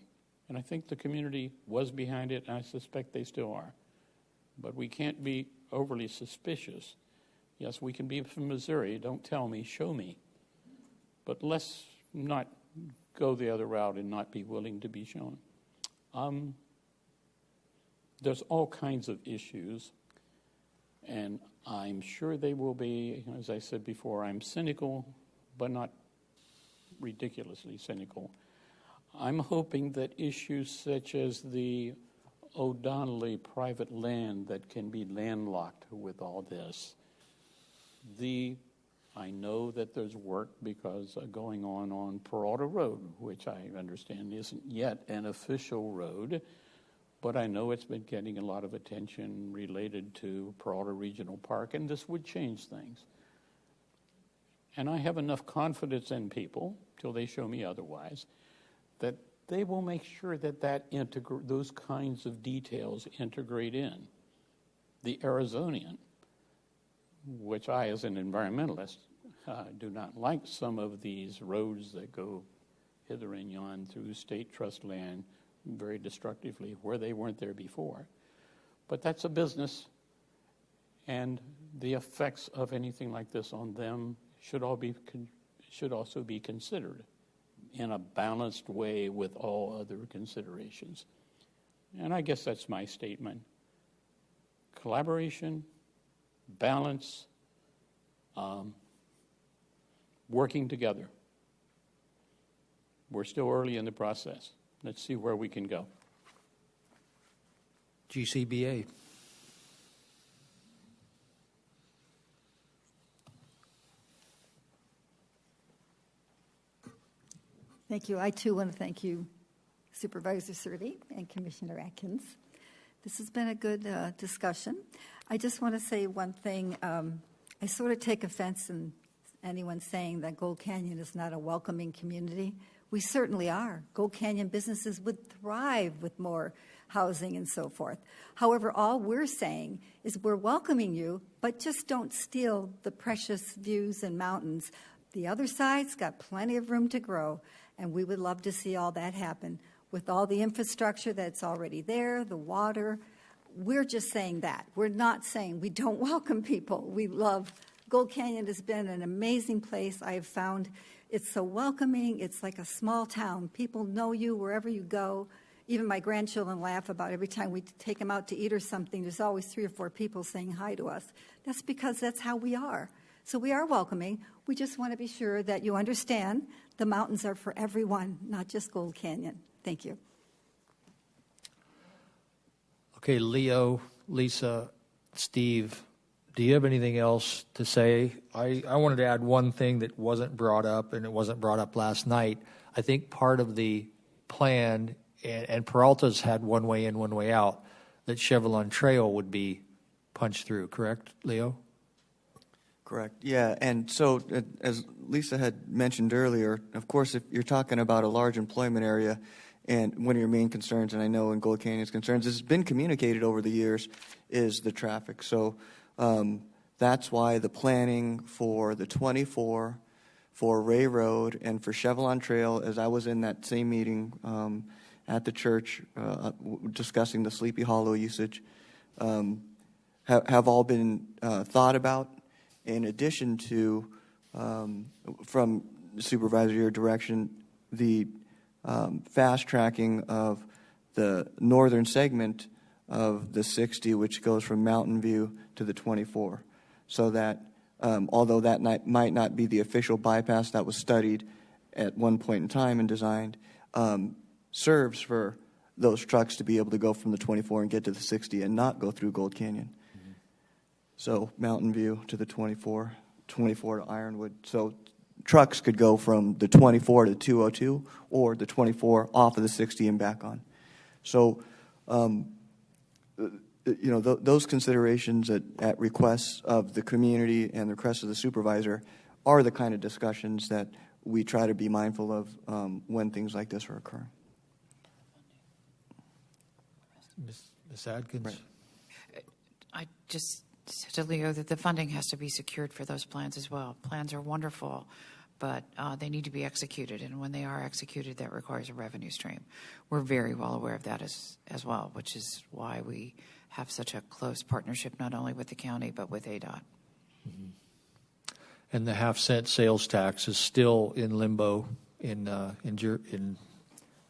And I think the community was behind it, and I suspect they still are. But we can't be overly suspicious. Yes, we can be from Missouri. Don't tell me, show me. But let's not go the other route and not be willing to be shown. There's all kinds of issues, and I'm sure they will be, as I said before, I'm cynical, but not ridiculously cynical. I'm hoping that issues such as the O'Donnelly private land that can be landlocked with all this, I know that there's work because going on Peralta Road, which I understand isn't yet an official road, but I know it's been getting a lot of attention related to Peralta Regional Park, and this would change things. And I have enough confidence in people, till they show me otherwise, that they will make sure that those kinds of details integrate in. The Arizonian, which I, as an environmentalist, do not like some of these roads that go hither and yon through state trust land very destructively where they weren't there before. But that's a business, and the effects of anything like this on them should also be considered in a balanced way with all other considerations. And I guess that's my statement. Collaboration, balance, working together. We're still early in the process. Let's see where we can go.
GCBA.
Thank you. I, too, want to thank you, Supervisor Surdy and Commissioner Atkins. This has been a good discussion. I just want to say one thing. I sort of take offense in anyone saying that Gold Canyon is not a welcoming community. We certainly are. Gold Canyon businesses would thrive with more housing and so forth. However, all we're saying is we're welcoming you, but just don't steal the precious views and mountains. The other side's got plenty of room to grow, and we would love to see all that happen with all the infrastructure that's already there, the water. We're just saying that. We're not saying we don't welcome people. We love Gold Canyon. Has been an amazing place. I have found it's so welcoming. It's like a small town. People know you wherever you go. Even my grandchildren laugh about every time we take them out to eat or something, there's always 3 or 4 people saying hi to us. That's because that's how we are. So we are welcoming. We just want to be sure that you understand the mountains are for everyone, not just Gold Canyon. Thank you.
Okay, Leo, Lisa, Steve, do you have anything else to say? I wanted to add one thing that wasn't brought up, and it wasn't brought up last night. I think part of the plan, and Peralta's had one way in, one way out, that Chevelon Trail would be punched through, correct, Leo?
Correct. Yeah, and so as Lisa had mentioned earlier, of course, if you're talking about a large employment area, and one of your main concerns, and I know in Gold Canyon's concerns, has been communicated over the years, is the traffic. So that's why the planning for the 24, for Ray Road and for Chevelon Trail, as I was in that same meeting at the church discussing the Sleepy Hollow usage, have all been thought about, in addition to, from Supervisor, your direction, the fast tracking of the northern segment of the 60, which goes from Mountain View to the 24, so that although that might not be the official bypass that was studied at one point in time and designed, serves for those trucks to be able to go from the 24 and get to the 60 and not go through Gold Canyon. Mm-hmm. So Mountain View to the 24, 24 to Ironwood. So trucks could go from the 24 to 202 or the 24 off of the 60 and back on. So, those considerations at requests of the community and the requests of the supervisor are the kind of discussions that we try to be mindful of when things like this are occurring.
Ms. Adkins?
Right.
I just said to Leo that the funding has to be secured for those plans as well. Plans are wonderful, but they need to be executed, and when they are executed, that requires a revenue stream. We're very well aware of that as well, which is why we have such a close partnership not only with the county but with ADOT.
Mm-hmm. And the half-cent sales tax is still in limbo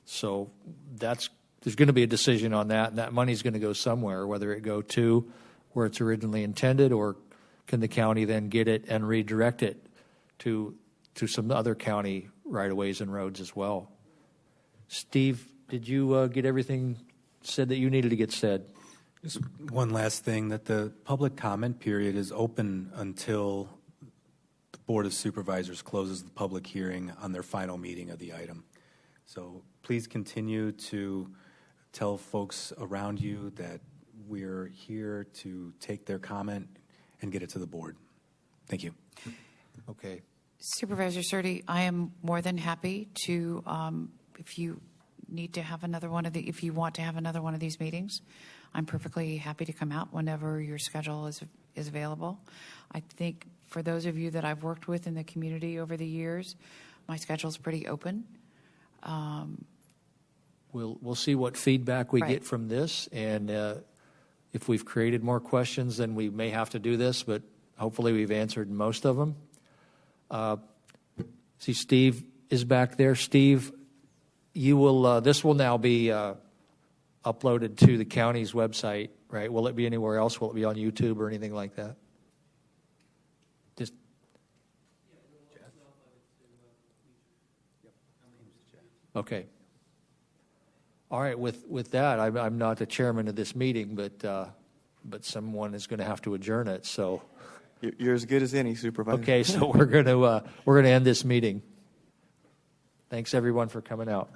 so there's going to be a decision on that, and that money's going to go somewhere, whether it go to where it's originally intended, or can the county then get it and redirect it to some other county right-of-ways and roads as well. Steve, did you get everything said that you needed to get said?
Just one last thing, that the public comment period is open until the Board of Supervisors closes the public hearing on their final meeting of the item. So please continue to tell folks around you that we're here to take their comment and get it to the board. Thank you.
Okay.
Supervisor Surtee, I am more than happy to, if you need to have another one of if you want to have another one of these meetings, I'm perfectly happy to come out whenever your schedule is available. I think for those of you that I've worked with in the community over the years, my schedule's pretty open.
We'll see what feedback we
Right.
get from this, and if we've created more questions, then we may have to do this, but hopefully we've answered most of them. See, Steve is back there. Steve, you will. This will now be uploaded to the county's website, right? Will it be anywhere else? Will it be on YouTube or anything like that? Just. Okay. All right. With that, I'm not the chairman of this meeting, but someone is going to have to adjourn it. So.
You're as good as any, Supervisor.
Okay, so we're going to end this meeting. Thanks everyone for coming out.